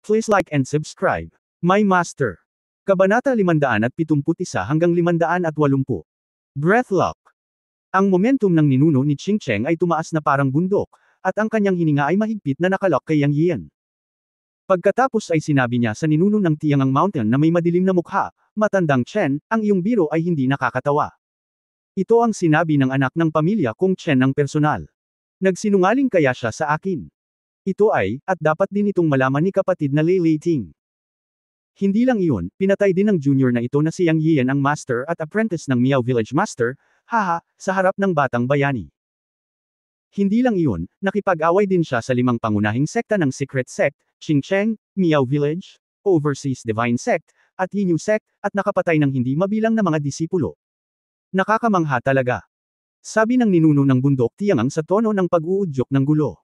Please like and subscribe. My Master. Kabanata 571 hanggang 580. Breathlock. Ang momentum ng ninuno ni Ching Cheng ay tumaas na parang bundok, at ang kanyang hininga ay mahigpit na nakalock kay Yang Yian. Pagkatapos ay sinabi niya sa ninuno ng Tiangang Mountain na may madilim na mukha, "Matandang Chen, ang iyong biro ay hindi nakakatawa." Ito ang sinabi ng anak ng pamilya kong Chen ng personal. Nagsinungaling kaya siya sa akin? Ito ay, at dapat din itong malaman ni kapatid na Lei Leiting. Hindi lang iyon, pinatay din ng junior na ito na si Yang Yian ang master at apprentice ng Miao Village Master, haha, sa harap ng batang bayani. Hindi lang iyon, nakipag-away din siya sa 5 pangunahing sekta ng Secret Sect, Qing Cheng, Miao Village, Overseas Divine Sect, at Yinyu Sect, at nakapatay ng hindi mabilang na mga disipulo. Nakakamangha talaga. Sabi ng ninuno ng bundok Tiangang sa tono ng pag-uudyok ng gulo.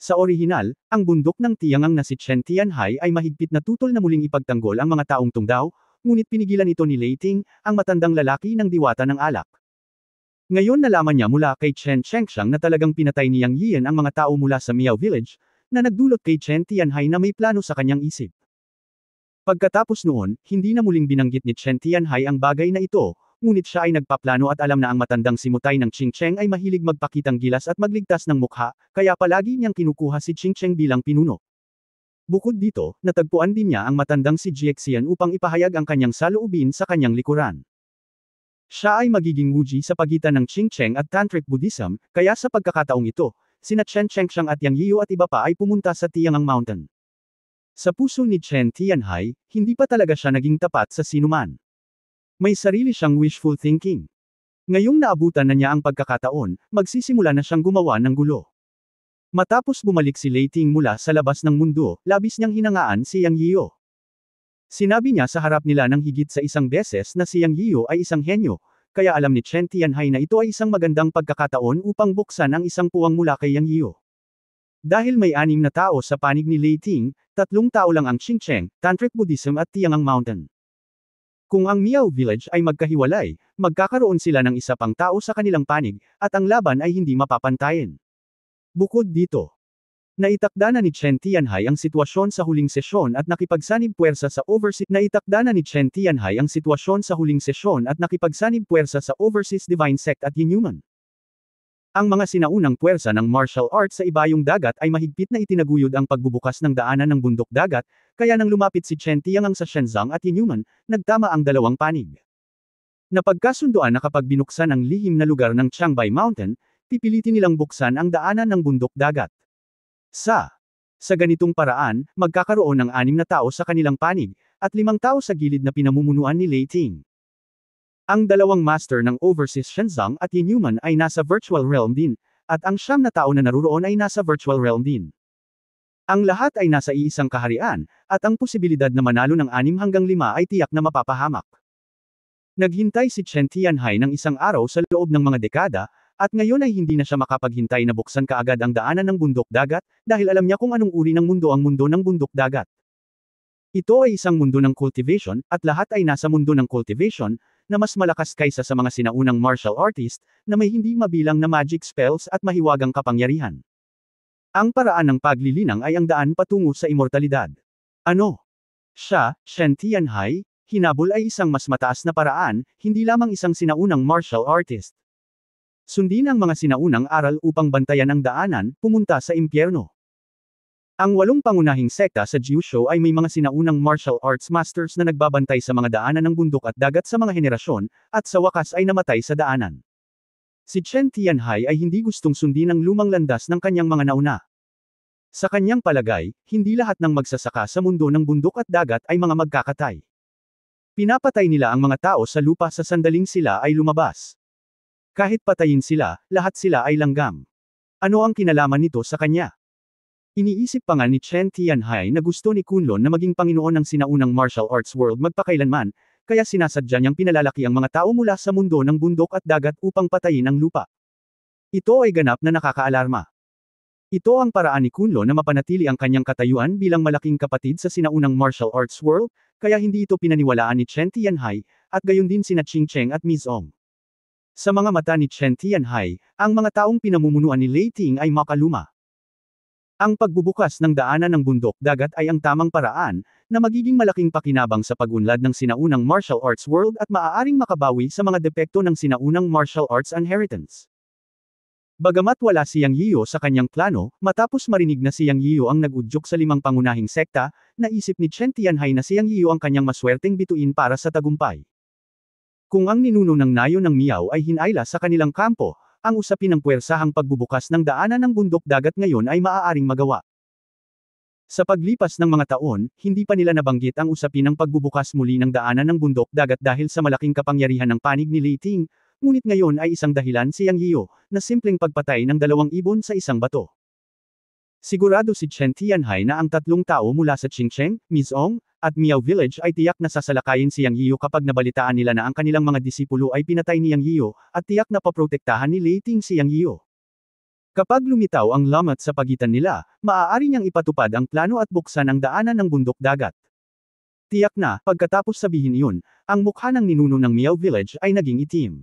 Sa orihinal, ang bundok ng Tiangang na si Chen Tianhai ay mahigpit na tutol na muling ipagtanggol ang mga taong tungdaw, ngunit pinigilan ito ni Leiting, ang matandang lalaki ng diwata ng alak. Ngayon nalaman niya mula kay Chen Chengxiang na talagang pinatay ni Yang Yian ang mga tao mula sa Miao Village, na nagdulot kay Chen Tianhai na may plano sa kanyang isip. Pagkatapos noon, hindi na muling binanggit ni Chen Tianhai ang bagay na ito, ngunit siya ay nagpaplano at alam na ang matandang simutay ng Ching Cheng ay mahilig magpakitang gilas at magligtas ng mukha, kaya palagi niyang kinukuha si Ching Cheng bilang pinuno. Bukod dito, natagpuan din niya ang matandang si Jiexian upang ipahayag ang kanyang saloobin sa kanyang likuran. Siya ay magiging wuji sa pagitan ng Ching Cheng at Tantric Buddhism, kaya sa pagkakataong ito, sina Chen Chengxiang at Yang Yiu at iba pa ay pumunta sa Tiangang Mountain. Sa puso ni Chen Tianhai, hindi pa talaga siya naging tapat sa sinuman. May sarili siyang wishful thinking. Ngayong naabutan na niya ang pagkakataon, magsisimula na siyang gumawa ng gulo. Matapos bumalik si Leiting mula sa labas ng mundo, labis niyang hinangaan si Yang Yiu. Sinabi niya sa harap nila ng higit sa isang beses na si Yang Yiu ay isang henyo, kaya alam ni Chen Tianhai na ito ay isang magandang pagkakataon upang buksan ang isang puwang mula kay Yang Yiu. Dahil may 6 na tao sa panig ni Leiting, 3 tao lang ang Qing Cheng, Tantric Buddhism at Tiangang Mountain. Kung ang Miao Village ay magkahiwalay, magkakaroon sila ng isa pang tao sa kanilang panig, at ang laban ay hindi mapapantayin. Bukod dito, naitakda na ni Chen Tianhai ang sitwasyon sa huling sesyon at nakipagsanib puwersa sa Overseas Divine Sect at Yinuman. Ang mga sinaunang puwersa ng martial arts sa ibayong dagat ay mahigpit na itinaguyod ang pagbubukas ng daanan ng bundok dagat, kaya nang lumapit si Chen Tiangang sa Shenzong at Yinuman, nagtama ang dalawang panig. Napagkasunduan na kapag binuksan ang lihim na lugar ng Changbai Mountain, pipilitin nilang buksan ang daanan ng bundok dagat. Sa ganitong paraan, magkakaroon ng 6 na tao sa kanilang panig, at 5 tao sa gilid na pinamumunuan ni Leiting. Ang dalawang master ng Overseas Shenzong at Yinuman ay nasa virtual realm din, at ang 9 na tao na naruroon ay nasa virtual realm din. Ang lahat ay nasa iisang kaharian, at ang posibilidad na manalo ng 6 hanggang 5 ay tiyak na mapapahamak. Naghintay si Chen Tianhai ng isang araw sa loob ng mga dekada, at ngayon ay hindi na siya makapaghintay na buksan kaagad ang daanan ng bundok dagat, dahil alam niya kung anong uri ng mundo ang mundo ng bundok dagat. Ito ay isang mundo ng cultivation, at lahat ay nasa mundo ng cultivation, na mas malakas kaysa sa mga sinaunang martial artist, na may hindi mabilang na magic spells at mahiwagang kapangyarihan. Ang paraan ng paglilinang ay ang daan patungo sa immortalidad. Ano? Siya, Chen Tianhai, hinabol ay isang mas mataas na paraan, hindi lamang isang sinaunang martial artist. Sundin ang mga sinaunang aral upang bantayan ang daanan, pumunta sa impyerno. Ang 8 pangunahing sekta sa Jiushou ay may mga sinaunang martial arts masters na nagbabantay sa mga daanan ng bundok at dagat sa mga henerasyon, at sa wakas ay namatay sa daanan. Si Chen Tianhai ay hindi gustong sundin ang lumang landas ng kanyang mga nauna. Sa kanyang palagay, hindi lahat ng magsasaka sa mundo ng bundok at dagat ay mga magkakatay. Pinapatay nila ang mga tao sa lupa sa sandaling sila ay lumabas. Kahit patayin sila, lahat sila ay langgam. Ano ang kinalaman nito sa kanya? Iniisip pa nga ni Chen Tianhai na gusto ni Kunlun na maging Panginoon ng sinaunang martial arts world magpakailanman, kaya sinasadya niyang pinalalaki ang mga tao mula sa mundo ng bundok at dagat upang patayin ang lupa. Ito ay ganap na nakakaalarma. Ito ang paraan ni Kunlun na mapanatili ang kanyang katayuan bilang malaking kapatid sa sinaunang martial arts world, kaya hindi ito pinaniwalaan ni Chen Tianhai, at gayon din sina Qing Cheng at Miss Ong. Sa mga mata ni Chen Tianhai, ang mga taong pinamumunuan ni Leiting ay makaluma. Ang pagbubukas ng daanan ng bundok-dagat ay ang tamang paraan, na magiging malaking pakinabang sa pag-unlad ng sinaunang martial arts world at maaaring makabawi sa mga depekto ng sinaunang martial arts inheritance. Bagamat wala si Yang Yiyo sa kanyang plano, matapos marinig na si Yang Yiyo ang nag-udyok sa 5 pangunahing sekta, naisip ni Chen Tianhai na si Yang Yiyo ang kanyang maswerteng bituin para sa tagumpay. Kung ang ninuno ng nayo ng Miao ay hinayla sa kanilang kampo, ang usapin ng puwersahang pagbubukas ng daanan ng bundok-dagat ngayon ay maaaring magawa. Sa paglipas ng mga taon, hindi pa nila nabanggit ang usapin ng pagbubukas muli ng daanan ng bundok-dagat dahil sa malaking kapangyarihan ng panig ni Lei Ting, ngunit ngayon ay isang dahilan si Yang Yiyo, na simpleng pagpatay ng 2 ibon sa isang bato. Sigurado si Chen Tianhai na ang 3 tao mula sa Qingcheng, Mizong, at Miao Village ay tiyak na sasalakayin si Yang Yiyo kapag nabalitaan nila na ang kanilang mga disipulo ay pinatay ni Yang Yiyo, at tiyak na paprotektahan ni Lei Ting si Yang Yiyo. Kapag lumitaw ang lamat sa pagitan nila, maaari niyang ipatupad ang plano at buksan ang daanan ng bundok-dagat. Tiyak na, pagkatapos sabihin iyon, ang mukha ng ninuno ng Miao Village ay naging itim.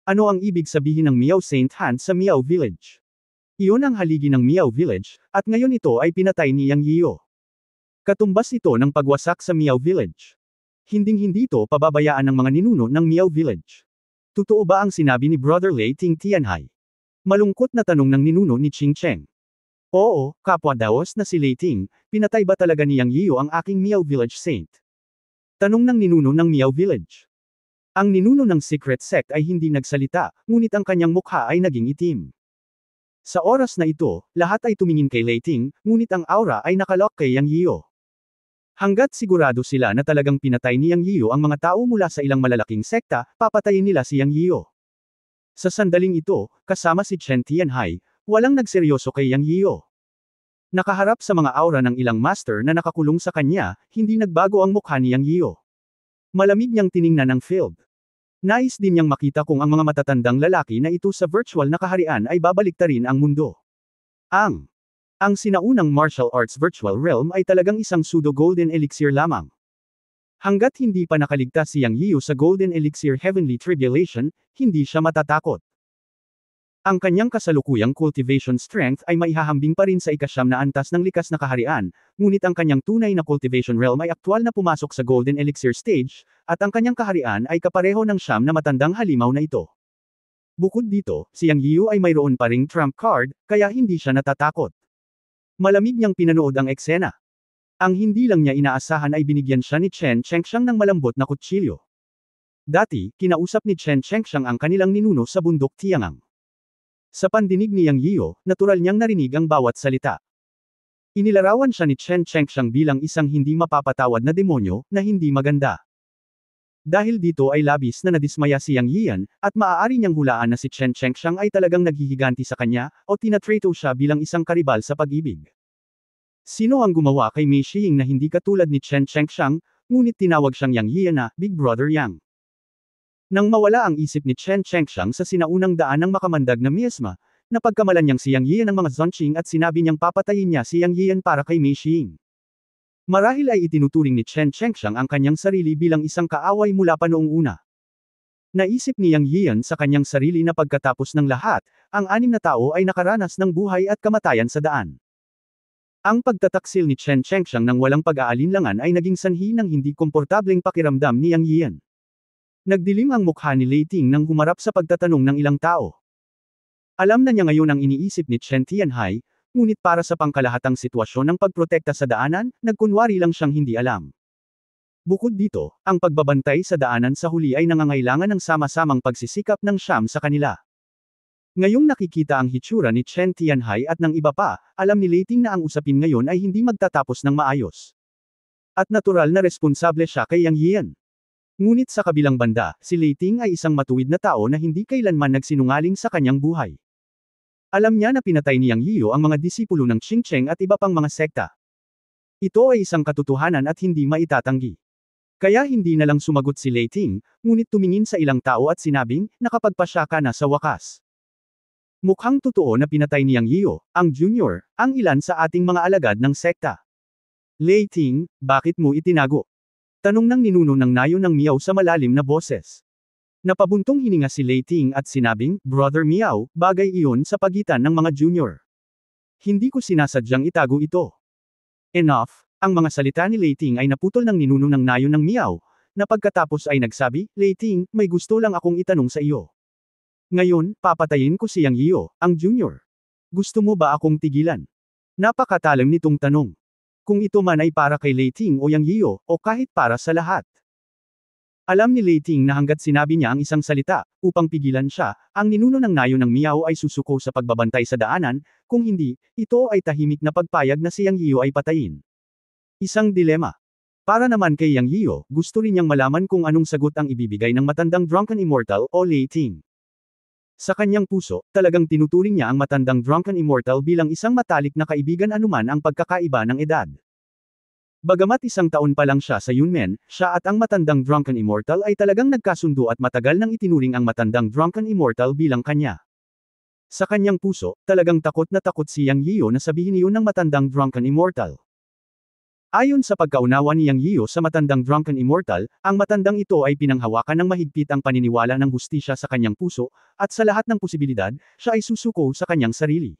Ano ang ibig sabihin ng Miao Saint Han sa Miao Village? Iyon ang haligi ng Miao Village, at ngayon ito ay pinatay ni Yang Yiyo. Katumbas ito ng pagwasak sa Miao Village. Hinding-hindi ito pababayaan ng mga ninuno ng Miao Village. Totoo ba ang sinabi ni Brother Lei Ting Tianhai? Malungkot na tanong ng ninuno ni Qingcheng. Oo, kapwa Daos na si Lei Ting, pinatay ba talaga ni Yang Yiyo ang aking Miao Village Saint? Tanong ng ninuno ng Miao Village. Ang ninuno ng secret sect ay hindi nagsalita, ngunit ang kanyang mukha ay naging itim. Sa oras na ito, lahat ay tumingin kay Lei Ting, ngunit ang aura ay nakalok kay Yang Yiyo. Hanggat sigurado sila na talagang pinatay ni Yang Yiyo ang mga tao mula sa ilang malalaking sekta, papatayin nila si Yang Yiyo. Sa sandaling ito, kasama si Chen Tianhai, walang nagseryoso kay Yang Yiyo. Nakaharap sa mga aura ng ilang master na nakakulong sa kanya, hindi nagbago ang mukha ni Yang Yiyo. Malamig niyang tiningnan ang field. Nais din niyang makita kung ang mga matatandang lalaki na ito sa virtual na kaharian ay babaliktarin ang mundo. Ang sinaunang martial arts virtual realm ay talagang isang pseudo-golden elixir lamang. Hanggat hindi pa nakaligtas si Yang Yiyo sa golden elixir heavenly tribulation, hindi siya matatakot. Ang kanyang kasalukuyang cultivation strength ay maihahambing pa rin sa ika-9 na antas ng likas na kaharian, ngunit ang kanyang tunay na cultivation realm ay aktwal na pumasok sa golden elixir stage, at ang kanyang kaharian ay kapareho ng 9 na matandang halimaw na ito. Bukod dito, si Yang Yiyo ay mayroon pa ring trump card, kaya hindi siya natatakot. Malamig niyang pinanood ang eksena. Ang hindi lang niya inaasahan ay binigyan siya ni Chen Chengxiang ng malambot na kutsilyo. Dati, kinausap ni Chen Chengxiang ang kanilang ninuno sa bundok Tiangang. Sa pandinig ni Yang Yiyo, natural niyang narinig ang bawat salita. Inilarawan siya ni Chen Chengxiang bilang isang hindi mapapatawad na demonyo, na hindi maganda. Dahil dito ay labis na nadismaya si Yang Yiyan, at maaari niyang hulaan na si Chen Chengxiang ay talagang naghihiganti sa kanya, o tinatrato siya bilang isang karibal sa pag-ibig. Sino ang gumawa kay Mei Shiying na hindi katulad ni Chen Chengxiang, ngunit tinawag siyang Yang Yiyan na Big Brother Yang. Nang mawala ang isip ni Chen Chengxiang sa sinaunang daan ng makamandag na miasma, napagkamalan niyang si Yang Yiyan ng mga Zonqing at sinabi niyang papatayin niya si Yang Yiyan para kay Mei Shiying. Marahil ay itinuturing ni Chen Chengxiang ang kanyang sarili bilang isang kaaway mula pa noong una. Naisip ni Yang Yiyan sa kanyang sarili na pagkatapos ng lahat, ang 6 na tao ay nakaranas ng buhay at kamatayan sa daan. Ang pagtataksil ni Chen Chengxiang ng walang pag-aalinlangan ay naging sanhi ng hindi komportableng pakiramdam ni Yang Yiyan. Nagdilim ang mukha ni Lei Ting nang humarap sa pagtatanong ng ilang tao. Alam na niya ngayon ang iniisip ni Chen Tianhai, ngunit para sa pangkalahatang sitwasyon ng pagprotekta sa daanan, nagkunwari lang siyang hindi alam. Bukod dito, ang pagbabantay sa daanan sa huli ay nangangailangan ng sama-samang pagsisikap ng 9 sa kanila. Ngayong nakikita ang hitsura ni Chen Tianhai at ng iba pa, alam ni Lei Ting na ang usapin ngayon ay hindi magtatapos ng maayos. At natural na responsable siya kay Yang Yiyan. Ngunit sa kabilang banda, si Lei Ting ay isang matuwid na tao na hindi kailanman nagsinungaling sa kanyang buhay. Alam niya na pinatay ni Yang Yiyo ang mga disipulo ng Qingcheng at iba pang mga sekta. Ito ay isang katotohanan at hindi maitatanggi. Kaya hindi na lang sumagot si Lei Ting, ngunit tumingin sa ilang tao at sinabing, nakapagpasya ka na sa wakas. Mukhang totoo na pinatay ni Yang Yiyo, ang junior, ang ilan sa ating mga alagad ng sekta. Lei Ting, bakit mo itinago? Tanong ng ninuno ng nayo ng Miao sa malalim na boses. Napabuntong hininga si Lei Ting at sinabing, Brother Miao, bagay iyon sa pagitan ng mga junior. Hindi ko sinasadyang itago ito. Enough, ang mga salita ni Leiting ay naputol ng ninuno ng nayon ng Miao, na pagkatapos ay nagsabi, Leiting, may gusto lang akong itanong sa iyo. Ngayon, papatayin ko si Yang Yiyo, ang junior. Gusto mo ba akong tigilan? Napakatalim nitong tanong. Kung ito man ay para kay Leiting o Yang Yiyo, o kahit para sa lahat. Alam ni Leiting na hanggat sinabi niya ang isang salita, upang pigilan siya, ang ninuno ng nayon ng Miao ay susuko sa pagbabantay sa daanan, kung hindi, ito ay tahimik na pagpayag na si Yang Yiyo ay patayin. Isang dilema. Para naman kay Yang Yiyo, gusto rin niyang malaman kung anong sagot ang ibibigay ng matandang Drunken Immortal o Leiting. Sa kanyang puso, talagang tinuturing niya ang matandang Drunken Immortal bilang isang matalik na kaibigan anuman ang pagkakaiba ng edad. Bagamat isang taon pa lang siya sa Yunmen, siya at ang matandang Drunken Immortal ay talagang nagkasundo at matagal nang itinuring ang matandang Drunken Immortal bilang kanya. Sa kanyang puso, talagang takot na takot si Yang Yiyo na sabihin iyon ng matandang Drunken Immortal. Ayon sa pagkaunawa ni Yang Yiyo sa matandang Drunken Immortal, ang matandang ito ay pinanghawakan ng mahigpit ang paniniwala ng hustisya sa kanyang puso, at sa lahat ng posibilidad, siya ay susuko sa kanyang sarili.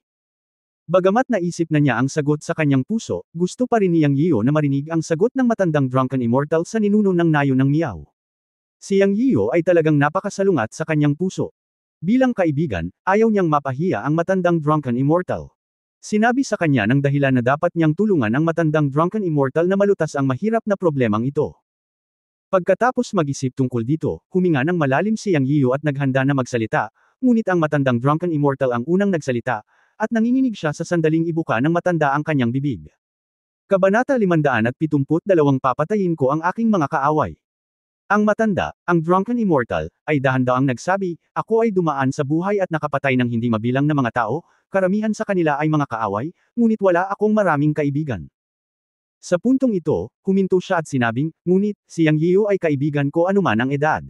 Bagamat naisip na niya ang sagot sa kanyang puso, gusto pa rin ni Yang Yiyo na marinig ang sagot ng matandang Drunken Immortal sa ninuno ng nayon ng Miao. Si Yang Yiyo ay talagang napakasalungat sa kanyang puso. Bilang kaibigan, ayaw niyang mapahiya ang matandang Drunken Immortal. Sinabi sa kanya ng dahilan na dapat niyang tulungan ang matandang Drunken Immortal na malutas ang mahirap na problemang ito. Pagkatapos mag-isip tungkol dito, huminga ng malalim si Yang Yiyo at naghanda na magsalita, ngunit ang matandang Drunken Immortal ang unang nagsalita, at nanginginig siya sa sandaling ibuka ng matanda ang kanyang bibig. Kabanata 572 Papatayin ko ang aking mga kaaway. Ang matanda, ang Drunken Immortal, ay dahan-daang nagsabi, ako ay dumaan sa buhay at nakapatay ng hindi mabilang na mga tao, karamihan sa kanila ay mga kaaway, ngunit wala akong maraming kaibigan. Sa puntong ito, huminto siya at sinabing, ngunit, si Yang Yiyo ay kaibigan ko anuman ang edad.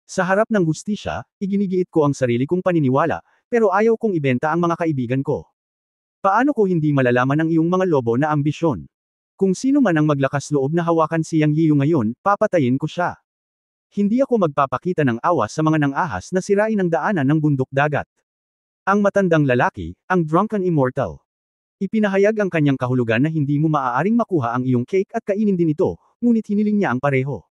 Sa harap ng hustisya, iginigiit ko ang sarili kong paniniwala, pero ayaw kong ibenta ang mga kaibigan ko. Paano ko hindi malalaman ang iyong mga lobo na ambisyon? Kung sino man ang maglakas loob na hawakan si Yang Yiyo ngayon, papatayin ko siya. Hindi ako magpapakita ng awas sa mga nang-ahas na sirain ang daanan ng bundok dagat. Ang matandang lalaki, ang Drunken Immortal. Ipinahayag ang kanyang kahulugan na hindi mo maaaring makuha ang iyong cake at kainin din ito, ngunit hiniling niya ang pareho.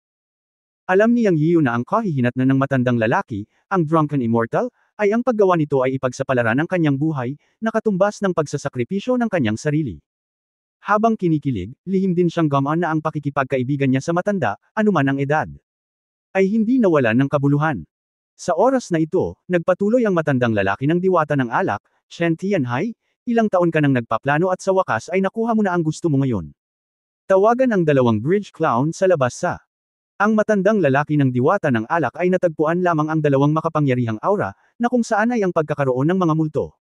Alam ni Yang Yiyo na ang kahihinatnan ng matandang lalaki, ang Drunken Immortal, ay ang paggawa nito ay ipagsapalaran ng kanyang buhay, na katumbas ng pagsasakripisyo ng kanyang sarili. Habang kinikilig, lihim din siyang gamaan na ang pakikipagkaibigan niya sa matanda, anuman ang edad, ay hindi nawalan ng kabuluhan. Sa oras na ito, nagpatuloy ang matandang lalaki ng diwata ng alak, Chen Tianhai, ilang taon ka nang nagpaplano at sa wakas ay nakuha mo na ang gusto mo ngayon. Tawagan ang dalawang bridge clown sa labas sa. Ang matandang lalaki ng diwata ng alak ay natagpuan lamang ang dalawang makapangyarihang aura, na kung saan ay ang pagkakaroon ng mga multo.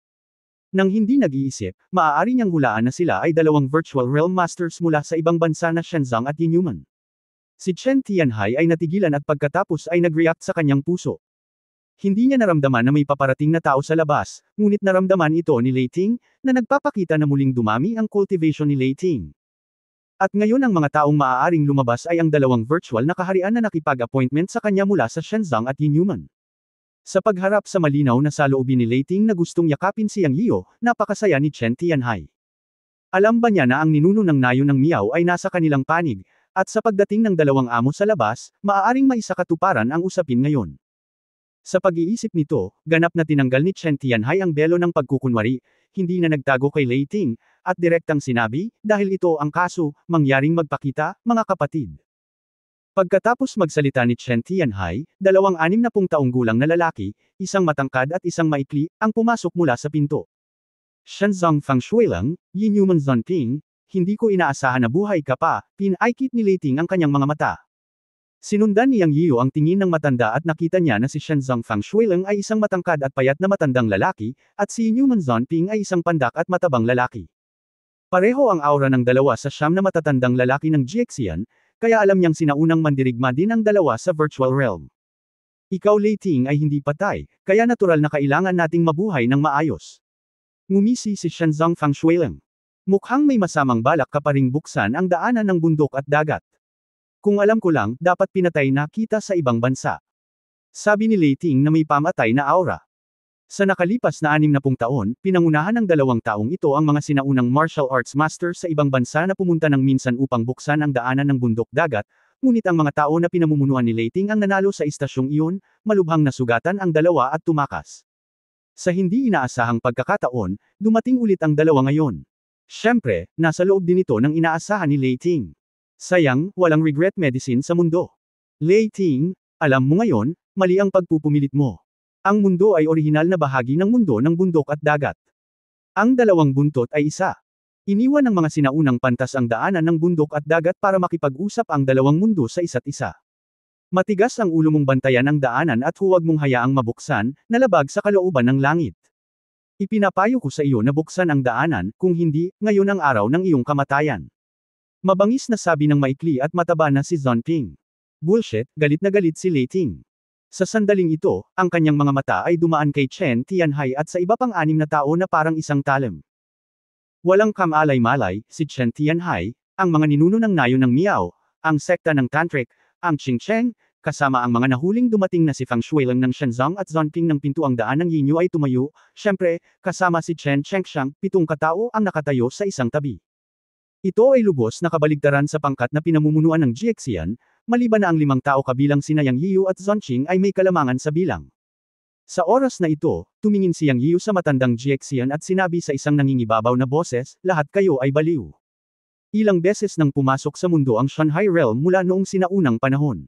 Nang hindi nag-iisip, maaari niyang hulaan na sila ay dalawang virtual realm masters mula sa ibang bansa na Shenzong at Yinyuman. Si Chen Tianhai ay natigilan at pagkatapos ay nag-react sa kanyang puso. Hindi niya naramdaman na may paparating na tao sa labas, ngunit naramdaman ito ni Leiting, na nagpapakita na muling dumami ang cultivation ni Leiting. At ngayon ang mga taong maaaring lumabas ay ang dalawang virtual na kaharian na nakipag-appointment sa kanya mula sa Shenzong at Yinyuman. Sa pagharap sa malinaw na saloobin ni Leiting na gustong yakapin si Yang Yiyo, napakasaya ni Chen Tianhai. Alam ba niya na ang ninuno ng nayon ng Miao ay nasa kanilang panig, at sa pagdating ng dalawang amo sa labas, maaaring maisakatuparan ang usapin ngayon. Sa pag-iisip nito, ganap na tinanggal ni Chen Tianhai ang belo ng pagkukunwari, hindi na nagtago kay Leiting, at direktang sinabi, dahil ito ang kaso, mangyaring magpakita, mga kapatid. Pagkatapos magsalita ni Chen Tianhai, 62 taong gulang na lalaki, isang matangkad at isang maikli, ang pumasok mula sa pinto. Shenzong Fengshuilang, Yinyuman Zonping, hindi ko inaasahan na buhay ka pa, pinaikit ni Leiting ang kanyang mga mata. Sinundan ni Yang Yiyo ang tingin ng matanda at nakita niya na si Shenzong Fengshuilang ay isang matangkad at payat na matandang lalaki, at si Yinyuman Zonping ay isang pandak at matabang lalaki. Pareho ang aura ng dalawa sa siyam na matatandang lalaki ng Jiaxian, kaya alam niyang sinaunang mandirigma din ang dalawa sa virtual realm. Ikaw Leiting ay hindi patay, kaya natural na kailangan nating mabuhay ng maayos. Ngumisi si Shenzong Fengshuilang. Mukhang may masamang balak ka pa ring buksan ang daanan ng bundok at dagat. Kung alam ko lang, dapat pinatay na kita sa ibang bansa. Sabi ni Leiting na may pamatay na aura. Sa nakalipas na 60 taon, pinangunahan ng dalawang taong ito ang mga sinaunang martial arts master sa ibang bansa na pumunta ng minsan upang buksan ang daanan ng bundok dagat, ngunit ang mga tao na pinamumunuan ni Lei Ting ang nanalo sa istasyong iyon, malubhang nasugatan ang dalawa at tumakas. Sa hindi inaasahang pagkakataon, dumating ulit ang dalawa ngayon. Siyempre, nasa loob din ito ng inaasahan ni Lei Ting. Sayang, walang regret medicine sa mundo. Lei Ting, alam mo ngayon, mali ang pagpupumilit mo. Ang mundo ay orihinal na bahagi ng mundo ng bundok at dagat. Ang dalawang buntot ay isa. Iniwan ng mga sinaunang pantas ang daanan ng bundok at dagat para makipag-usap ang dalawang mundo sa isa't isa. Matigas ang ulo mong bantayan ang daanan at huwag mong hayaang mabuksan, na labag sa kalooban ng langit. Ipinapayo ko sa iyo na buksan ang daanan, kung hindi, ngayon ang araw ng iyong kamatayan. Mabangis na sabi ng maikli at mataba na si Zonping. Bullshit, galit na galit si Lei Ting. Sa sandaling ito, ang kanyang mga mata ay dumaan kay Chen Tianhai at sa iba pang 6 na tao na parang isang talim. Walang kamalay-malay, si Chen Tianhai, ang mga ninuno ng nayo ng Miao, ang sekta ng Tantric, ang Qingcheng, kasama ang mga nahuling dumating na si Fang Shuilang ng Shenzong at Zonping ng pintuang daan ng Yinyu ay tumayo, syempre, kasama si Chen Chengxiang, 7 katao ang nakatayo sa isang tabi. Ito ay lubos na kabaligtaran sa pangkat na pinamumunuan ng Jiaxian, maliban na ang 5 tao kabilang sina Yang Yiyu at Zonqing ay may kalamangan sa bilang. Sa oras na ito, tumingin si Yang Yiyu sa matandang Jiaxian at sinabi sa isang nangingibabaw na boses, lahat kayo ay baliw. Ilang beses nang pumasok sa mundo ang Shanghai Realm mula noong sinaunang panahon.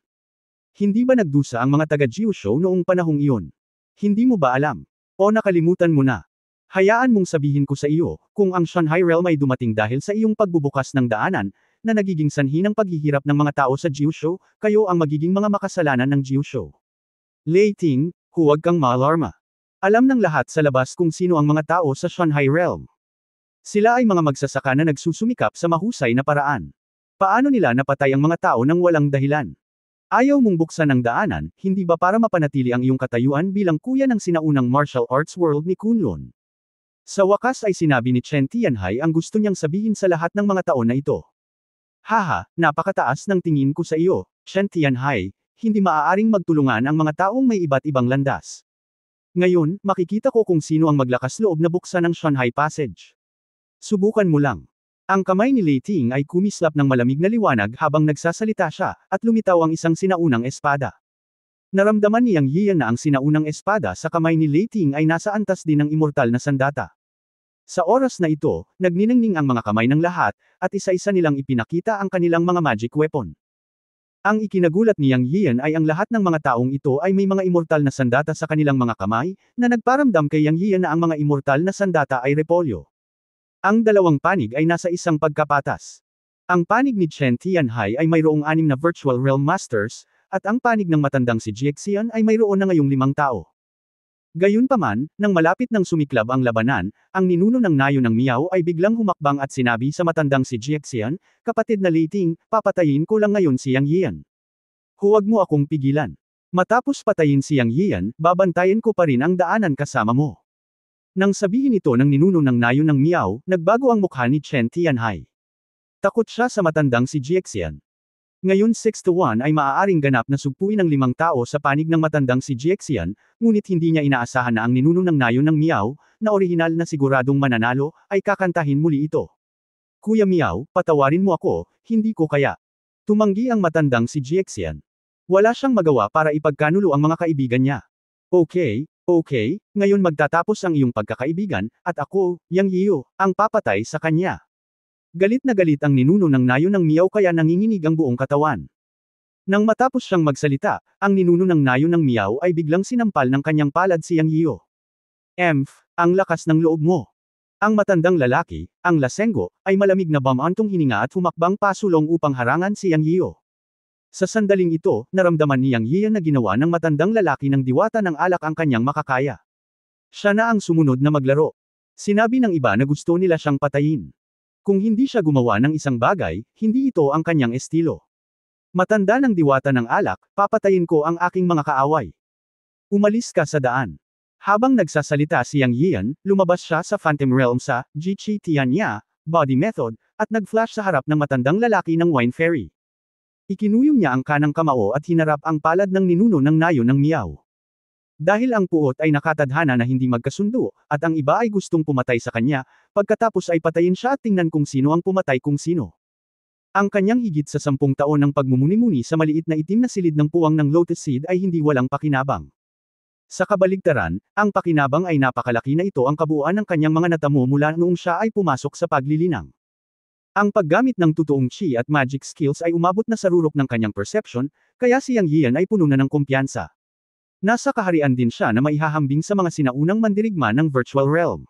Hindi ba nagdusa ang mga taga-Jiushu noong panahong iyon? Hindi mo ba alam? O nakalimutan mo na? Hayaan mong sabihin ko sa iyo, kung ang Shanghai Realm ay dumating dahil sa iyong pagbubukas ng daanan, na nagiging sanhi ng paghihirap ng mga tao sa Jiushu, kayo ang magiging mga makasalanan ng Jiushu. Lei Ting, huwag kang maalarma. Alam ng lahat sa labas kung sino ang mga tao sa Shanghai Realm. Sila ay mga magsasaka na nagsusumikap sa mahusay na paraan. Paano nila napatay ang mga tao nang walang dahilan? Ayaw mong buksan ang daanan, hindi ba para mapanatili ang iyong katayuan bilang kuya ng sinaunang martial arts world ni Kunlun? Sa wakas ay sinabi ni Chen Tianhai ang gusto niyang sabihin sa lahat ng mga taon na ito. Haha, napakataas ng tingin ko sa iyo, Chen Tianhai, hindi maaaring magtulungan ang mga taong may iba't ibang landas. Ngayon, makikita ko kung sino ang maglakas loob na buksan ang Shanghai Passage. Subukan mo lang. Ang kamay ni Lei Ting ay kumislap ng malamig na liwanag habang nagsasalita siya, at lumitaw ang isang sinaunang espada. Naramdaman ni Yang Yiyan na ang sinaunang espada sa kamay ni Lei Ting ay nasa antas din ng immortal na sandata. Sa oras na ito, nagniningning ang mga kamay ng lahat, at isa-isa nilang ipinakita ang kanilang mga magic weapon. Ang ikinagulat ni Yang Yiyan ay ang lahat ng mga taong ito ay may mga immortal na sandata sa kanilang mga kamay, na nagparamdam kay Yang Yiyan na ang mga immortal na sandata ay repolyo. Ang dalawang panig ay nasa isang pagkapatas. Ang panig ni Chen Tianhai ay mayroong 6 na virtual realm masters, at ang panig ng matandang si Jiaxian ay mayroon na ngayong 5 tao. Gayunpaman, nang malapit ng sumiklab ang labanan, ang ninuno ng nayo ng Miao ay biglang humakbang at sinabi sa matandang si Jiaxian, kapatid na Lei Ting, papatayin ko lang ngayon si Yang Yiyan. Huwag mo akong pigilan. Matapos patayin si Yang Yiyan, babantayan ko pa rin ang daanan kasama mo. Nang sabihin ito ng ninuno ng nayo ng Miao, nagbago ang mukha ni Chen Tianhai. Takot siya sa matandang si Jiaxian. Ngayon 6-1 ay maaaring ganap na sugpuin ng 5 tao sa panig ng matandang si Jiaxian, ngunit hindi niya inaasahan na ang ninuno ng nayo ng Miao, na orihinal na siguradong mananalo, ay kakantahin muli ito. Kuya Miao, patawarin mo ako, hindi ko kaya. Tumanggi ang matandang si Jiaxian. Wala siyang magawa para ipagkanulo ang mga kaibigan niya. Okay, ngayon magtatapos ang iyong pagkakaibigan, at ako, Yang Yiyu, ang papatay sa kanya. Galit na galit ang ninuno ng nayo ng Miao kaya nanginginig ang buong katawan. Nang matapos siyang magsalita, ang ninuno ng nayo ng Miao ay biglang sinampal ng kanyang palad si Yang Yiyu. Ang lakas ng loob mo. Ang matandang lalaki, ang lasenggo, ay malamig na bumantong hininga at humakbang pasulong upang harangan si Yang Yiyu. Sa sandaling ito, naramdaman ni Yang Yiyan na ginawa ng matandang lalaki ng diwata ng alak ang kanyang makakaya. Siya na ang sumunod na maglaro. Sinabi ng iba na gusto nila siyang patayin. Kung hindi siya gumawa ng isang bagay, hindi ito ang kanyang estilo. Matanda ng diwata ng alak, papatayin ko ang aking mga kaaway. Umalis ka sa daan. Habang nagsasalita si Yang Yiyan, lumabas siya sa Phantom Realm sa Jiqi Tianya, Body Method, at nag-flash sa harap ng matandang lalaki ng Wine Fairy. Ikinuyom niya ang kanang kamao at hinarap ang palad ng ninuno ng nayo ng Miao. Dahil ang puot ay nakatadhana na hindi magkasundo, at ang iba ay gustong pumatay sa kanya, pagkatapos ay patayin siya at tingnan kung sino ang pumatay kung sino. Ang kanyang higit sa 10 taon ng pagmumuni-muni sa maliit na itim na silid ng puwang ng lotus seed ay hindi walang pakinabang. Sa kabaligtaran, ang pakinabang ay napakalaki na ito ang kabuuan ng kanyang mga natamo mula noong siya ay pumasok sa paglilinang. Ang paggamit ng totoong chi at magic skills ay umabot na sa rurok ng kanyang perception, kaya si Yang Yian ay puno na ng kumpiyansa. Nasa kaharian din siya na maihahambing sa mga sinaunang mandirigma ng virtual realm.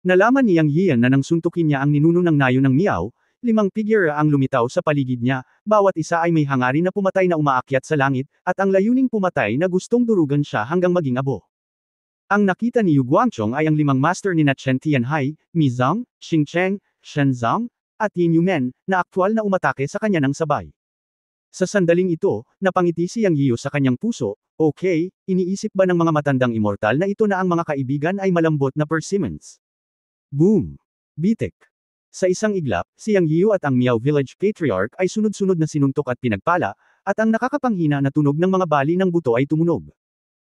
Nalaman ni Yang Yian na nang suntukin niya ang ninuno ng nayo ng Miao, 5 figure ang lumitaw sa paligid niya, bawat isa ay may hangarin na pumatay na umaakyat sa langit, at ang layuning pumatay na gustong durugan siya hanggang maging abo. Ang nakita ni Yu Guangchong ay ang 5 master ni Chen Tianhai, Mi Zhang, Xing Cheng, Shen Zhang, at Yin Yumen, na aktwal na umatake sa kanya ng sabay. Sa sandaling ito, napangiti si Yang Yiu sa kanyang puso, okay, iniisip ba ng mga matandang immortal na ito na ang mga kaibigan ay malambot na persimmons? Boom! Bitik! Sa isang iglap, si Yang Yiu at ang Miao Village Patriarch ay sunod-sunod na sinuntok at pinagpala, at ang nakakapanghina na tunog ng mga bali ng buto ay tumunog.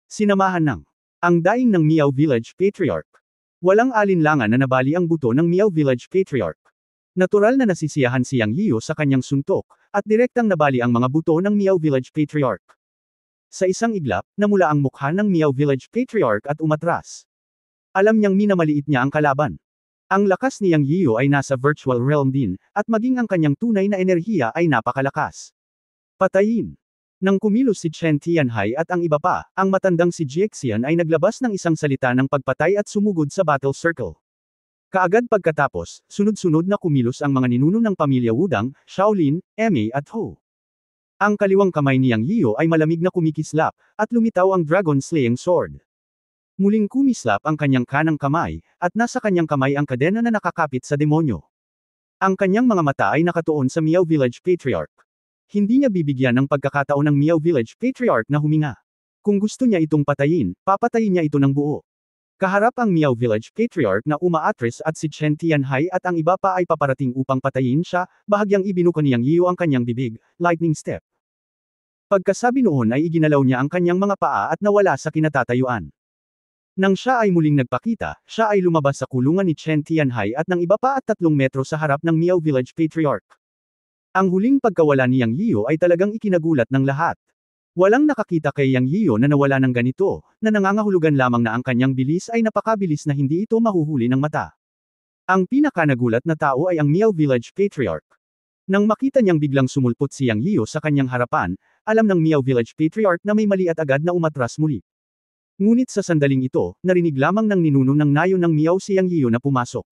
Sinamahan ng ang daing ng Miao Village Patriarch. Walang alinlangan na nabali ang buto ng Miao Village Patriarch. Natural na nasisiyahan si Yang Yiu sa kanyang suntok, at direktang nabali ang mga buto ng Miao Village Patriarch. Sa isang iglap, namula ang mukha ng Miao Village Patriarch at umatras. Alam niyang minamaliit niya ang kalaban. Ang lakas ni Yang Yiu ay nasa virtual realm din, at maging ang kanyang tunay na enerhiya ay napakalakas. Patayin! Nang kumilos si Chen Tianhai at ang iba pa, ang matandang si Jiexian ay naglabas ng isang salita ng pagpatay at sumugod sa battle circle. Kaagad pagkatapos, sunod-sunod na kumilos ang mga ninuno ng pamilya Wudang, Shaolin, Eme at Ho. Ang kaliwang kamay ni Yang Yiu ay malamig na kumikislap, at lumitaw ang Dragon Slaying Sword. Muling kumislap ang kanyang kanang kamay, at nasa kanyang kamay ang kadena na nakakapit sa demonyo. Ang kanyang mga mata ay nakatuon sa Miao Village Patriarch. Hindi niya bibigyan ng pagkakataon ng Miao Village Patriarch na huminga. Kung gusto niya itong patayin, papatayin niya ito ng buo. Kaharap ang Miao Village Patriarch na umaatres at si Chen Tianhai at ang iba pa ay paparating upang patayin siya, bahagyang ibinuka ni Yang Yiu ang kanyang bibig, lightning step. Pagkasabi noon ay iginalaw niya ang kanyang mga paa at nawala sa kinatatayuan. Nang siya ay muling nagpakita, siya ay lumabas sa kulungan ni Chen Tianhai at ng iba pa at 3 metro sa harap ng Miao Village Patriarch. Ang huling pagkawala ni Yang Yiu ay talagang ikinagulat ng lahat. Walang nakakita kay Yang Yiu na nawala ng ganito, na nangangahulugan lamang na ang kanyang bilis ay napakabilis na hindi ito mahuhuli ng mata. Ang pinakanagulat na tao ay ang Miao Village Patriarch. Nang makita niyang biglang sumulpot si Yang Yiu sa kanyang harapan, alam ng Miao Village Patriarch na may mali at agad na umatras muli. Ngunit sa sandaling ito, narinig lamang ng ninuno ng nayo ng Miao si Yang Yiu na pumasok.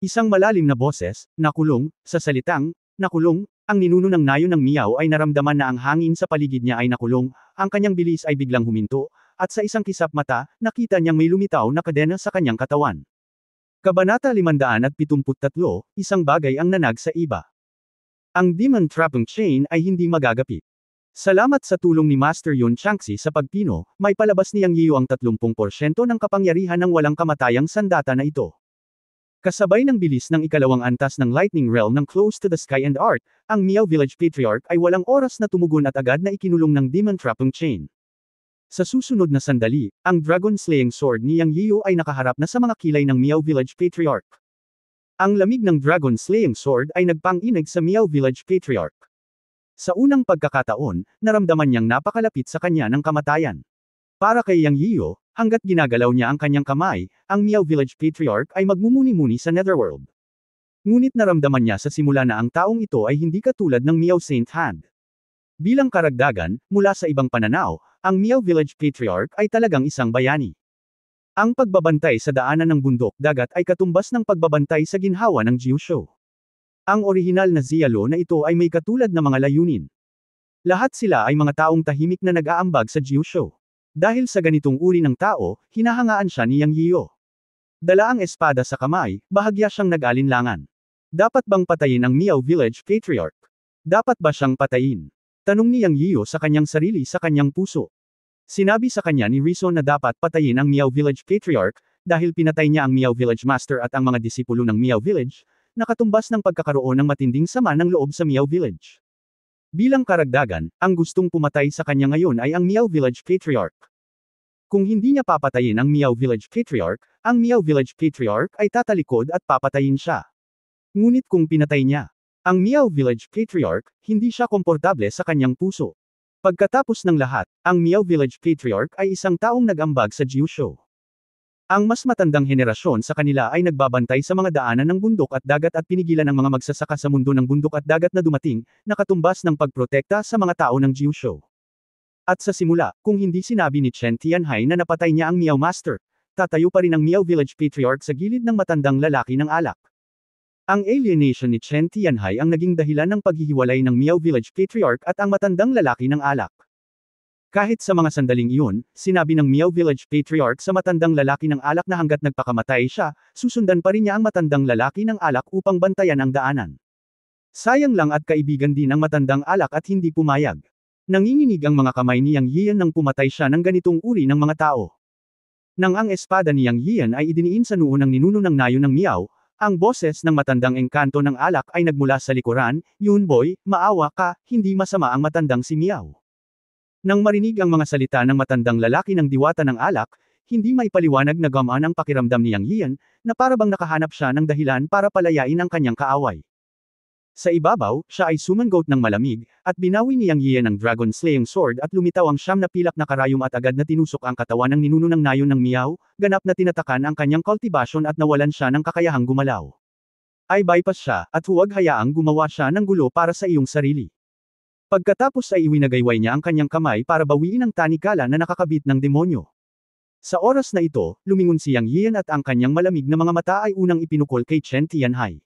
Isang malalim na boses, nakulong, sa salitang, nakulong, ang ninuno ng nayo ng Miao ay naramdaman na ang hangin sa paligid niya ay nakulong, ang kanyang bilis ay biglang huminto, at sa isang kisap mata, nakita niyang may lumitaw na kadena sa kanyang katawan. Kabanata 573, isang bagay ang nanag sa iba. Ang Demon Trapping Chain ay hindi magagapit. Salamat sa tulong ni Master Yun Changxi sa pagpino, may palabas ni Yang Yiu ang 30% ng kapangyarihan ng walang kamatayang sandata na ito. Kasabay ng bilis ng ikalawang antas ng Lightning Realm ng Close to the Sky and Art, ang Miao Village Patriarch ay walang oras na tumugon at agad na ikinulong ng Demon Trapping Chain. Sa susunod na sandali, ang Dragon Slaying Sword ni Yang Yiu ay nakaharap na sa mga kilay ng Miao Village Patriarch. Ang lamig ng Dragon Slaying Sword ay nagpang-inig sa Miao Village Patriarch. Sa unang pagkakataon, naramdaman niyang napakalapit sa kanya ng kamatayan. Para kay Yang Yiu, hanggat ginagalaw niya ang kanyang kamay, ang Miao Village Patriarch ay magmumuni-muni sa Netherworld. Ngunit naramdaman niya sa simula na ang taong ito ay hindi katulad ng Miao Saint Hand. Bilang karagdagan, mula sa ibang pananaw, ang Miao Village Patriarch ay talagang isang bayani. Ang pagbabantay sa daanan ng bundok dagat ay katumbas ng pagbabantay sa ginhawa ng Jiusho. Ang orihinal na Zialo na ito ay may katulad na mga layunin. Lahat sila ay mga taong tahimik na nag-aambag sa Jiusho. Dahil sa ganitong uri ng tao, hinahangaan siya ni Yang Yiu. Dala ang espada sa kamay, bahagya siyang nag-alinlangan. Dapat bang patayin ang Miao Village Patriarch? Dapat ba siyang patayin? Tanong ni Yang Yiu sa kanyang sarili sa kanyang puso. Sinabi sa kanya ni Rizzo na dapat patayin ang Miao Village Patriarch, dahil pinatay niya ang Miao Village Master at ang mga disipulo ng Miao Village, nakatumbas ng pagkakaroon ng matinding sama ng loob sa Miao Village. Bilang karagdagan, ang gustong pumatay sa kanya ngayon ay ang Miao Village Patriarch. Kung hindi niya papatayin ang Miao Village Patriarch, ang Miao Village Patriarch ay tatalikod at papatayin siya. Ngunit kung pinatay niya ang Miao Village Patriarch, hindi siya komportable sa kanyang puso. Pagkatapos ng lahat, ang Miao Village Patriarch ay isang taong nag-ambag sa Jiusho. Ang mas matandang henerasyon sa kanila ay nagbabantay sa mga daanan ng bundok at dagat at pinigilan ang mga magsasaka sa mundo ng bundok at dagat na dumating, na katumbas ng pagprotekta sa mga tao ng Jiusho. At sa simula, kung hindi sinabi ni Chen Tianhai na napatay niya ang Miao Master, tatayo pa rin ang Miao Village Patriarch sa gilid ng matandang lalaki ng alak. Ang alienation ni Chen Tianhai ang naging dahilan ng paghihiwalay ng Miao Village Patriarch at ang matandang lalaki ng alak. Kahit sa mga sandaling iyon, sinabi ng Miao Village Patriarch sa matandang lalaki ng alak na hanggat nagpakamatay siya, susundan pa rin niya ang matandang lalaki ng alak upang bantayan ang daanan. Sayang lang at kaibigan din ang matandang alak at hindi pumayag. Nanginginig ang mga kamay ni Yang Yian nang pumatay siya ng ganitong uri ng mga tao. Nang ang espada ni Yang Yian ay idiniin sa noo ng ninuno ng nayo ng Miao, ang boses ng matandang engkanto ng alak ay nagmula sa likuran, "Yun boy, maawa ka, hindi masama ang matandang si Miao." Nang marinig ang mga salita ng matandang lalaki ng diwata ng alak, hindi maipaliwanag na gumaan ang pakiramdam ni Yang Yian, na parabang nakahanap siya ng dahilan para palayain ang kanyang kaaway. Sa ibabaw, siya ay sumangot ng malamig, at binawi ni Yang Yian ang Dragon Slaying Sword at lumitaw ang 9 na pilak na karayom at agad na tinusok ang katawan ng ninuno ng nayon ng Miao, ganap na tinatakan ang kanyang kultibasyon at nawalan siya ng kakayahang gumalaw. Ay bypass siya, at huwag hayaang gumawa siya ng gulo para sa iyong sarili. Pagkatapos ay iwinagayway niya ang kanyang kamay para bawiin ang tanikala na nakakabit ng demonyo. Sa oras na ito, lumingon si Yang Yian at ang kanyang malamig na mga mata ay unang ipinukol kay Chen Tianhai.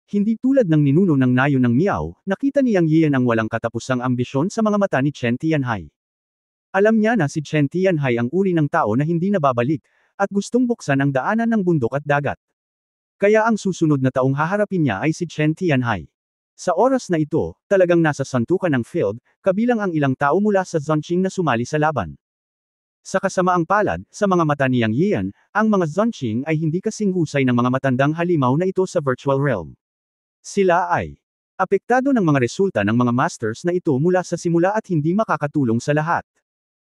Hindi tulad ng ninuno ng nayon ng Miao, nakita ni Yang Yian ang walang katapusang ambisyon sa mga mata ni Chen Tianhai. Alam niya na si Chen Tianhai ang uri ng tao na hindi nababalik, at gustong buksan ang daanan ng bundok at dagat. Kaya ang susunod na taong haharapin niya ay si Chen Tianhai. Sa oras na ito, talagang nasa santukan ng field, kabilang ang ilang tao mula sa Zonqing na sumali sa laban. Sa kasamaang palad, sa mga mata ni Yang Yian, ang mga Zonqing ay hindi kasing husay ng mga matandang halimaw na ito sa virtual realm. Sila ay apektado ng mga resulta ng mga masters na ito mula sa simula at hindi makakatulong sa lahat.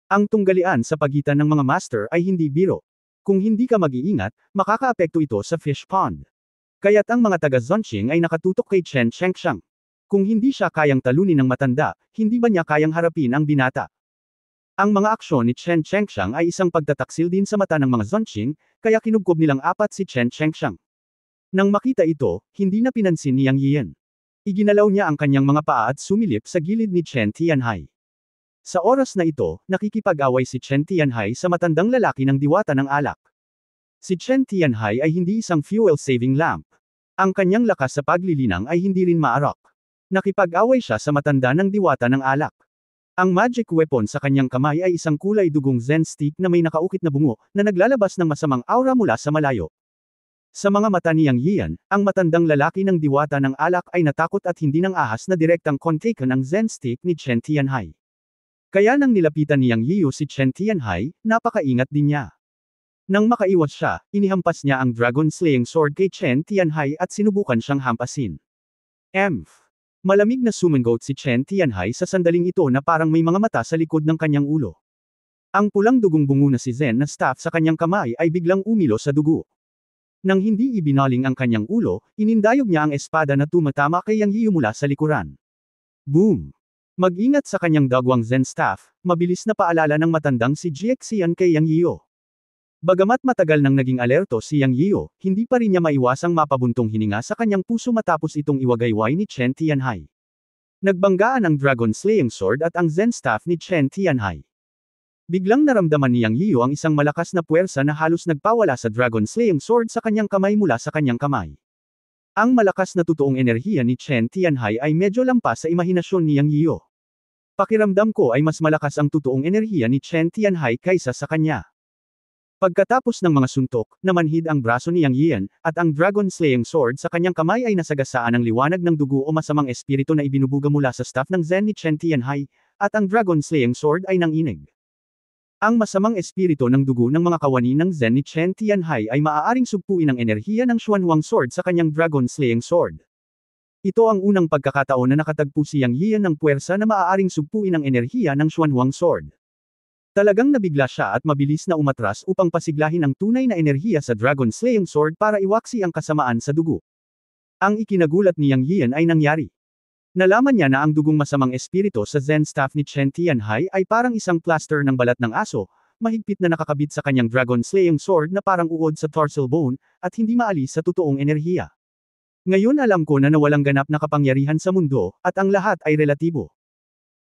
Ang tunggalian sa pagitan ng mga master ay hindi biro. Kung hindi ka mag-iingat, makakaapekto ito sa fish pond. Kaya't ang mga taga-Zonqing ay nakatutok kay Chen Chengxiang. Kung hindi siya kayang talunin ng matanda, hindi ba niya kayang harapin ang binata? Ang mga aksyon ni Chen Chengxiang ay isang pagtataksil din sa mata ng mga Zonqing, kaya kinubkob nilang apat si Chen Chengxiang. Nang makita ito, hindi na pinansin ni Yang Yian. Iginalaw niya ang kanyang mga paa at sumilip sa gilid ni Chen Tianhai. Sa oras na ito, nakikipag-away si Chen Tianhai sa matandang lalaki ng diwata ng alak. Si Chen Tianhai ay hindi isang fuel-saving lamp. Ang kanyang lakas sa paglilinang ay hindi rin maarok. Nakipag-away siya sa matanda ng diwata ng alak. Ang magic weapon sa kanyang kamay ay isang kulay dugong Zen stick na may nakaukit na bungo, na naglalabas ng masamang aura mula sa malayo. Sa mga mata ni Yang Yian, ang matandang lalaki ng diwata ng alak ay natakot at hindi nang ahas na direktang kontaken ang Zen stick ni Chen Tianhai. Kaya nang nilapitan ni Yang Yiu si Chen Tianhai, napakaingat din niya. Nang makaiwas siya, inihampas niya ang Dragon Slaying Sword kay Chen Tianhai at sinubukan siyang hampasin. Malamig na sumangot si Chen Tianhai sa sandaling ito na parang may mga mata sa likod ng kanyang ulo. Ang pulang dugong bungo na si Zen na staff sa kanyang kamay ay biglang umilo sa dugo. Nang hindi ibinaling ang kanyang ulo, inindayog niya ang espada na tumatama kay Yang Yiu mula sa likuran. Boom! Mag-ingat sa kanyang dagwang Zen staff, mabilis na paalala ng matandang si Jiexian kay Yang Yiu. Bagamat matagal nang naging alerto si Yang Yiu, hindi pa rin niya maiwasang mapabuntong hininga sa kanyang puso matapos itong iwagayway ni Chen Tianhai. Nagbanggaan ang Dragon Slaying Sword at ang Zen Staff ni Chen Tianhai. Biglang naramdaman ni Yang Yiu ang isang malakas na puwersa na halos nagpawala sa Dragon Slaying Sword sa kanyang kamay mula sa kanyang kamay. Ang malakas na totoong enerhiya ni Chen Tianhai ay medyo lampas sa imahinasyon ni Yang Yiu. Pakiramdam ko ay mas malakas ang totoong enerhiya ni Chen Tianhai kaysa sa kanya. Pagkatapos ng mga suntok, namanhid ang braso ni Yang Yian, at ang Dragon Slaying Sword sa kanyang kamay ay nasagasaan ng liwanag ng dugo o masamang espiritu na ibinubuga mula sa staff ng Zen ni Chen Tianhai, at ang Dragon Slaying Sword ay nanginig. Ang masamang espiritu ng dugo ng mga kawani ng Zen ni Chen Tianhai ay maaaring sugpuin ang enerhiya ng Xuanhuang Sword sa kanyang Dragon Slaying Sword. Ito ang unang pagkakataon na nakatagpo si Yang Yian ng puwersa na maaaring sugpuin ang enerhiya ng Xuanhuang Sword. Talagang nabigla siya at mabilis na umatras upang pasiglahin ang tunay na enerhiya sa Dragon Slaying Sword para iwaksi ang kasamaan sa dugo. Ang ikinagulat ni Yang Yian ay nangyari. Nalaman niya na ang dugong masamang espiritu sa Zen staff ni Chen Tianhai ay parang isang plaster ng balat ng aso, mahigpit na nakakabit sa kanyang Dragon Slaying Sword na parang uod sa tarsal bone, at hindi maalis sa totoong enerhiya. Ngayon alam ko na nawalang ganap na kapangyarihan sa mundo, at ang lahat ay relatibo.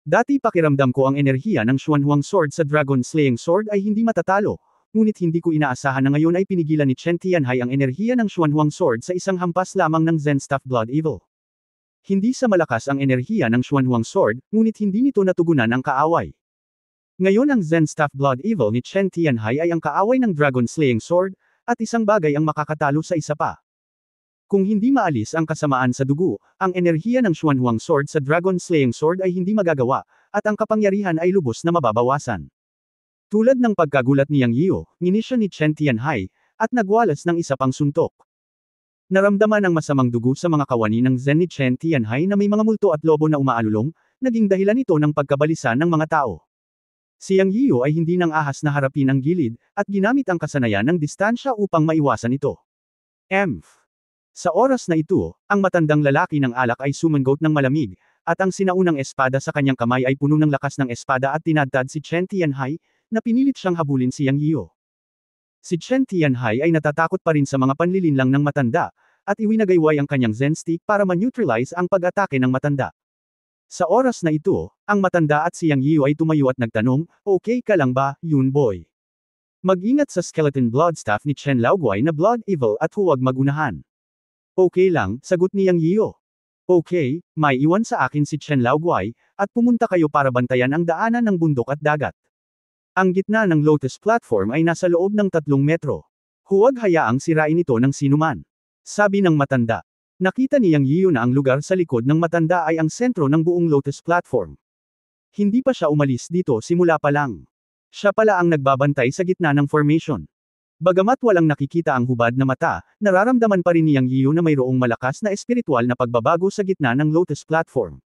Dati pakiramdam ko ang enerhiya ng Xuanhuang Sword sa Dragon Slaying Sword ay hindi matatalo, ngunit hindi ko inaasahan na ngayon ay pinigilan ni Chen Tianhai ang enerhiya ng Xuanhuang Sword sa isang hampas lamang ng Zen Staff Blood Evil. Hindi sa malakas ang enerhiya ng Xuanhuang Sword, ngunit hindi nito natugunan ang kaaway. Ngayon ang Zen Staff Blood Evil ni Chen Tianhai ay ang kaaway ng Dragon Slaying Sword, at isang bagay ang makakatalo sa isa pa. Kung hindi maalis ang kasamaan sa dugo, ang enerhiya ng Xuanhuang Sword sa Dragon Slaying Sword ay hindi magagawa, at ang kapangyarihan ay lubos na mababawasan. Tulad ng pagkagulat ni Yang Yiu, nginisya ni Chen Tianhai, at nagwalas ng isa pang suntok. Naramdaman ang masamang dugo sa mga kawani ng Zen ni Chen Tianhai na may mga multo at lobo na umaalulong, naging dahilan ito ng pagkabalisa ng mga tao. Si Yang Yiu ay hindi nang ahas na harapin ang gilid, at ginamit ang kasanayan ng distansya upang maiwasan ito. Sa oras na ito, ang matandang lalaki ng alak ay sumangot ng malamig, at ang sinaunang espada sa kanyang kamay ay puno ng lakas ng espada at tinadtad si Chen Tianhai, na pinilit siyang habulin si Yang Yiu. Si Chen Tianhai ay natatakot pa rin sa mga panlilinlang ng matanda, at iwinagayway ang kanyang Zen stick para ma-neutralize ang pag-atake ng matanda. Sa oras na ito, ang matanda at si Yang Yiu ay tumayo at nagtanong, "Okay ka lang ba, Yun Boy? Mag-ingat sa skeleton blood staff ni Chen Laoguai na blood evil at huwag magunahan." "Okay lang," sagot ni Yang Yiu. "Okay, may iwan sa akin si Chen Laoguai, at pumunta kayo para bantayan ang daanan ng bundok at dagat. Ang gitna ng Lotus Platform ay nasa loob ng 3 metro. Huwag hayaang sirain ito ng sinuman," sabi ng matanda. Nakita ni Yang Yiu na ang lugar sa likod ng matanda ay ang sentro ng buong Lotus Platform. Hindi pa siya umalis dito simula pa lang. Siya pala ang nagbabantay sa gitna ng formation. Bagamat walang nakikita ang hubad na mata, nararamdaman pa rin ni Yang Yiu na mayroong malakas na espiritual na pagbabago sa gitna ng Lotus Platform.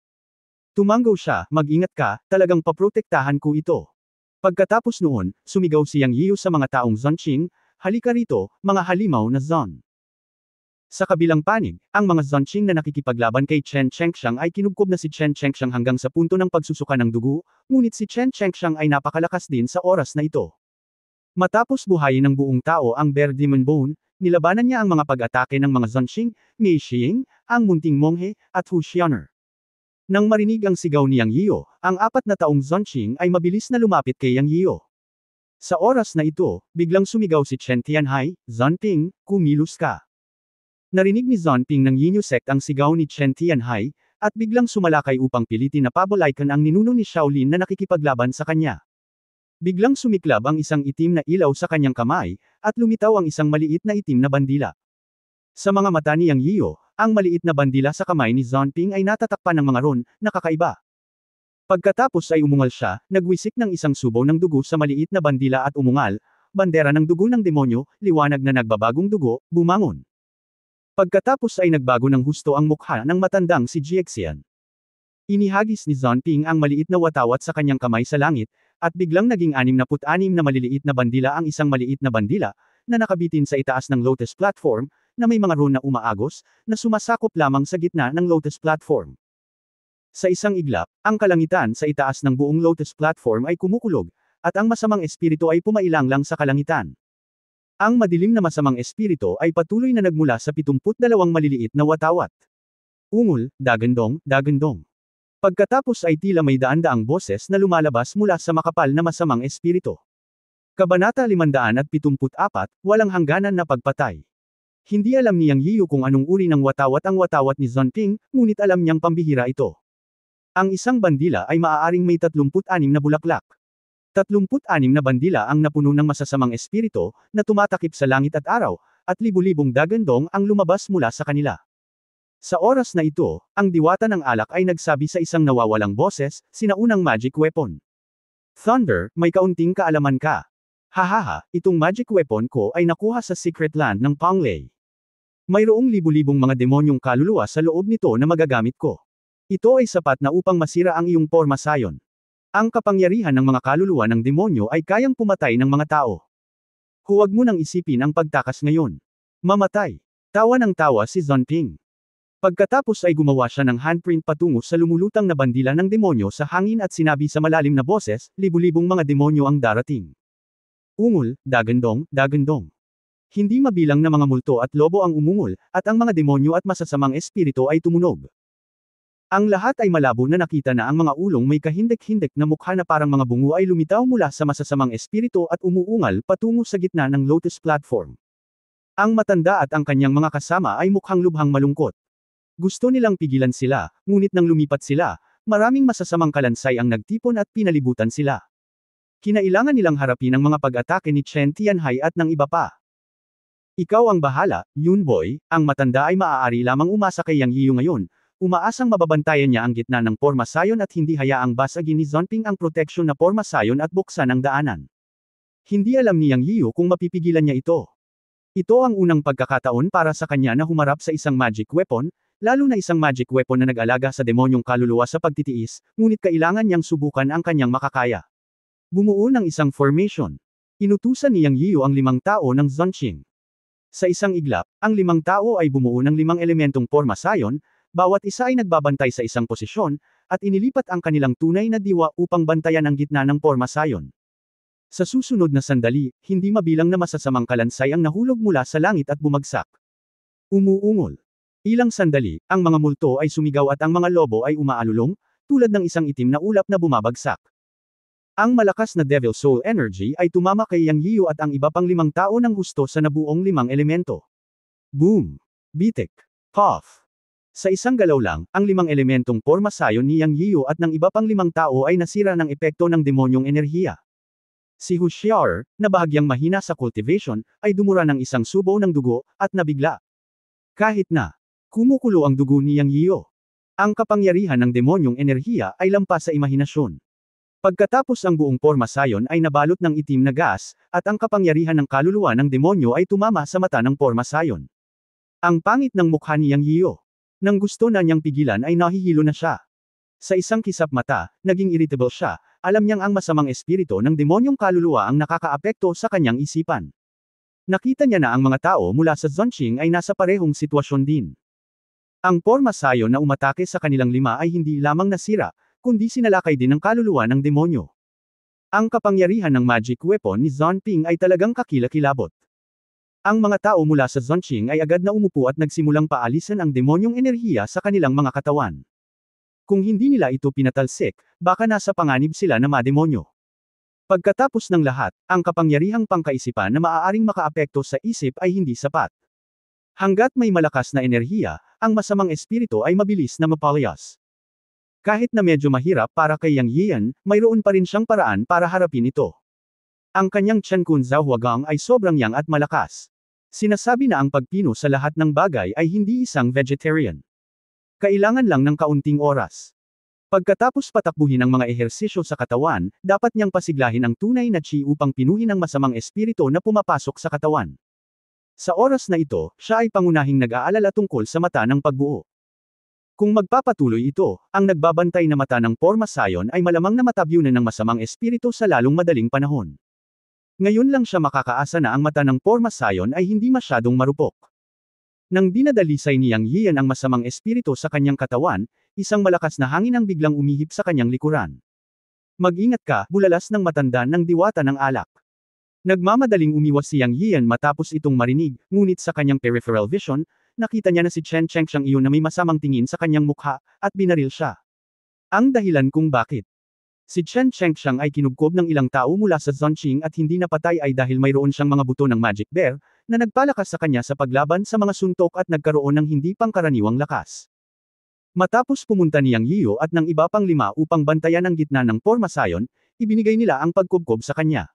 Tumanggo siya, "Mag-ingat ka, talagang paprotektahan ko ito." Pagkatapos noon, sumigaw si Yang Yiu sa mga taong Zonqing, "Halika rito, mga halimaw na Zon." Sa kabilang panig, ang mga Zonqing na nakikipaglaban kay Chen Chengxiang ay kinubkob na si Chen Chengxiang hanggang sa punto ng pagsusuka ng dugo, ngunit si Chen Chengxiang ay napakalakas din sa oras na ito. Matapos buhayin ng buong tao ang Bear Demon Bone, nilabanan niya ang mga pag-atake ng mga Zonqing, Mei Xing, ang munting monghe, at Hu Xianer. Nang marinig ang sigaw ni Yang Yiu, ang 4 na taong Zonqing ay mabilis na lumapit kay Yang Yiu. Sa oras na ito, biglang sumigaw si Chen Tianhai, "Zonping, kumilos ka." Narinig ni Zonping ng Yinyu sect ang sigaw ni Chen Tianhai, at biglang sumalakay upang pilitin na pabolaikan ang ninuno ni Shaolin na nakikipaglaban sa kanya. Biglang sumiklab ang isang itim na ilaw sa kanyang kamay, at lumitaw ang isang maliit na itim na bandila. Sa mga mata ni Yang Yiu, ang maliit na bandila sa kamay ni Zonping ay natatakpan ng mga ron, na kakaiba. Pagkatapos ay umungal siya, nagwisik ng isang subo ng dugo sa maliit na bandila at umungal, "Bandera ng dugo ng demonyo, liwanag na nagbabagong dugo, bumangon." Pagkatapos ay nagbago ng husto ang mukha ng matandang si Jiexian. Inihagis ni Zonping ang maliit na watawat sa kanyang kamay sa langit, at biglang naging 66 na maliliit na bandila ang isang maliit na bandila, na nakabitin sa itaas ng Lotus Platform, na may mga rune na umaagos, na sumasakop lamang sa gitna ng Lotus Platform. Sa isang iglap, ang kalangitan sa itaas ng buong Lotus Platform ay kumukulog, at ang masamang espiritu ay pumailanglang sa kalangitan. Ang madilim na masamang espiritu ay patuloy na nagmula sa 72 maliliit na watawat. Ungol, dagandong, dagandong. Pagkatapos ay tila may daan-daang boses na lumalabas mula sa makapal na masamang espiritu. Kabanata 574, Walang hangganan na pagpatay. Hindi alam ni Yang Yiu kung anong uri ng watawat ang watawat ni Zonping, ngunit alam niyang pambihira ito. Ang isang bandila ay maaaring may 36 na bulaklak. 36 na bandila ang napuno ng masasamang espiritu, na tumatakip sa langit at araw, at libu-libong dagandong ang lumabas mula sa kanila. Sa oras na ito, ang diwata ng alak ay nagsabi sa isang nawawalang boses, "Sinaunang magic weapon. Thunder, may kaunting kaalaman ka. Hahaha, itong magic weapon ko ay nakuha sa secret land ng Panglei. Mayroong libu-libong mga demonyong kaluluwa sa loob nito na magagamit ko. Ito ay sapat na upang masira ang iyong porma sayon." Ang kapangyarihan ng mga kaluluwa ng demonyo ay kayang pumatay ng mga tao. Huwag mo nang isipin ang pagtakas ngayon. Mamatay. Tawa ng tawa si Zonping. Pagkatapos ay gumawa siya ng handprint patungo sa lumulutang na bandila ng demonyo sa hangin at sinabi sa malalim na boses, libu-libong mga demonyo ang darating. Ungol, dagandong, dagandong. Hindi mabilang na mga multo at lobo ang umungol, at ang mga demonyo at masasamang espiritu ay tumunog. Ang lahat ay malabo na nakita na ang mga ulong may kahindik-hindik na mukha na parang mga bungo ay lumitaw mula sa masasamang espiritu at umuungal patungo sa gitna ng Lotus platform. Ang matanda at ang kanyang mga kasama ay mukhang lubhang malungkot. Gusto nilang pigilan sila, ngunit nang lumipat sila, maraming masasamang kalansay ang nagtipon at pinalibutan sila. Kinailangan nilang harapin ang mga pag-atake ni Chen Tianhai at ng iba pa. Ikaw ang bahala, Yunboy, ang matanda ay maaari lamang umasa kay Yang Yiyu ngayon, umaasang mababantayan niya ang gitna ng porma sayon at hindi hayaang basagin ni Zonping ang proteksyon na porma sayon at buksan ang daanan. Hindi alam ni Yang Yiyu kung mapipigilan niya ito. Ito ang unang pagkakataon para sa kanya na humarap sa isang magic weapon, lalo na isang magic weapon na nag-alaga sa demonyong kaluluwa sa pagtitiis, ngunit kailangan niyang subukan ang kanyang makakaya. Bumuo ng isang formation. Inutusan ni Yang Yiyu ang 5 tao ng Zonqing. Sa isang iglap, ang 5 tao ay bumuo ng 5 elementong porma sayon, bawat isa ay nagbabantay sa isang posisyon, at inilipat ang kanilang tunay na diwa upang bantayan ang gitna ng porma sayon. Sa susunod na sandali, hindi mabilang na masasamang kalansay ang nahulog mula sa langit at bumagsak. Umuungol. Ilang sandali, ang mga multo ay sumigaw at ang mga lobo ay umaalulong, tulad ng isang itim na ulap na bumabagsak. Ang malakas na Devil Soul Energy ay tumama kay Yang Yiyu at ang iba pang 5 tao ng husto sa nabuong 5 elemento. Boom! Bitik! Puff! Sa isang galaw lang, ang 5 elementong porma sayon ni Yang Yiyu at ng iba pang 5 tao ay nasira ng epekto ng demonyong enerhiya. Si Hu Xiao'er, na bahagyang mahina sa cultivation, ay dumura ng isang subo ng dugo, at nabigla. Kahit na kumukulo ang dugo ni Yang Yiyu, ang kapangyarihan ng demonyong enerhiya ay lampas sa imahinasyon. Pagkatapos ang buong porma sayon ay nabalot ng itim na gas, at ang kapangyarihan ng kaluluwa ng demonyo ay tumama sa mata ng porma sayon. Ang pangit ng mukha ni Yang Yiyu. Nang gusto na niyang pigilan ay nahihilo na siya. Sa isang kisap mata, naging irritable siya, alam niyang ang masamang espiritu ng demonyong kaluluwa ang nakakaapekto sa kanyang isipan. Nakita niya na ang mga tao mula sa Zonqing ay nasa parehong sitwasyon din. Ang porma sayon na umatake sa kanilang 5 ay hindi lamang nasira, kundi sinalakay din ng kaluluwa ng demonyo. Ang kapangyarihan ng magic weapon ni Zonping ay talagang kakilakilabot. Ang mga tao mula sa Zonqing ay agad na umupo at nagsimulang paalisan ang demonyong enerhiya sa kanilang mga katawan. Kung hindi nila ito pinatalsik, baka nasa panganib sila na mademonyo. Pagkatapos ng lahat, ang kapangyarihang pangkaisipan na maaaring makaapekto sa isip ay hindi sapat. Hanggat may malakas na enerhiya, ang masamang espiritu ay mabilis na mapalayas. Kahit na medyo mahirap para kay Yang Yiyan, mayroon pa rin siyang paraan para harapin ito. Ang kanyang Chen Kun Zhaohuagang ay sobrang yang at malakas. Sinasabi na ang pagpino sa lahat ng bagay ay hindi isang vegetarian. Kailangan lang ng kaunting oras. Pagkatapos patakbuhin ang mga ehersisyo sa katawan, dapat niyang pasiglahin ang tunay na chi upang pinuhin ang masamang espiritu na pumapasok sa katawan. Sa oras na ito, siya ay pangunahing nag-aalala tungkol sa mata ng pagbuo. Kung magpapatuloy ito, ang nagbabantay na mata ng porma sayon ay malamang na matabyunan ng masamang espiritu sa lalong madaling panahon. Ngayon lang siya makakaasa na ang mata ng porma sayon ay hindi masyadong marupok. Nang dinadalisay ni Yang Yiyan ang masamang espiritu sa kanyang katawan, isang malakas na hangin ang biglang umihip sa kanyang likuran. Mag-ingat ka, bulalas ng matanda ng diwata ng alak. Nagmamadaling umiwas si Yang Yiyan matapos itong marinig, ngunit sa kanyang peripheral vision, nakita niya na si Chen Chengxiang iyon na may masamang tingin sa kanyang mukha, at binaril siya. Ang dahilan kung bakit si Chen Chengxiang ay kinubkob ng ilang tao mula sa Zonqing at hindi napatay ay dahil mayroon siyang mga buto ng magic bear, na nagpalakas sa kanya sa paglaban sa mga suntok at nagkaroon ng hindi pangkaraniwang lakas. Matapos pumunta ni Yang Yiyu at ng iba pang 5 upang bantayan ang gitna ng porma sayon, ibinigay nila ang pagkubkob sa kanya.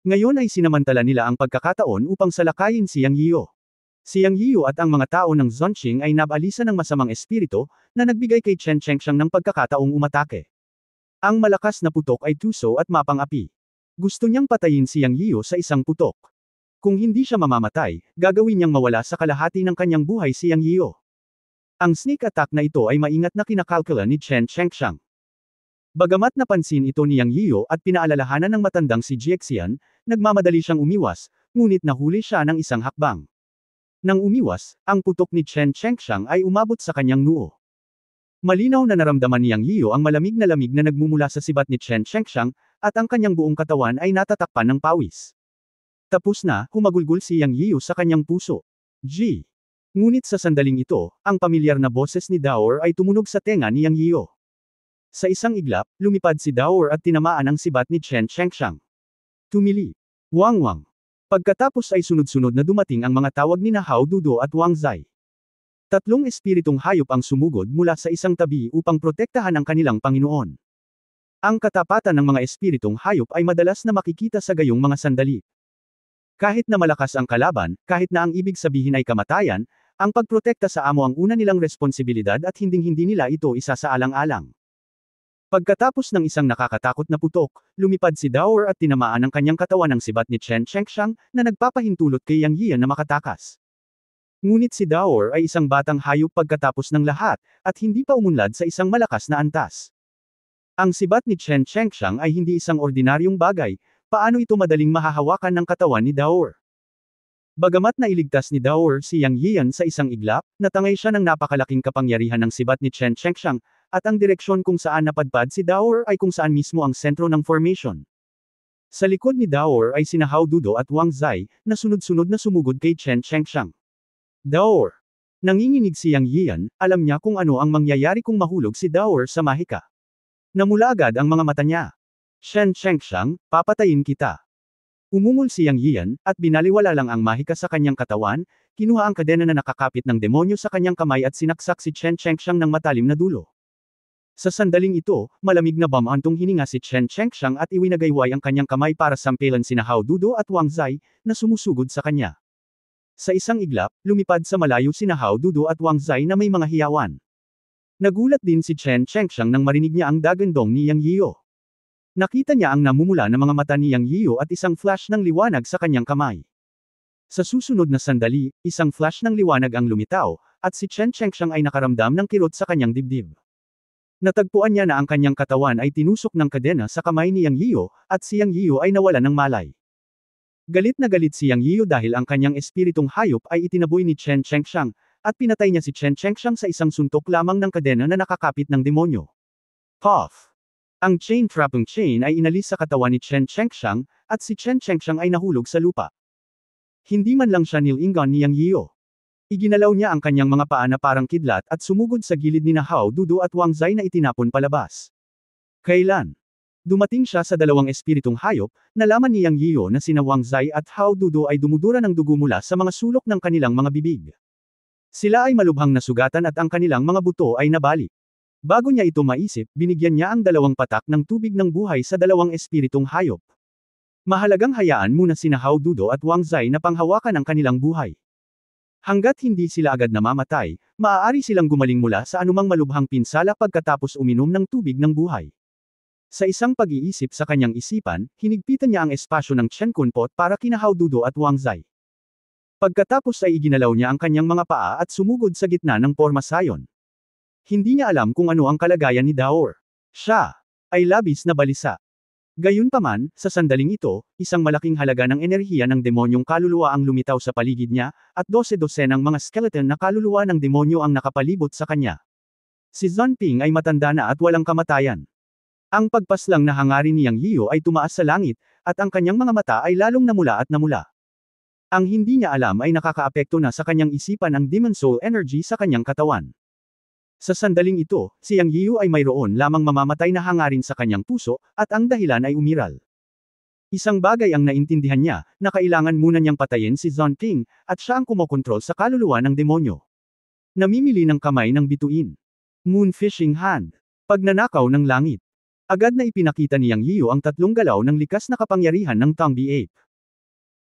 Ngayon ay sinamantala nila ang pagkakataon upang salakayin si Yang Yiyu. Si Yang Yiyu at ang mga tao ng Zonqing ay nabalisa ng masamang espiritu, na nagbigay kay Chen Chengxiang ng pagkakataong umatake. Ang malakas na putok ay tuso at mapang-api. Gusto niyang patayin si Yang Yiyu sa isang putok. Kung hindi siya mamamatay, gagawin niyang mawala sa kalahati ng kanyang buhay si Yang Yiyu. Ang sneak attack na ito ay maingat na kinakalkula ni Chen Chengxiang. Bagamat napansin ito ni Yang Yiyo at pinaalalahanan ng matandang si Jiexian, nagmamadali siyang umiwas, ngunit nahuli siya ng isang hakbang. Nang umiwas, ang putok ni Chen Chengxiang ay umabot sa kanyang noo. Malinaw na naramdaman ni Yang Yiyo ang malamig na lamig na nagmumula sa sibat ni Chen Chengxiang, at ang kanyang buong katawan ay natatakpan ng pawis. Tapos na, humagulgol si Yang Yiyo sa kanyang puso. G. Ngunit sa sandaling ito, ang pamilyar na boses ni Daor ay tumunog sa tenga ni Yang Yiyo. Sa isang iglap, lumipad si Daor at tinamaan ang sibat ni Chen Chengxiang. Tumili. Wang Wang. Pagkatapos ay sunod-sunod na dumating ang mga tawag ni Hao Dudo at Wang Zai. Tatlong espiritong hayop ang sumugod mula sa isang tabi upang protektahan ang kanilang Panginoon. Ang katapatan ng mga espiritong hayop ay madalas na makikita sa gayong mga sandali. Kahit na malakas ang kalaban, kahit na ang ibig sabihin ay kamatayan, ang pagprotekta sa amo ang una nilang responsibilidad at hinding-hindi nila ito isasaalang-alang. Pagkatapos ng isang nakakatakot na putok, lumipad si Daor at tinamaan ang kanyang katawan ng sibat ni Chen Chengxiang, na nagpapahintulot kay Yang Yiyan na makatakas. Ngunit si Daor ay isang batang hayop pagkatapos ng lahat, at hindi pa umunlad sa isang malakas na antas. Ang sibat ni Chen Chengxiang ay hindi isang ordinaryong bagay, paano ito madaling mahahawakan ng katawan ni Daor? Bagamat nailigtas ni Daor si Yang Yiyan sa isang iglap, natangay siya ng napakalaking kapangyarihan ng sibat ni Chen Chengxiang, at ang direksyon kung saan napadpad si Daor ay kung saan mismo ang sentro ng formation. Sa likod ni Daor ay sina Hao Dudo at Wang Zai, na sunod-sunod na sumugod kay Chen Chengxiang. Daor. Nanginginig si Yang Yiyan, alam niya kung ano ang mangyayari kung mahulog si Daor sa mahika. Namula agad ang mga mata niya. Chen Chengxiang, papatayin kita. Umungol si Yang Yiyan, at binaliwala lang ang mahika sa kanyang katawan, kinuha ang kadena na nakakapit ng demonyo sa kanyang kamay at sinaksak si Chen Chengxiang ng matalim na dulo. Sa sandaling ito, malamig na bamantong hininga si Chen Chengxiang at iwinagayway ang kanyang kamay para sampilan sina Hao Dudo at Wang Zai, na sumusugod sa kanya. Sa isang iglap, lumipad sa malayo sina Hao Dudo at Wang Zai na may mga hiyawan. Nagulat din si Chen Chengxiang nang marinig niya ang dagandong ni Yang Yiyo. Nakita niya ang namumula na mga mata ni Yang Yiyo at isang flash ng liwanag sa kanyang kamay. Sa susunod na sandali, isang flash ng liwanag ang lumitaw, at si Chen Chengxiang ay nakaramdam ng kirot sa kanyang dibdib. Natagpuan niya na ang kanyang katawan ay tinusok ng kadena sa kamay ni Yang Yiyo, at si Yang Yiyo ay nawala ng malay. Galit na galit si Yang Yiyo dahil ang kanyang espiritong hayop ay itinaboy ni Chen Chengxiang, at pinatay niya si Chen Chengxiang sa isang suntok lamang ng kadena na nakakapit ng demonyo. Puff! Ang chain trapping chain ay inalis sa katawan ni Chen Chengxiang, at si Chen Chengxiang ay nahulog sa lupa. Hindi man lang siya nilingon ni Yang Yiyo. Iginalaw niya ang kanyang mga paa na parang kidlat at sumugod sa gilid ni Hao Dudo at Wang Zai na itinapon palabas. Kailan? Dumating siya sa dalawang espiritong hayop, nalaman ni Yang Yiyo na sina Wang Zai at Hao Dudo ay dumudura ng dugo mula sa mga sulok ng kanilang mga bibig. Sila ay malubhang nasugatan at ang kanilang mga buto ay nabali. Bago niya ito maisip, binigyan niya ang dalawang patak ng tubig ng buhay sa dalawang espiritong hayop. Mahalagang hayaan muna sina Hao Dudo at Wang Zai na panghawakan ang kanilang buhay. Hanggat hindi sila agad namamatay, maaari silang gumaling mula sa anumang malubhang pinsala pagkatapos uminom ng tubig ng buhay. Sa isang pag-iisip sa kanyang isipan, hinigpitan niya ang espasyo ng Chen Kunpot para kina Hao Dudo at Wang Zai. Pagkatapos ay iginalaw niya ang kanyang mga paa at sumugod sa gitna ng porma sayon. Hindi niya alam kung ano ang kalagayan ni Daor. Siya ay labis na balisa. Gayunpaman, sa sandaling ito, isang malaking halaga ng enerhiya ng demonyong kaluluwa ang lumitaw sa paligid niya, at 12-12 ng mga skeleton na kaluluwa ng demonyo ang nakapalibot sa kanya. Si Zhonping ay matanda na at walang kamatayan. Ang pagpaslang na hangarin ni Yang Yiyo ay tumaas sa langit, at ang kanyang mga mata ay lalong namula at namula. Ang hindi niya alam ay nakakaapekto na sa kanyang isipan ang Demon Soul Energy sa kanyang katawan. Sa sandaling ito, si Yang Yiyo ay mayroon lamang mamamatay na hangarin sa kanyang puso, at ang dahilan ay umiral. Isang bagay ang naintindihan niya, na kailangan muna niyang patayin si Zhonping, at siya ang kumokontrol sa kaluluwa ng demonyo. Namimili ng kamay ng bituin. Moon Fishing Hand. Pagnanakaw ng langit. Agad na ipinakita ni Yang Yiyo ang tatlong galaw ng likas na kapangyarihan ng Tongbi Ape.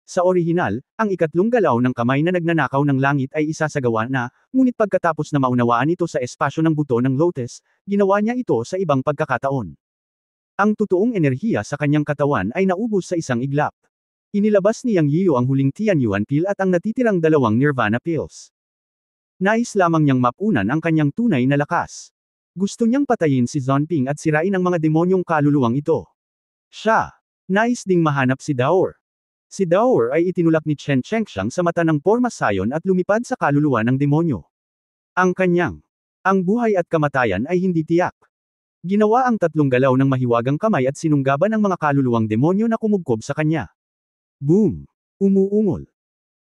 Sa orihinal, ang ikatlong galaw ng kamay na nagnanakaw ng langit ay isasagawa na, ngunit pagkatapos na maunawaan ito sa espasyo ng buto ng lotus, ginawa niya ito sa ibang pagkakataon. Ang totoong enerhiya sa kanyang katawan ay naubos sa isang iglap. Inilabas ni Yang Yiyo ang huling Tianyuan pill at ang natitirang dalawang Nirvana pills. Nais lamang niyang mapunan ang kanyang tunay na lakas. Gusto niyang patayin si Zonping at sirain ang mga demonyong kaluluwang ito. Siya. Nais ding mahanap si Daor. Si Daor ay itinulak ni Chen Chengxiang sa mata ng Porma Sayon at lumipad sa kaluluwa ng demonyo. Ang buhay at kamatayan ay hindi tiyak. Ginawa ang tatlong galaw ng mahiwagang kamay at sinunggaban ang mga kaluluwang demonyo na kumugkob sa kanya. Boom! Umuungol.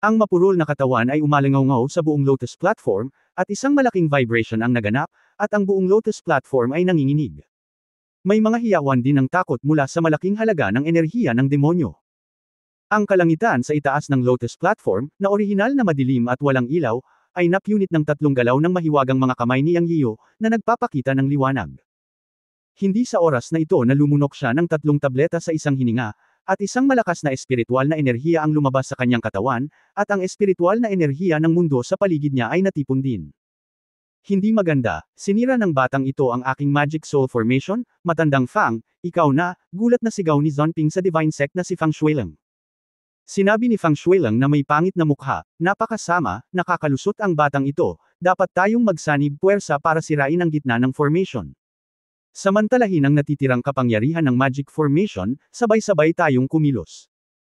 Ang mapurol na katawan ay umalingaw-ngaw sa buong Lotus platform, at isang malaking vibration ang naganap, at ang buong Lotus platform ay nanginginig. May mga hiyawan din ng takot mula sa malaking halaga ng enerhiya ng demonyo. Ang kalangitan sa itaas ng Lotus platform, na orihinal na madilim at walang ilaw, ay napunit ng tatlong galaw ng mahiwagang mga kamay ni Yang Yiyo, na nagpapakita ng liwanag. Hindi sa oras na ito na lumunok siya ng tatlong tableta sa isang hininga, at isang malakas na espiritual na enerhiya ang lumabas sa kanyang katawan, at ang espiritual na enerhiya ng mundo sa paligid niya ay natipon din. Hindi maganda, sinira ng batang ito ang aking Magic Soul Formation, matandang Fang, ikaw na, gulat na sigaw ni Zonping sa Divine Sect na si Fang Shuileng. Sinabi ni Fang Shuileng na may pangit na mukha, napakasama, nakakalusot ang batang ito, dapat tayong magsanib puwersa para sirain ang gitna ng formation. Samantalahin ang natitirang kapangyarihan ng Magic Formation, sabay-sabay tayong kumilos.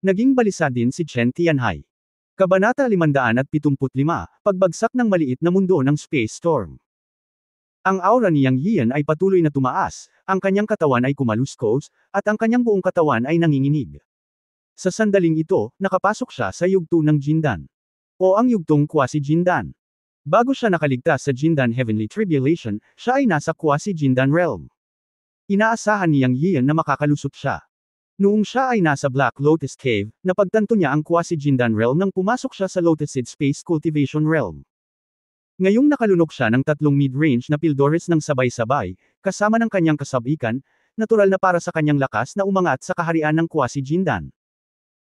Naging balisa din si Chen Tianhai. Kabanata 575, Pagbagsak ng maliit na mundo ng Space Storm. Ang aura ni Yang Yian ay patuloy na tumaas, ang kanyang katawan ay kumaluskos, at ang kanyang buong katawan ay nanginginig. Sa sandaling ito, nakapasok siya sa yugto ng Jindan. O ang yugtong Quasi-Jindan. Bago siya nakaligtas sa Jindan Heavenly Tribulation, siya ay nasa Quasi-Jindan Realm. Inaasahan ni Yang Yian na makakalusot siya. Noong siya ay nasa Black Lotus Cave, napagtanto niya ang Quasi-Jindan Realm nang pumasok siya sa Lotus Seed Space Cultivation Realm. Ngayong nakalunok siya ng tatlong mid-range na Pildores ng sabay-sabay, kasama ng kanyang kasabikan, natural na para sa kanyang lakas na umangat sa kaharian ng Quasi-Jindan.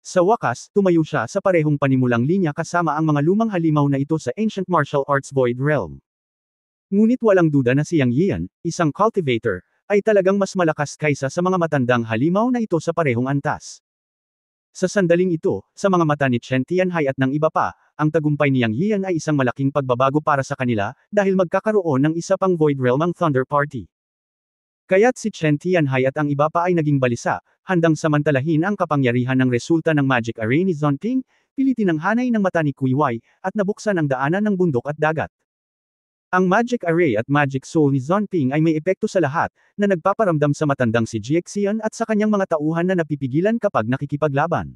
Sa wakas, tumayo siya sa parehong panimulang linya kasama ang mga lumang halimaw na ito sa Ancient Martial Arts Void Realm. Ngunit walang duda na si Yang Yian, isang cultivator, ay talagang mas malakas kaysa sa mga matandang halimaw na ito sa parehong antas. Sa sandaling ito, sa mga mata ni Chen Tianhai at ng iba pa, ang tagumpay ni Yang Yian ay isang malaking pagbabago para sa kanila, dahil magkakaroon ng isa pang Void Realm ang Thunder Party. Kaya't si Chen Tianhai at ang iba pa ay naging balisa, handang samantalahin ang kapangyarihan ng resulta ng Magic Array ni Zonping, pilitin ang hanay ng mata ni Kuiwai, at nabuksan ang daanan ng bundok at dagat. Ang Magic Array at Magic Soul ni Zonping ay may epekto sa lahat, na nagpaparamdam sa matandang si Jiaxian at sa kanyang mga tauhan na napipigilan kapag nakikipaglaban.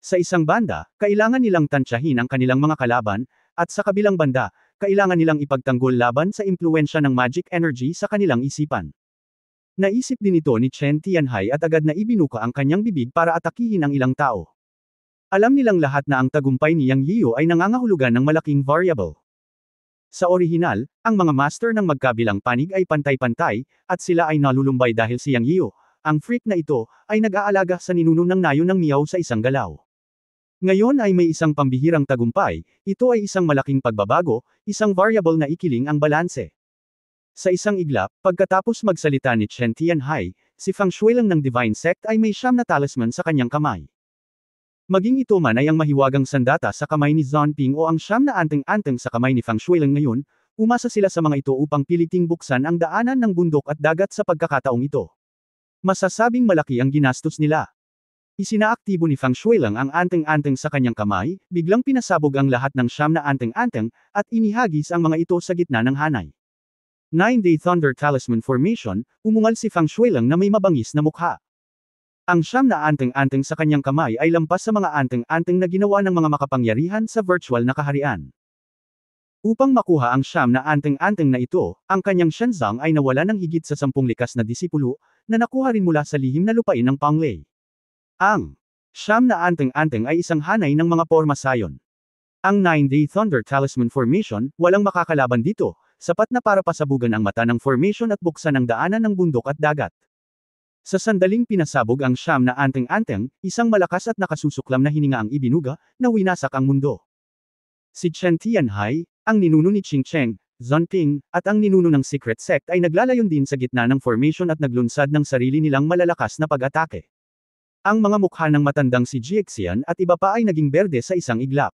Sa isang banda, kailangan nilang tansyahin ang kanilang mga kalaban, at sa kabilang banda, kailangan nilang ipagtanggol laban sa impluensya ng magic energy sa kanilang isipan. Naisip din ito ni Chen Tianhai at agad na ibinuka ang kanyang bibig para atakihin ang ilang tao. Alam nilang lahat na ang tagumpay ni Yang Yiyo ay nangangahulugan ng malaking variable. Sa orihinal, ang mga master ng magkabilang panig ay pantay-pantay, at sila ay nalulumbay dahil si Yang Yiyo, ang freak na ito, ay nag-aalaga sa ninuno ng nayo ng miyaw sa isang galaw. Ngayon ay may isang pambihirang tagumpay, ito ay isang malaking pagbabago, isang variable na ikiling ang balanse. Sa isang iglap, pagkatapos magsalita ni Chen Tianhai, si Fang Shuileng ng Divine Sect ay may 9 na talisman sa kanyang kamay. Maging ito man ay ang mahiwagang sandata sa kamay ni Zonping o ang 9 na anteng-anteng sa kamay ni Fang Shuileng ngayon, umasa sila sa mga ito upang piliting buksan ang daanan ng bundok at dagat sa pagkakataong ito. Masasabing malaki ang ginastos nila. Isinaaktibo ni Fang Shuileng ang anteng-anteng sa kanyang kamay, biglang pinasabog ang lahat ng 9 na anteng-anteng, at inihagis ang mga ito sa gitna ng hanay. 9-Day Thunder Talisman Formation, umungal si Fang Shuileng na may mabangis na mukha. Ang 9 na anteng-anteng sa kanyang kamay ay lampas sa mga anteng-anteng na ginawa ng mga makapangyarihan sa virtual na kaharian. Upang makuha ang 9 na anteng-anteng na ito, ang kanyang Shenzong ay nawala ng higit sa 10 likas na disipulo, na nakuha rin mula sa lihim na lupain ng Panglay. Ang 9 na anteng-anteng ay isang hanay ng mga porma sayon. Ang 9-Day Thunder Talisman Formation, walang makakalaban dito, sapat na para pasabugan ang mata ng formation at buksan ang daanan ng bundok at dagat. Sa sandaling pinasabog ang 9 na anteng-anteng, isang malakas at nakasusuklam na hininga ang ibinuga, na winasak ang mundo. Si Chen Tianhai, ang ninuno ni Qing Cheng, Zonping, at ang ninuno ng Secret Sect ay naglalayon din sa gitna ng formation at naglunsad ng sarili nilang malalakas na pag-atake. Ang mga mukha ng matandang si Jiaxian at iba pa ay naging berde sa isang iglap.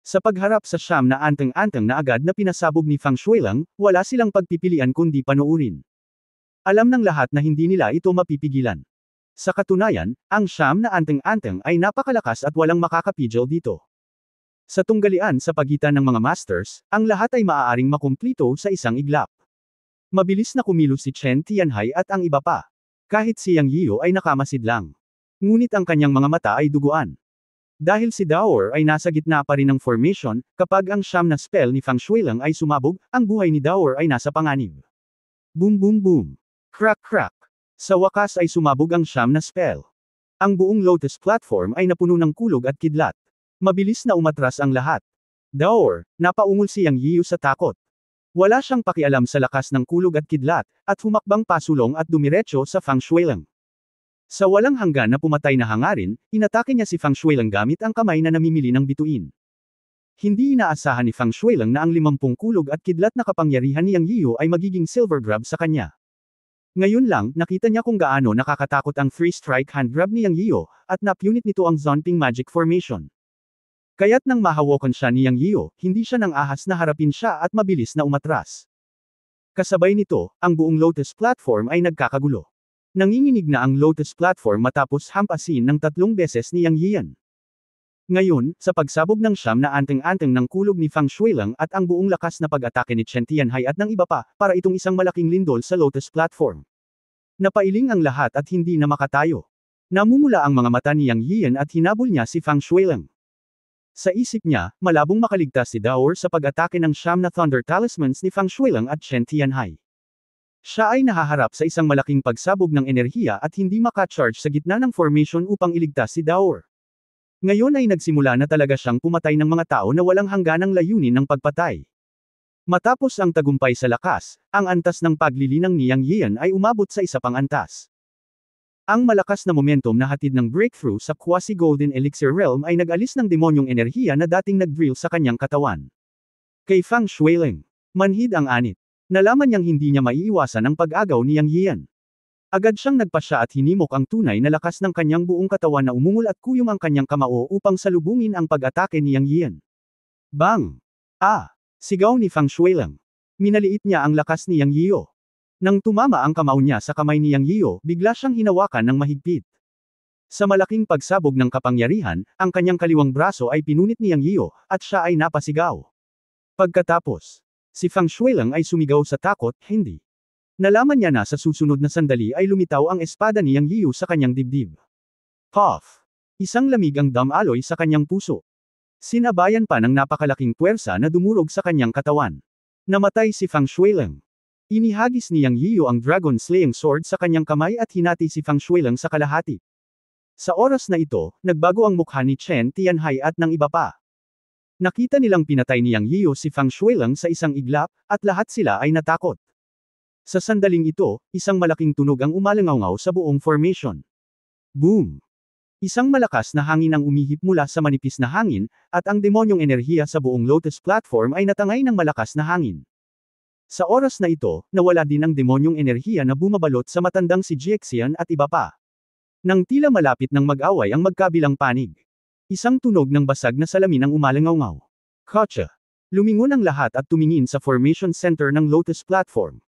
Sa pagharap sa siyam na anteng-anteng na agad na pinasabog ni Fang Shuilang, wala silang pagpipilian kundi panoorin. Alam ng lahat na hindi nila ito mapipigilan. Sa katunayan, ang siyam na anteng-anteng ay napakalakas at walang makakapigil dito. Sa tunggalian sa pagitan ng mga masters, ang lahat ay maaaring makumplito sa isang iglap. Mabilis na kumilos si Chen Tianhai at ang iba pa. Kahit si Yang Yiu ay nakamasid lang. Ngunit ang kanyang mga mata ay duguan. Dahil si Daoer ay nasa gitna pa rin ng formation, kapag ang siyam na spell ni Fang Shuilang ay sumabog, ang buhay ni Daoer ay nasa panganib. Boom boom boom. Crack crack. Sa wakas ay sumabog ang siyam na spell. Ang buong Lotus platform ay napuno ng kulog at kidlat. Mabilis na umatras ang lahat. Daoer, napaungol si Yang Yiu sa takot. Wala siyang pakialam sa lakas ng kulog at kidlat, at humakbang pasulong at dumiretso sa Fang Shuilang. Sa walang hanggan na pumatay na hangarin, inatake niya si Fang Shuilang gamit ang kamay na namimili ng bituin. Hindi inaasahan ni Fang Shuilang na ang 50 kulog at kidlat na kapangyarihan ni Yang Yiu ay magiging silver grab sa kanya. Ngayon lang, nakita niya kung gaano nakakatakot ang 3-strike hand grab ni Yang Yiu, at napunit nito ang Zonping Magic Formation. Kaya't nang mahawakan siya ni Yang Yiu, hindi siya nang ahas na harapin siya at mabilis na umatras. Kasabay nito, ang buong Lotus platform ay nagkakagulo. Nanginginig na ang Lotus platform matapos hampasin ng 3 beses ni Yang Yian. Ngayon, sa pagsabog ng siyam na anteng-anteng ng kulog ni Fang Shuilang at ang buong lakas na pag-atake ni Chen Tianhai at ng iba pa, para itong isang malaking lindol sa Lotus platform. Napailing ang lahat at hindi na makatayo. Namumula ang mga mata ni Yang Yian at hinabol niya si Fang Shuilang. Sa isip niya, malabong makaligtas si Daoer sa pag-atake ng siyam na Thunder Talismans ni Fang Shuilang at Chen Tianhai. Siya ay nahaharap sa isang malaking pagsabog ng enerhiya at hindi maka-charge sa gitna ng formation upang iligtas si Daoer. Ngayon ay nagsimula na talaga siyang pumatay ng mga tao na walang hangganang layunin ng pagpatay. Matapos ang tagumpay sa lakas, ang antas ng paglilinang ni Yang Yian ay umabot sa isa pang antas. Ang malakas na momentum na hatid ng breakthrough sa quasi-golden elixir realm ay nag-alis ng demonyong enerhiya na dating nag-drill sa kanyang katawan. Kay Fang Shuilang, manhid ang anit. Nalaman niyang hindi niya maiiwasan ang pag-agaw ni Yang Yian. Agad siyang nagpasya at hinimok ang tunay na lakas ng kanyang buong katawan na umungol at kuyom ang kanyang kamao upang salubungin ang pag-atake ni Yang Yian. Bang! Sigaw ni Fang Shuilang. Minaliit niya ang lakas ni Yang Yiu. Nang tumama ang kamao niya sa kamay ni Yang Yiu, bigla siyang hinawakan ng mahigpit. Sa malaking pagsabog ng kapangyarihan, ang kanyang kaliwang braso ay pinunit ni Yang Yiu, at siya ay napasigaw. Pagkatapos, si Fang Shuilang ay sumigaw sa takot, hindi. Nalaman niya na sa susunod na sandali ay lumitaw ang espada ni Yang Yiu sa kanyang dibdib. Puff! Isang lamig ang damaloy sa kanyang puso. Sinabayan pa ng napakalaking puwersa na dumurog sa kanyang katawan. Namatay si Fang Shuilang. Inihagis ni Yang Yiu ang Dragon Slaying Sword sa kanyang kamay at hinati si Fang Shuilang sa kalahati. Sa oras na ito, nagbago ang mukha ni Chen Tianhai at ng iba pa. Nakita nilang pinatay ni Yang Yiu si Fang Shuilang sa isang iglap, at lahat sila ay natakot. Sa sandaling ito, isang malaking tunog ang umalangaw sa buong formation. Boom! Isang malakas na hangin ang umihip mula sa manipis na hangin, at ang demonyong enerhiya sa buong Lotus platform ay natangay ng malakas na hangin. Sa oras na ito, nawala din ang demonyong enerhiya na bumabalot sa matandang si Jiaxian at iba pa. Nang tila malapit ng mag-away ang magkabilang panig. Isang tunog ng basag na salamin ang umalangaw. Kotsa! Lumingon ang lahat at tumingin sa formation center ng Lotus platform.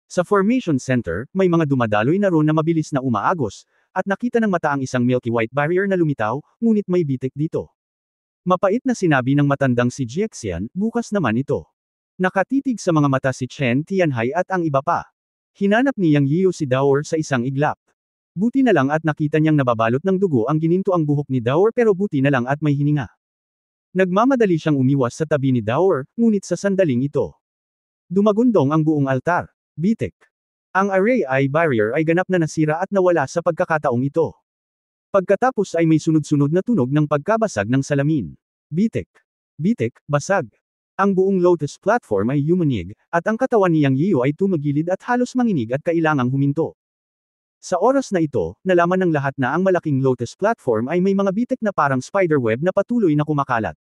Sa formation center, may mga dumadaloy na ron na mabilis na umaagos, at nakita ng mata ang isang milky white barrier na lumitaw, ngunit may bitik dito. Mapait na sinabi ng matandang si Jiaxian, bukas naman ito. Nakatitig sa mga mata si Chen Tianhai at ang iba pa. Hinanap ni Yang Yiu si Daoer sa isang iglap. Buti na lang at nakita niyang nababalot ng dugo ang gininto ang buhok ni Daoer pero buti na lang at may hininga. Nagmamadali siyang umiwas sa tabi ni Daoer, ngunit sa sandaling ito. Dumagundong ang buong altar. Bitik. Ang array eye barrier ay ganap na nasira at nawala sa pagkakataong ito. Pagkatapos ay may sunod-sunod na tunog ng pagkabasag ng salamin. Bitik. Bitik, basag. Ang buong Lotus platform ay yumanig, at ang katawan ni Yang Yiu ay tumagilid at halos manginig at kailangang huminto. Sa oras na ito, nalaman ng lahat na ang malaking Lotus platform ay may mga bitik na parang spiderweb na patuloy na kumakalat.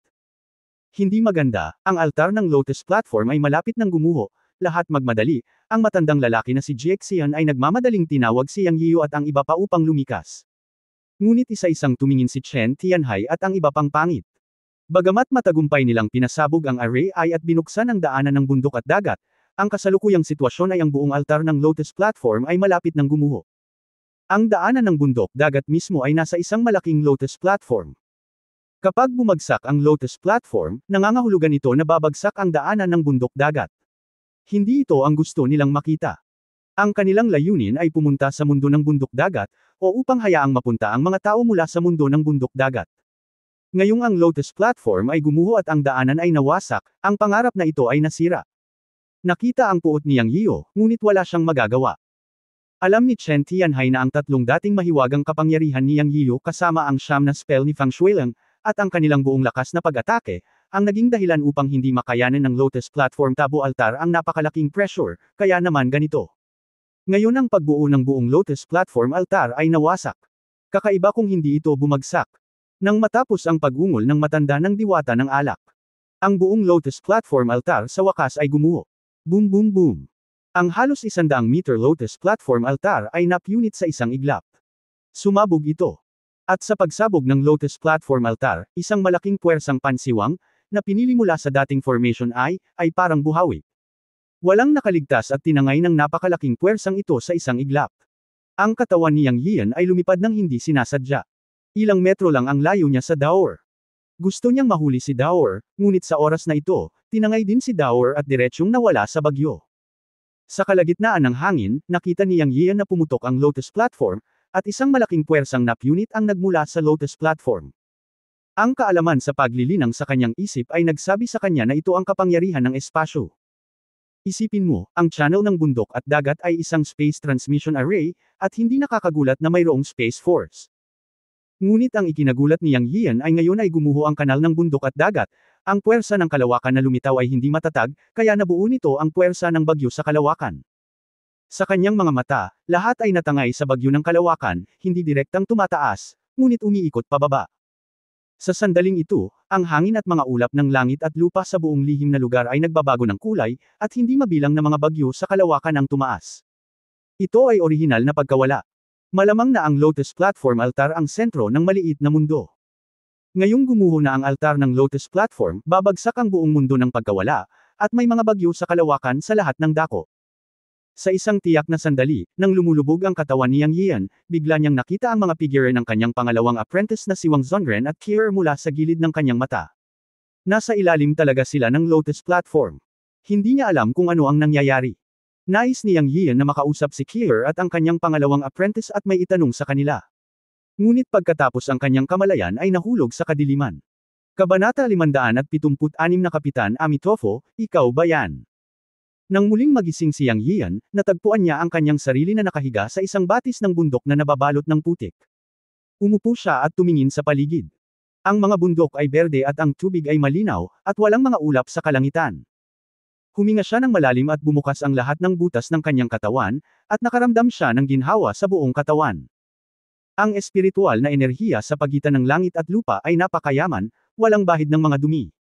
Hindi maganda, ang altar ng Lotus platform ay malapit ng gumuho, lahat magmadali, ang matandang lalaki na si Jiaxian ay nagmamadaling tinawag si Yang Yiu at ang iba pa upang lumikas. Ngunit isa-isang tumingin si Chen Tianhai at ang iba pang pangit. Bagamat matagumpay nilang pinasabog ang array at binuksan ang daanan ng bundok at dagat, ang kasalukuyang sitwasyon ay ang buong altar ng Lotus Platform ay malapit ng gumuho. Ang daanan ng bundok dagat mismo ay nasa isang malaking Lotus Platform. Kapag bumagsak ang Lotus Platform, nangangahulugan ito na babagsak ang daanan ng bundok dagat. Hindi ito ang gusto nilang makita. Ang kanilang layunin ay pumunta sa mundo ng bundok dagat, o upang hayaang mapunta ang mga tao mula sa mundo ng bundok dagat. Ngayong ang Lotus Platform ay gumuho at ang daanan ay nawasak, ang pangarap na ito ay nasira. Nakita ang puot ni Yang Yio, ngunit wala siyang magagawa. Alam ni Chen Tianhai na ang tatlong dating mahiwagang kapangyarihan ni Yang Yio kasama ang siyam na spell ni Fang Shuilang, at ang kanilang buong lakas na pag-atake, ang naging dahilan upang hindi makayanan ng Lotus Platform Tabo Altar ang napakalaking pressure, kaya naman ganito. Ngayon ang pagbuo ng buong Lotus Platform Altar ay nawasak. Kakaiba kung hindi ito bumagsak. Nang matapos ang pag-ungol ng matanda ng diwata ng alak. Ang buong Lotus Platform Altar sa wakas ay gumuho. Boom boom boom. Ang halos 100 meter Lotus Platform Altar ay napunit sa isang iglap. Sumabog ito. At sa pagsabog ng Lotus Platform Altar, isang malaking puwersang pansiwang, na pinili mula sa dating formation ay parang buhawi. Walang nakaligtas at tinangay ng napakalaking puwersang ito sa isang iglap. Ang katawan ni Yang Yian ay lumipad ng hindi sinasadya. Ilang metro lang ang layo niya sa Daor. Gusto niyang mahuli si Daor, ngunit sa oras na ito, tinangay din si Daor at diretsyong nawala sa bagyo. Sa kalagitnaan ng hangin, nakita ni Yang Yian na pumutok ang Lotus Platform, at isang malaking puwersang napunit ang nagmula sa Lotus Platform. Ang kaalaman sa paglilinang sa kanyang isip ay nagsabi sa kanya na ito ang kapangyarihan ng espasyo. Isipin mo, ang channel ng bundok at dagat ay isang space transmission array, at hindi nakakagulat na mayroong space force. Ngunit ang ikinagulat ni Yang Yian ay ngayon ay gumuho ang kanal ng bundok at dagat, ang puwersa ng kalawakan na lumitaw ay hindi matatag, kaya nabuo nito ang puwersa ng bagyo sa kalawakan. Sa kanyang mga mata, lahat ay natangay sa bagyo ng kalawakan, hindi direktang tumataas, ngunit umiikot pababa. Sa sandaling ito, ang hangin at mga ulap ng langit at lupa sa buong lihim na lugar ay nagbabago ng kulay, at hindi mabilang na mga bagyo sa kalawakan ang tumaas. Ito ay orihinal na pagkawala. Malamang na ang Lotus Platform Altar ang sentro ng maliit na mundo. Ngayong gumuho na ang altar ng Lotus Platform, babagsak ang buong mundo ng pagkawala, at may mga bagyo sa kalawakan sa lahat ng dako. Sa isang tiyak na sandali, nang lumulubog ang katawan ni Yang Yian, bigla niyang nakita ang mga figure ng kanyang pangalawang apprentice na si Wang Zongren at Kier mula sa gilid ng kanyang mata. Nasa ilalim talaga sila ng Lotus Platform. Hindi niya alam kung ano ang nangyayari. Nais ni Yang Yian na makausap si Kier at ang kanyang pangalawang apprentice at may itanong sa kanila. Ngunit pagkatapos ang kanyang kamalayan ay nahulog sa kadiliman. Kabanata 576 na Kapitan Amitofo, ikaw ba yan? Nang muling magising si Yang Yian, natagpuan niya ang kanyang sarili na nakahiga sa isang batis ng bundok na nababalot ng putik. Umupo siya at tumingin sa paligid. Ang mga bundok ay berde at ang tubig ay malinaw, at walang mga ulap sa kalangitan. Huminga siya ng malalim at bumukas ang lahat ng butas ng kanyang katawan, at nakaramdam siya ng ginhawa sa buong katawan. Ang espiritual na enerhiya sa pagitan ng langit at lupa ay napakayaman, walang bahid ng mga dumi.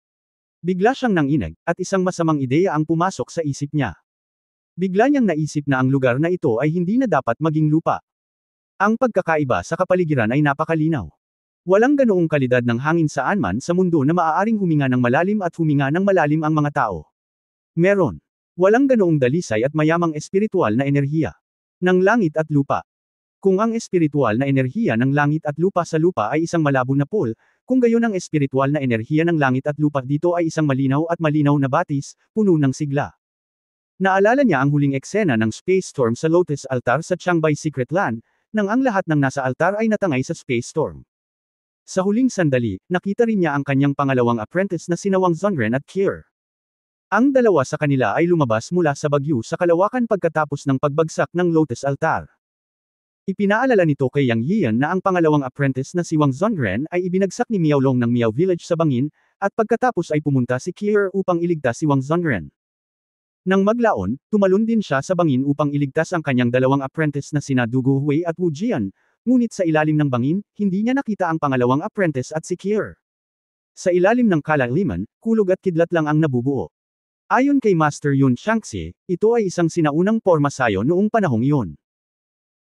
Bigla siyang nanginag, at isang masamang ideya ang pumasok sa isip niya. Bigla niyang naisip na ang lugar na ito ay hindi na dapat maging lupa. Ang pagkakaiba sa kapaligiran ay napakalinaw. Walang ganoong kalidad ng hangin saan man sa mundo na maaaring huminga ng malalim at huminga ng malalim ang mga tao. Meron. Walang ganoong dalisay at mayamang espiritual na enerhiya ng langit at lupa. Kung ang espiritual na enerhiya ng langit at lupa sa lupa ay isang malabo na pool, kung gayon ang espiritual na enerhiya ng langit at lupa dito ay isang malinaw at malinaw na batis, puno ng sigla. Naalala niya ang huling eksena ng Space Storm sa Lotus Altar sa Changbai Secret Land, nang ang lahat ng nasa altar ay natangay sa Space Storm. Sa huling sandali, nakita rin niya ang kanyang pangalawang apprentice na sina Wang Zongren at Kier. Ang dalawa sa kanila ay lumabas mula sa bagyo sa kalawakan pagkatapos ng pagbagsak ng Lotus Altar. Ipinaalala nito kay Yang Yian na ang pangalawang apprentice na si Wang Zongren ay ibinagsak ni Miao Long ng Miao Village sa bangin, at pagkatapos ay pumunta si Kier upang iligtas si Wang Zongren. Nang maglaon, tumalon din siya sa bangin upang iligtas ang kanyang dalawang apprentice na sina Du Guhui at Wu Jian, ngunit sa ilalim ng bangin, hindi niya nakita ang pangalawang apprentice at si Kier. Sa ilalim ng kalaliman, kulog at kidlat lang ang nabubuo. Ayon kay Master Yun Shangxi, ito ay isang sinaunang porma sayo noong panahong iyon.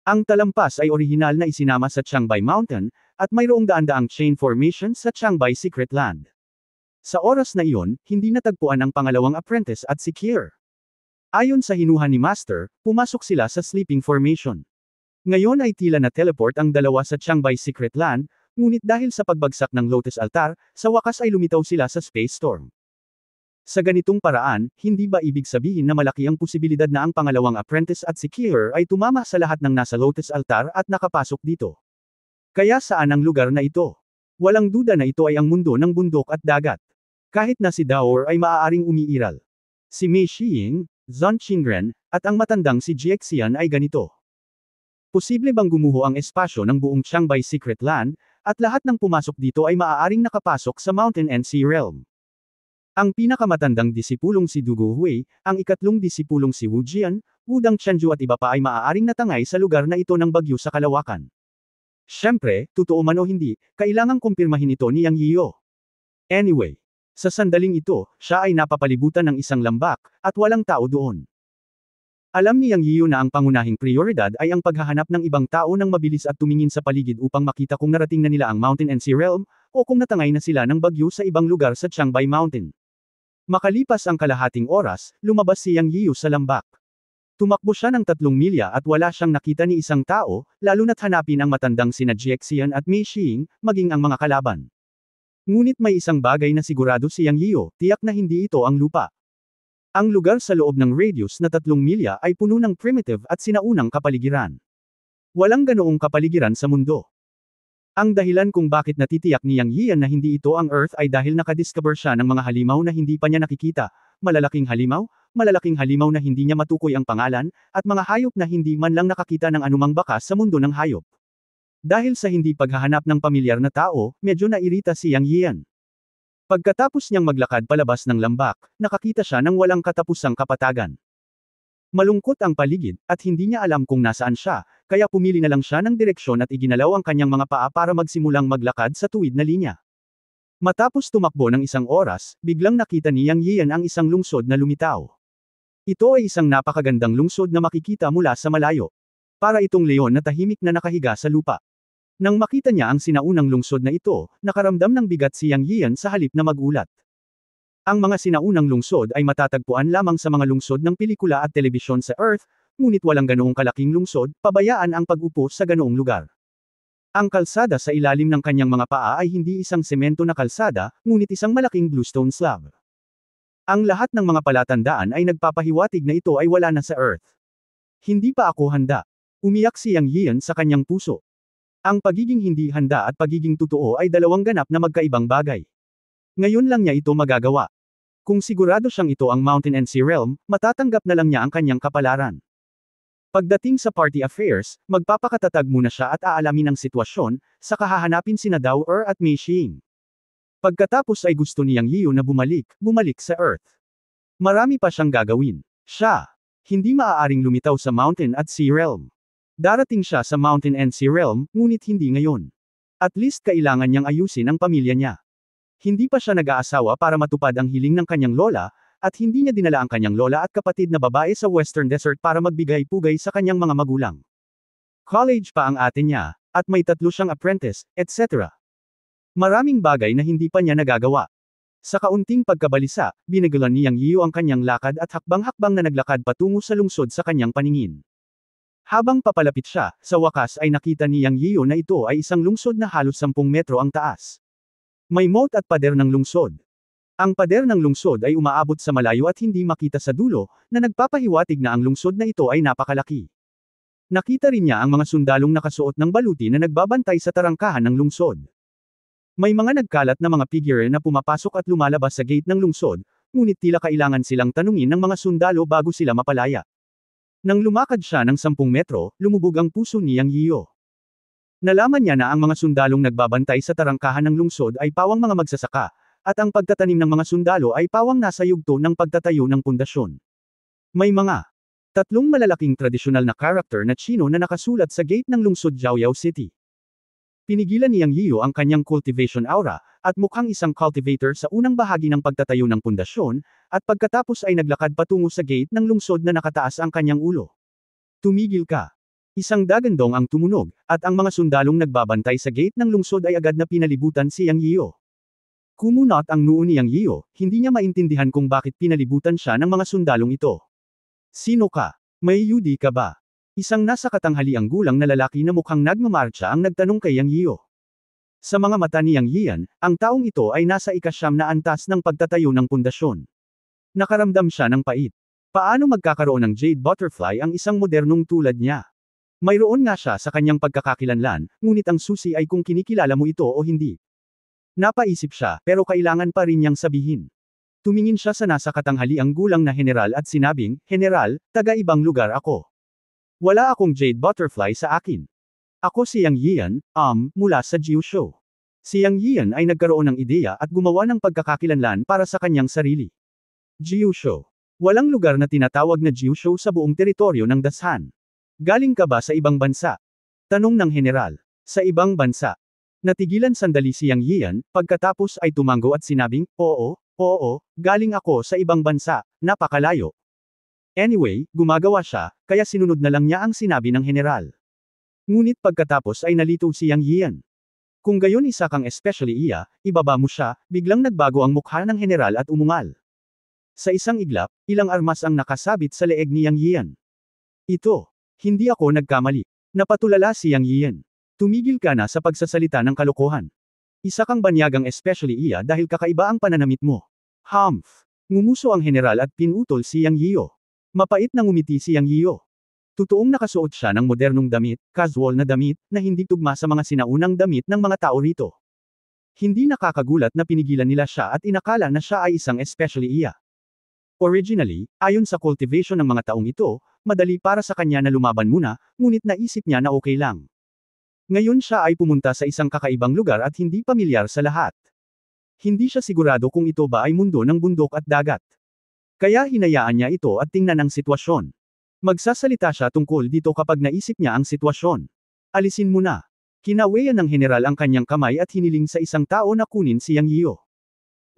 Ang talampas ay orihinal na isinama sa Changbai Mountain, at mayroong daan-daang chain formation sa Changbai Secret Land. Sa oras na iyon, hindi natagpuan ang pangalawang apprentice at si Kier. Ayon sa hinuha ni Master, pumasok sila sa sleeping formation. Ngayon ay tila na teleport ang dalawa sa Changbai Secret Land, ngunit dahil sa pagbagsak ng Lotus Altar, sa wakas ay lumitaw sila sa Space Storm. Sa ganitong paraan, hindi ba ibig sabihin na malaki ang posibilidad na ang pangalawang apprentice at si Kier ay tumama sa lahat ng nasa Lotus Altar at nakapasok dito? Kaya saan ang lugar na ito? Walang duda na ito ay ang mundo ng bundok at dagat. Kahit na si Daor ay maaaring umiiral. Si Mei Xiying, Zhang Qingren, at ang matandang si Jiexian ay ganito. Posible bang gumuho ang espasyo ng buong Changbai Secret Land, at lahat ng pumasok dito ay maaaring nakapasok sa Mountain and Sea Realm? Ang pinakamatandang disipulong si Dugu Hui, ang ikatlong disipulong si Wu Jian, Wudang Chanju at iba pa ay maaaring natangay sa lugar na ito ng bagyo sa kalawakan. Siyempre, totoo man o hindi, kailangang kumpirmahin ito ni Yang Yiyo. Anyway, sa sandaling ito, siya ay napapalibutan ng isang lambak, at walang tao doon. Alam ni Yang Yiyo na ang pangunahing prioridad ay ang paghahanap ng ibang tao ng mabilis at tumingin sa paligid upang makita kung narating na nila ang Mountain and Sea Realm, o kung natangay na sila ng bagyo sa ibang lugar sa Changbai Mountain. Makalipas ang kalahating oras, lumabas si Yang Yiyo sa lambak. Tumakbo siya ng 3 milya at wala siyang nakita ni isang tao, lalo na't hanapin ang matandang sina Jiexian at Mei Xiying, maging ang mga kalaban. Ngunit may isang bagay na sigurado si Yang Yiyo, tiyak na hindi ito ang lupa. Ang lugar sa loob ng radius na 3 milya ay puno ng primitive at sinaunang kapaligiran. Walang ganoong kapaligiran sa mundo. Ang dahilan kung bakit natitiyak ni Yang Yiyan na hindi ito ang Earth ay dahil nakadiscover siya ng mga halimaw na hindi pa niya nakikita, malalaking halimaw na hindi niya matukoy ang pangalan, at mga hayop na hindi man lang nakakita ng anumang bakas sa mundo ng hayop. Dahil sa hindi paghahanap ng pamilyar na tao, medyo nairita si Yang Yiyan. Pagkatapos niyang maglakad palabas ng lambak, nakakita siya ng walang katapusang kapatagan. Malungkot ang paligid, at hindi niya alam kung nasaan siya, kaya pumili na lang siya ng direksyon at iginalaw ang kanyang mga paa para magsimulang maglakad sa tuwid na linya. Matapos tumakbo ng isang oras, biglang nakita ni Yang Yiyan ang isang lungsod na lumitaw. Ito ay isang napakagandang lungsod na makikita mula sa malayo. Para itong leon na tahimik na nakahiga sa lupa. Nang makita niya ang sinaunang lungsod na ito, nakaramdam ng bigat si Yang Yiyan sa halip na magulat. Ang mga sinaunang lungsod ay matatagpuan lamang sa mga lungsod ng pelikula at telebisyon sa Earth, ngunit walang ganoong kalaking lungsod, pabayaan ang pag-upo sa ganoong lugar. Ang kalsada sa ilalim ng kanyang mga paa ay hindi isang semento na kalsada, ngunit isang malaking bluestone slab. Ang lahat ng mga palatandaan ay nagpapahiwatig na ito ay wala na sa Earth. Hindi pa ako handa. Umiyak si Yang Yiyan sa kanyang puso. Ang pagiging hindi handa at pagiging totoo ay dalawang ganap na magkaibang bagay. Ngayon lang niya ito magagawa. Kung sigurado siyang ito ang Mountain and Sea Realm, matatanggap na lang niya ang kanyang kapalaran. Pagdating sa party affairs, magpapakatatag muna siya at aalamin ang sitwasyon, saka hahanapin sina Daor at Mei Xiying. Pagkatapos ay gusto ni Yang Yiyo na bumalik sa Earth. Marami pa siyang gagawin. Siya, hindi maaaring lumitaw sa Mountain at Sea Realm. Darating siya sa Mountain and Sea Realm, ngunit hindi ngayon. At least kailangan niyang ayusin ang pamilya niya. Hindi pa siya nag-aasawa para matupad ang hiling ng kanyang lola, at hindi niya dinala ang kanyang lola at kapatid na babae sa Western Desert para magbigay-pugay sa kanyang mga magulang. College pa ang ate niya, at may 3 siyang apprentice, etc. Maraming bagay na hindi pa niya nagagawa. Sa kaunting pagkabalisa, binagalan ni Yang Yiyo ang kanyang lakad at hakbang-hakbang na naglakad patungo sa lungsod sa kanyang paningin. Habang papalapit siya, sa wakas ay nakita ni Yang Yiyo na ito ay isang lungsod na halos 10 metro ang taas. May moat at pader ng lungsod. Ang pader ng lungsod ay umaabot sa malayo at hindi makita sa dulo, na nagpapahiwatig na ang lungsod na ito ay napakalaki. Nakita rin niya ang mga sundalong nakasuot ng baluti na nagbabantay sa tarangkahan ng lungsod. May mga nagkalat na mga figure na pumapasok at lumalabas sa gate ng lungsod, ngunit tila kailangan silang tanungin ng mga sundalo bago sila mapalaya. Nang lumakad siya ng 10 metro, lumubog ang puso ni Yang Yiyo. Nalaman niya na ang mga sundalong nagbabantay sa tarangkahan ng lungsod ay pawang mga magsasaka, at ang pagtatanim ng mga sundalo ay pawang nasa yugto ng pagtatayo ng pundasyon. May mga 3 malalaking tradisyonal na karakter na Chino na nakasulat sa gate ng lungsod Jiaoyao City. Pinigilan ni Yang Yiyo ang kanyang cultivation aura, at mukhang isang cultivator sa unang bahagi ng pagtatayo ng pundasyon, at pagkatapos ay naglakad patungo sa gate ng lungsod na nakataas ang kanyang ulo. Tumigil ka. Isang dagandong ang tumunog, at ang mga sundalong nagbabantay sa gate ng lungsod ay agad na pinalibutan si Yang Yiyo. Kumunot ang noo ni Yang Yiyo, hindi niya maintindihan kung bakit pinalibutan siya ng mga sundalong ito. Sino ka? May yudi ka ba? Isang nasa katanghaliang gulang na lalaki na mukhang nagmamarcha ang nagtanong kay Yang Yiyo. Sa mga mata ni Yang Yian, ang taong ito ay nasa ikasyam na antas ng pagtatayo ng pundasyon. Nakaramdam siya ng pait. Paano magkakaroon ng Jade Butterfly ang isang modernong tulad niya? Mayroon nga siya sa kanyang pagkakakilanlan, ngunit ang susi ay kung kinikilala mo ito o hindi. Napaisip siya, pero kailangan pa rin niyang sabihin. Tumingin siya sa nasa katanghaliang gulang na general at sinabing, "General, taga-ibang lugar ako. Wala akong Jade Butterfly sa akin. Ako si Yang Yian, mula sa Jiusho." Si Yang Yian ay nagkaroon ng ideya at gumawa ng pagkakakilanlan para sa kanyang sarili. Jiusho. Walang lugar na tinatawag na Jiusho sa buong teritoryo ng Dashan. Galing ka ba sa ibang bansa? Tanong ng general. Sa ibang bansa. Natigilan sandali si Yang Yian, pagkatapos ay tumango at sinabing, oo, galing ako sa ibang bansa, napakalayo. Anyway, gumagawa siya, kaya sinunod na lang niya ang sinabi ng general. Ngunit pagkatapos ay nalito si Yang Yian. Kung gayon isa kang especially ibaba mo siya, biglang nagbago ang mukha ng general at umungal. Sa isang iglap, ilang armas ang nakasabit sa leeg ni Yang Yian. Ito. Hindi ako nagkamali. Napatulala si Yang Yian. Tumigil ka na sa pagsasalita ng kalokohan. Isa kang banyagang especially dahil kakaiba ang pananamit mo. Humph. Ngumuso ang general at pinutol si Yang Yiyo. Mapait na ngumiti si Yang Yiyo. Totoong nakasuot siya ng modernong damit, casual na damit, na hindi tugma sa mga sinaunang damit ng mga tao rito. Hindi nakakagulat na pinigilan nila siya at inakala na siya ay isang especially Originally, ayon sa cultivation ng mga taong ito, madali para sa kanya na lumaban muna, ngunit naisip niya na okay lang. Ngayon siya ay pumunta sa isang kakaibang lugar at hindi pamilyar sa lahat. Hindi siya sigurado kung ito ba ay mundo ng bundok at dagat. Kaya hinayaan niya ito at tingnan ang sitwasyon. Magsasalita siya tungkol dito kapag naisip niya ang sitwasyon. Alisin mo na. Kinaweyan ng general ang kanyang kamay at hiniling sa isang tao na kunin si Yang Yiyo.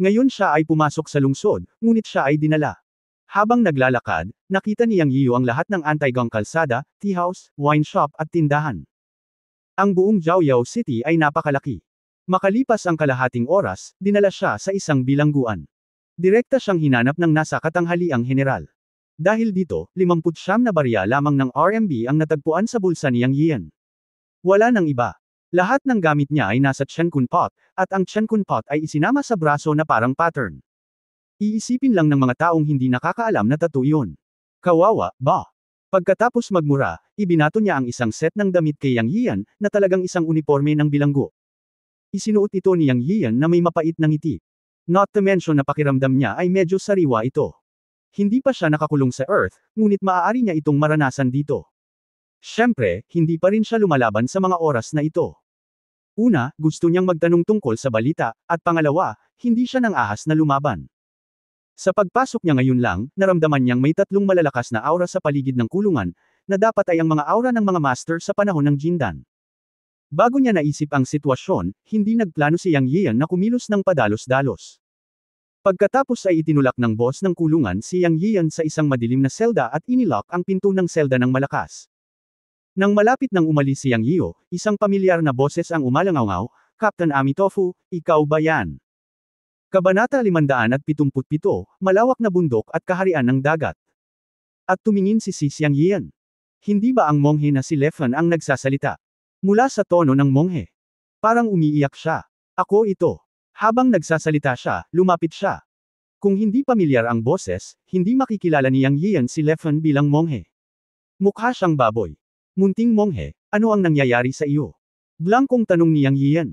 Ngayon siya ay pumasok sa lungsod, ngunit siya ay dinala. Habang naglalakad, nakita ni Yang Yiyo ang lahat ng anti-gang kalsada, tea house, wine shop at tindahan. Ang buong Jiaoyao City ay napakalaki. Makalipas ang kalahating oras, dinala siya sa isang bilangguan. Direkta siyang hinanap ng nasa katanghaliang general. Dahil dito, 59 na barya lamang ng RMB ang natagpuan sa bulsa ni Yang Yian. Wala nang iba. Lahat ng gamit niya ay nasa Chenkun pot, at ang Chenkun pot ay isinama sa braso na parang pattern. Iisipin lang ng mga taong hindi nakakaalam na tattoo yun. Kawawa, ba? Pagkatapos magmura, ibinato niya ang isang set ng damit kay Yang Yian, na talagang isang uniforme ng bilanggo. Isinuot ito ni Yang Yian na may mapait na ngiti. Not to mention na pakiramdam niya ay medyo sariwa ito. Hindi pa siya nakakulong sa Earth, ngunit maaari niya itong maranasan dito. Siyempre, hindi pa rin siya lumalaban sa mga oras na ito. Una, gusto niyang magtanong tungkol sa balita, at pangalawa, hindi siya nang ahas na lumaban. Sa pagpasok niya ngayon lang, naramdaman niyang may tatlong malalakas na aura sa paligid ng kulungan, na dapat ay ang mga aura ng mga master sa panahon ng Jindan. Bago niya naisip ang sitwasyon, hindi nagplano si Yang Yian na kumilos ng padalos-dalos. Pagkatapos ay itinulak ng boss ng kulungan si Yang Yian sa isang madilim na selda at inilock ang pinto ng selda ng malakas. Nang malapit nang umalis si Yang Yiyo, isang pamilyar na boses ang umalangaw, "Captain Amitofu, ikaw ba yan?" Kabanata 577, Malawak na bundok at kaharian ng dagat. At tumingin si Yang Yian. Hindi ba ang monghe na si Leffen ang nagsasalita? Mula sa tono ng monghe. Parang umiiyak siya. Ako ito. Habang nagsasalita siya, lumapit siya. Kung hindi pamilyar ang boses, hindi makikilala ni Yang Yian si Leffen bilang monghe. Mukha siyang baboy. Munting monghe, ano ang nangyayari sa iyo? Blankong tanong ni Yang Yian.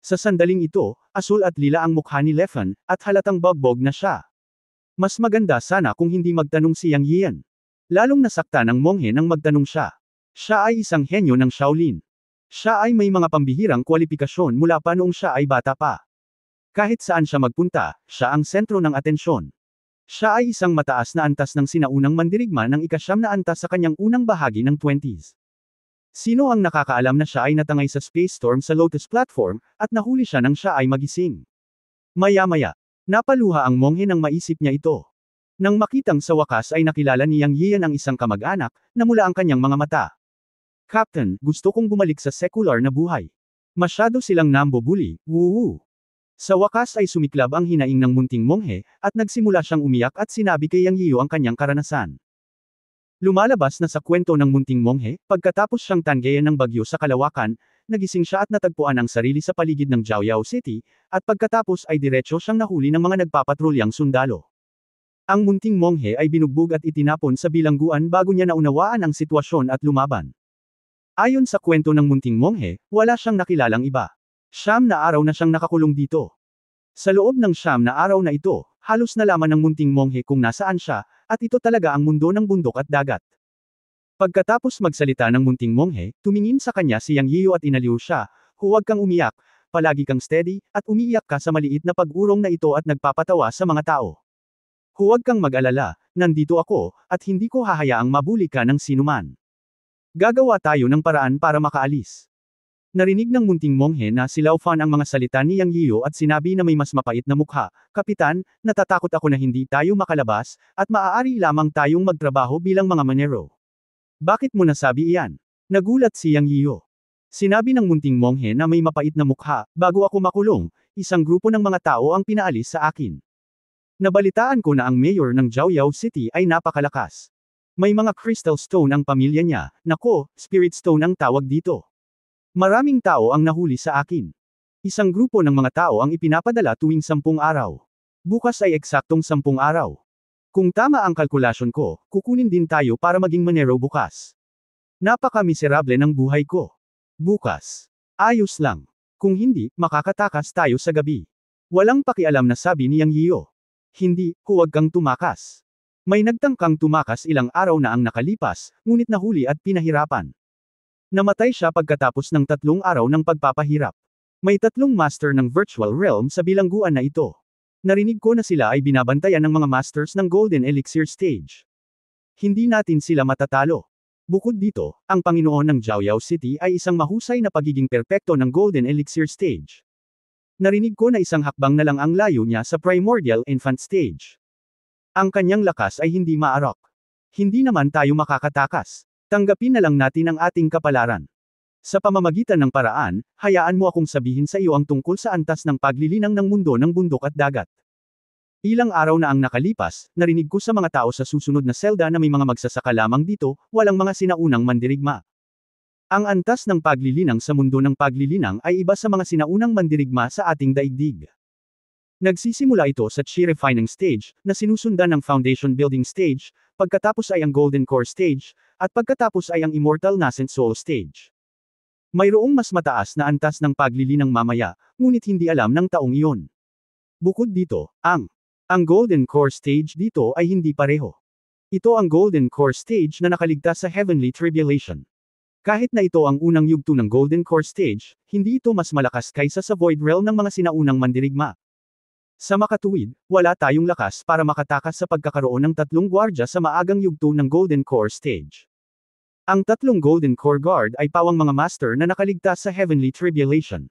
Sa sandaling ito, asul at lila ang mukha ni Leffen, at halatang bagbog na siya. Mas maganda sana kung hindi magtanong si Yang Yian. Lalong nasakta ng monghe nang magtanong siya. Siya ay isang henyo ng Shaolin. Siya ay may mga pambihirang kwalifikasyon mula pa noong siya ay bata pa. Kahit saan siya magpunta, siya ang sentro ng atensyon. Siya ay isang mataas na antas ng sinaunang mandirigma ng ikasyam na antas sa kanyang unang bahagi ng 20s. Sino ang nakakaalam na siya ay natangay sa space storm sa Lotus platform, at nahuli siya nang siya ay magising. Maya-maya, napaluha ang monghe nang maisip niya ito. Nang makitang sa wakas ay nakilala ni Yang Yian ang isang kamag-anak, na mula ang kanyang mga mata. Captain, gusto kong bumalik sa secular na buhay. Masyado silang nambubuli, woo. Sa wakas ay sumiklab ang hinaing ng munting monghe, at nagsimula siyang umiyak at sinabi kay Yang Yiyo ang kanyang karanasan. Lumalabas na sa kwento ng munting monghe, pagkatapos siyang tanggayan ng bagyo sa kalawakan, nagising siya at natagpuan ang sarili sa paligid ng Jiaoyao City, at pagkatapos ay diretso siyang nahuli ng mga nagpapatrulyang sundalo. Ang munting monghe ay binugbog at itinapon sa bilangguan bago niya naunawaan ang sitwasyon at lumaban. Ayon sa kwento ng munting monghe, wala siyang nakilalang iba. 9 na araw na siyang nakakulong dito. Sa loob ng 9 na araw na ito, halos nalaman ng munting monghe kung nasaan siya, at ito talaga ang mundo ng bundok at dagat. Pagkatapos magsalita ng munting monghe, tumingin sa kanya si Yang Yiyo at inaliw siya, huwag kang umiyak, palagi kang steady, at umiiyak ka sa maliit na pag-urong na ito at nagpapatawa sa mga tao. Huwag kang mag-alala, nandito ako, at hindi ko hahayaang mabuli ka ng sinuman. Gagawa tayo ng paraan para makaalis. Narinig ng munting monghe na si Lao Fan ang mga salita ni Yang Yiyo at sinabi na may mas mapait na mukha, Kapitan, natatakot ako na hindi tayo makalabas, at maaari lamang tayong magtrabaho bilang mga manero. Bakit mo nasabi iyan? Nagulat si Yang Yiyo. Sinabi ng munting monghe na may mapait na mukha, bago ako makulong, isang grupo ng mga tao ang pinaalis sa akin. Nabalitaan ko na ang mayor ng Jiaoyao City ay napakalakas. May mga crystal stone ang pamilya niya, nako, spirit stone ang tawag dito. Maraming tao ang nahuli sa akin. Isang grupo ng mga tao ang ipinapadala tuwing 10 araw. Bukas ay eksaktong 10 araw. Kung tama ang kalkulasyon ko, kukunin din tayo para maging manero bukas. Napaka-miserable ng buhay ko. Bukas. Ayos lang. Kung hindi, makakatakas tayo sa gabi. Walang pakialam na sabi ni Yang Yiyo. Hindi, huwag kang tumakas. May nagtangkang tumakas ilang araw na ang nakalipas, ngunit nahuli at pinahirapan. Namatay siya pagkatapos ng 3 araw ng pagpapahirap. May 3 master ng virtual realm sa bilangguan na ito. Narinig ko na sila ay binabantayan ng mga masters ng Golden Elixir Stage. Hindi natin sila matatalo. Bukod dito, ang Panginoon ng Jiaoyao City ay isang mahusay na pagiging perpekto ng Golden Elixir Stage. Narinig ko na isang hakbang na lang ang layo niya sa Primordial Infant Stage. Ang kanyang lakas ay hindi maarok. Hindi naman tayo makakatakas. Tanggapin na lang natin ang ating kapalaran. Sa pamamagitan ng paraan, hayaan mo akong sabihin sa iyo ang tungkol sa antas ng paglilinang ng mundo ng bundok at dagat. Ilang araw na ang nakalipas, narinig ko sa mga tao sa susunod na selda na may mga magsasaka lamang dito, walang mga sinaunang mandirigma. Ang antas ng paglilinang sa mundo ng paglilinang ay iba sa mga sinaunang mandirigma sa ating daigdig. Nagsisimula ito sa Chi Refining Stage, na sinusundan ng Foundation Building Stage, pagkatapos ay ang Golden Core Stage, at pagkatapos ay ang Immortal Nascent Soul Stage. Mayroong mas mataas na antas ng paglilinang mamaya, ngunit hindi alam ng taong iyon. Bukod dito, ang Golden Core Stage dito ay hindi pareho. Ito ang Golden Core Stage na nakaligtas sa Heavenly Tribulation. Kahit na ito ang unang yugto ng Golden Core Stage, hindi ito mas malakas kaysa sa Void Realm ng mga sinaunang mandirigma. Sa makatuwid, wala tayong lakas para makatakas sa pagkakaroon ng 3 gwardya sa maagang yugto ng Golden Core Stage. Ang 3 Golden Core Guard ay pawang mga master na nakaligtas sa Heavenly Tribulation.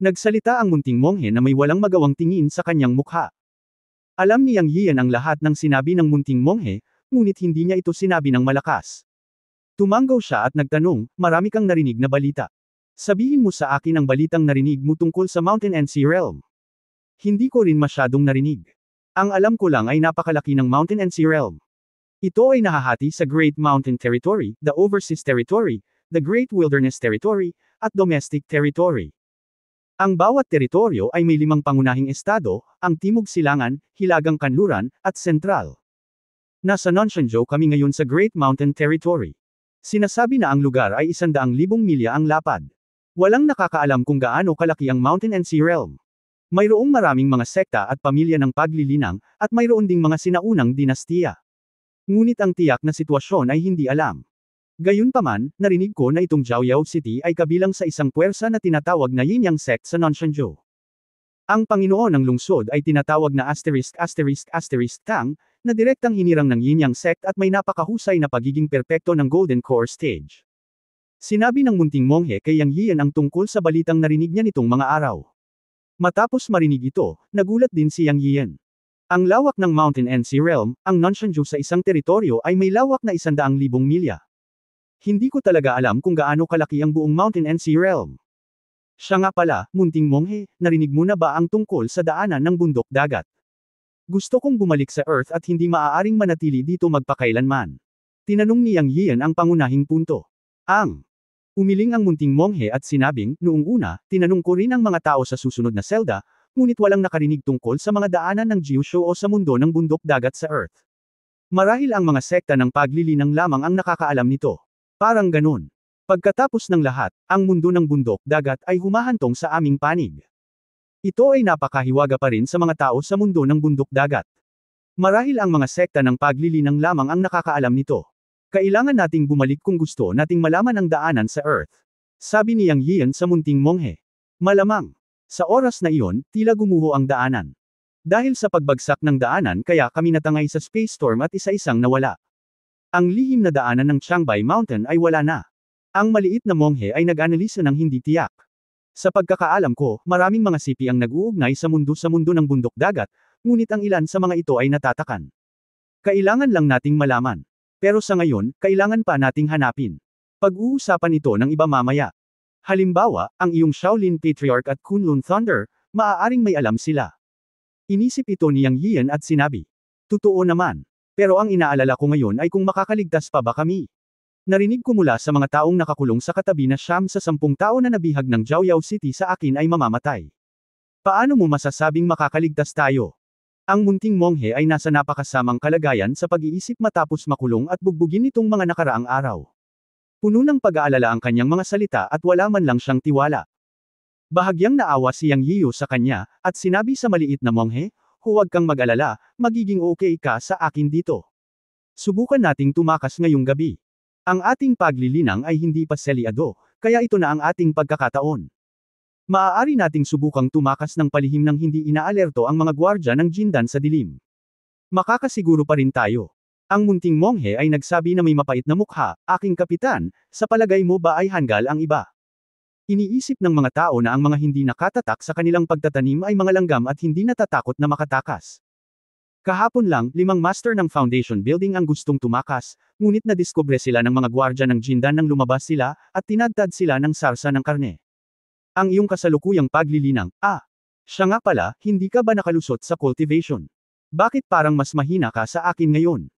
Nagsalita ang munting monghe na may walang magawang tingin sa kanyang mukha. Alam ni Yang Yiyan ang lahat ng sinabi ng munting monghe, ngunit hindi niya ito sinabi ng malakas. Tumanggaw siya at nagtanong, marami kang narinig na balita. Sabihin mo sa akin ang balitang narinig mo tungkol sa Mountain and Sea Realm. Hindi ko rin masyadong narinig. Ang alam ko lang ay napakalaki ng Mountain and Sea Realm. Ito ay nahahati sa Great Mountain Territory, the Overseas Territory, the Great Wilderness Territory, at Domestic Territory. Ang bawat teritoryo ay may 5 pangunahing estado, ang Timog Silangan, Hilagang Kanluran, at Sentral. Nasa Nonshanzhou kami ngayon sa Great Mountain Territory. Sinasabi na ang lugar ay 100,000 milya ang lapad. Walang nakakaalam kung gaano kalaki ang Mountain and Sea Realm. Mayroong maraming mga sekta at pamilya ng paglilinang, at mayroon ding mga sinaunang dinastiya. Ngunit ang tiyak na sitwasyon ay hindi alam. Gayunpaman, narinig ko na itong Jiaoyao City ay kabilang sa isang puwersa na tinatawag na Yin-Yang Sect sa Nonshanzhou. Ang Panginoon ng lungsod ay tinatawag na ***** Tang, na direktang hinirang ng Yin-Yang Sect at may napakahusay na pagiging perpekto ng Golden Core Stage. Sinabi ng munting monghe kay Yang Yiyan ang tungkol sa balitang narinig niya nitong mga araw. Matapos marinig ito, nagulat din si Yang Yiyan. Ang lawak ng Mountain and Sea Realm, ang Nonshanzhou sa isang teritoryo ay may lawak na 100,000 milya. Hindi ko talaga alam kung gaano kalaki ang buong Mountain and Sea Realm. Siya nga pala, munting monghe, narinig mo na ba ang tungkol sa daanan ng bundok dagat? Gusto kong bumalik sa Earth at hindi maaaring manatili dito magpakailanman. Tinanong ni Yang Yian ang pangunahing punto. Umiling ang munting monghe at sinabing, noong una, tinanong ko rin ang mga tao sa susunod na selda, ngunit walang nakarinig tungkol sa mga daanan ng Jiusho o sa mundo ng bundok dagat sa Earth. Marahil ang mga sekta ng paglilinang lamang ang nakakaalam nito. Parang ganun. Pagkatapos ng lahat, ang mundo ng bundok dagat ay humahantong sa aming panig. Ito ay napakahiwaga pa rin sa mga tao sa mundo ng bundok dagat. Marahil ang mga sekta ng paglilinang lamang ang nakakaalam nito. Kailangan nating bumalik kung gusto nating malaman ang daanan sa Earth. Sabi ni Yang Yian sa munting monghe. Malamang. Sa oras na iyon, tila gumuho ang daanan. Dahil sa pagbagsak ng daanan kaya kami natangay sa space storm at isa-isang nawala. Ang lihim na daanan ng Changbai Mountain ay wala na. Ang maliit na monghe ay nag-analisa ng hindi tiyak. Sa pagkakaalam ko, maraming mga sipi ang nag-uugnay sa mundo ng bundok dagat, ngunit ang ilan sa mga ito ay natatakan. Kailangan lang nating malaman. Pero sa ngayon, kailangan pa nating hanapin. Pag-uusapan ito ng iba mamaya. Halimbawa, ang iyong Shaolin Patriarch at Kunlun Thunder, maaaring may alam sila. Inisip ito ni Yang Yian at sinabi. Totoo naman. Pero ang inaalala ko ngayon ay kung makakaligtas pa ba kami. Narinig ko mula sa mga taong nakakulong sa katabi na 9 sa 10 tao na nabihag ng Jiaoyao City sa akin ay mamamatay. Paano mo masasabing makakaligtas tayo? Ang munting monghe ay nasa napakasamang kalagayan sa pag-iisip matapos makulong at bugbugin itong mga nakaraang araw. Puno ng pag-aalala ang kanyang mga salita at wala man lang siyang tiwala. Bahagyang naawa si Yang Yiu sa kanya, at sinabi sa maliit na monghe, huwag kang mag-alala, magiging okay ka sa akin dito. Subukan nating tumakas ngayong gabi. Ang ating paglilinang ay hindi pa selyado, kaya ito na ang ating pagkakataon. Maaari nating subukang tumakas ng palihim nang hindi inaalerto ang mga gwardya ng Jindan sa dilim. Makakasiguro pa rin tayo. Ang munting monghe ay nagsabi na may mapait na mukha, aking kapitan, sa palagay mo ba ay hanggal ang iba? Iniisip ng mga tao na ang mga hindi nakatatak sa kanilang pagtatanim ay mga langgam at hindi natatakot na makatakas. Kahapon lang, 5 master ng Foundation Building ang gustong tumakas, ngunit nadiskubre sila ng mga gwardya ng Jindan nang lumabas sila, at tinadtad sila ng sarsa ng karne. Ang iyong kasalukuyang paglilinang, siya nga pala, hindi ka ba nakalusot sa cultivation? Bakit parang mas mahina ka sa akin ngayon?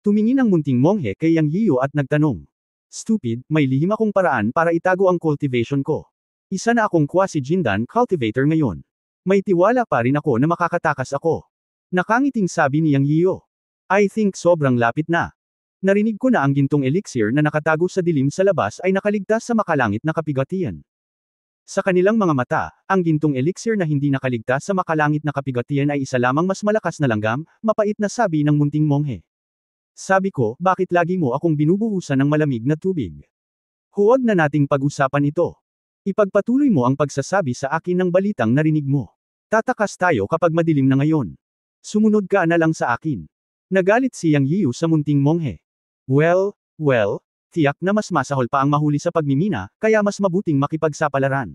Tumingin ang munting monghe kay Yang Yiu at nagtanong. Stupid, may lihim akong paraan para itago ang cultivation ko. Isa na akong quasi-Jindan cultivator ngayon. May tiwala pa rin ako na makakatakas ako. Nakangiting sabi ni Yang Yiu. I think sobrang lapit na. Narinig ko na ang gintong elixir na nakatago sa dilim sa labas ay nakaligtas sa makalangit na kapigatian. Sa kanilang mga mata, ang gintong elixir na hindi nakaligtas sa makalangit na kapigatian ay isa lamang mas malakas na langgam, mapait na sabi ng munting monghe. Sabi ko, bakit lagi mo akong binubuhusan ng malamig na tubig? Huwag na nating pag-usapan ito. Ipagpatuloy mo ang pagsasabi sa akin ng balitang narinig mo. Tatakas tayo kapag madilim na ngayon. Sumunod ka na lang sa akin. Nagalit si Yang Yiu sa munting monghe. Well, tiyak na mas masahol pa ang mahuli sa pagmimina, kaya mas mabuting makipagsapalaran.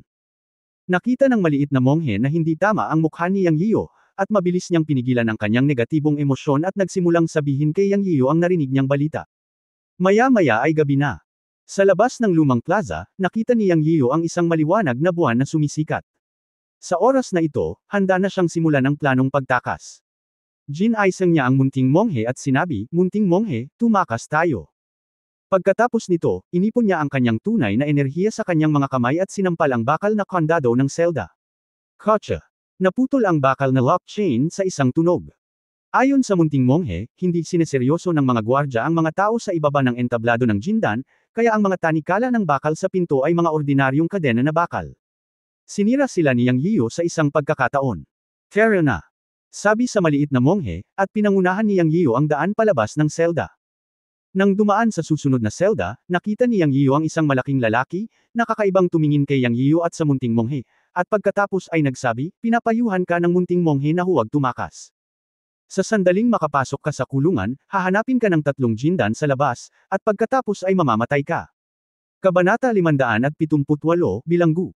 Nakita ng maliit na monghe na hindi tama ang mukha ni Yang Yiu, at mabilis niyang pinigilan ang kanyang negatibong emosyon at nagsimulang sabihin kay Yang Yiu ang narinig niyang balita. Maya-maya ay gabi na. Sa labas ng lumang plaza, nakita ni Yang Yiu ang isang maliwanag na buwan na sumisikat. Sa oras na ito, handa na siyang simulan ang planong pagtakas. Ginaisang niya ang munting monghe at sinabi, munting monghe, tumakas tayo. Pagkatapos nito, inipon niya ang kanyang tunay na enerhiya sa kanyang mga kamay at sinampal ang bakal na kandado ng selda. Kotsa. Naputol ang bakal na lock chain sa isang tunog. Ayon sa munting monghe, hindi sineseryoso ng mga gwardya ang mga tao sa ibaba ng entablado ng Jindan, kaya ang mga tanikala ng bakal sa pinto ay mga ordinaryong kadena na bakal. Sinira sila ni Yang Yiu sa isang pagkakataon. Fair na. Sabi sa maliit na monghe, at pinangunahan ni Yang Yiu ang daan palabas ng selda. Nang dumaan sa susunod na selda, nakita ni Yang Yiu ang isang malaking lalaki, nakakaibang tumingin kay Yang Yiu at sa munting monghe, at pagkatapos ay nagsabi, pinapayuhan ka ng munting monghe na huwag tumakas. Sa sandaling makapasok ka sa kulungan, hahanapin ka ng 3 Jindan sa labas, at pagkatapos ay mamamatay ka. Kabanata 578, Bilanggu.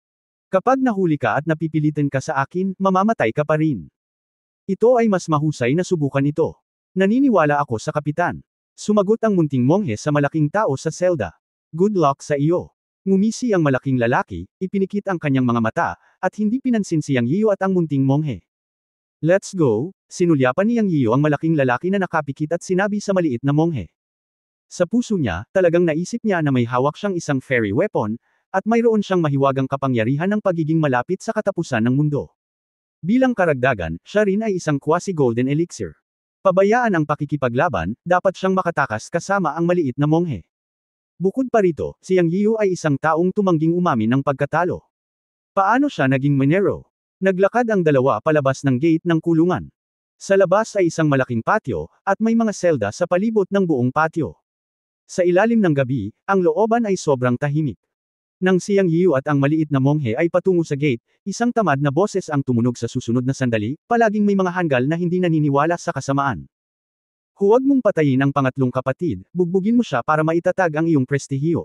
Kapag nahuli ka at napipilitan ka sa akin, mamamatay ka pa rin. Ito ay mas mahusay na subukan ito. Naniniwala ako sa kapitan. Sumagot ang munting monghe sa malaking tao sa selda. Good luck sa iyo. Ngumisi ang malaking lalaki, ipinikit ang kanyang mga mata, at hindi pinansin si Yang Yiyo at ang munting monghe. Let's go, sinulyapan ni Yang Yiyo ang malaking lalaki na nakapikit at sinabi sa maliit na monghe. Sa puso niya, talagang naisip niya na may hawak siyang isang fairy weapon, at mayroon siyang mahiwagang kapangyarihan ng pagiging malapit sa katapusan ng mundo. Bilang karagdagan, siya rin ay isang quasi-golden elixir. Pabayaan ang pakikipaglaban, dapat siyang makatakas kasama ang maliit na monghe. Bukod pa rito, si Yang Yiyo ay isang taong tumangging umamin ng pagkatalo. Paano siya naging Monero? Naglakad ang dalawa palabas ng gate ng kulungan. Sa labas ay isang malaking patio, at may mga selda sa palibot ng buong patio. Sa ilalim ng gabi, ang looban ay sobrang tahimik. Nang si Yang Yiyo at ang maliit na monghe ay patungo sa gate, isang tamad na boses ang tumunog sa susunod na sandali, palaging may mga hanggal na hindi naniniwala sa kasamaan. Huwag mong patayin ang pangatlong kapatid, bugbugin mo siya para maitatag ang iyong prestihiyo.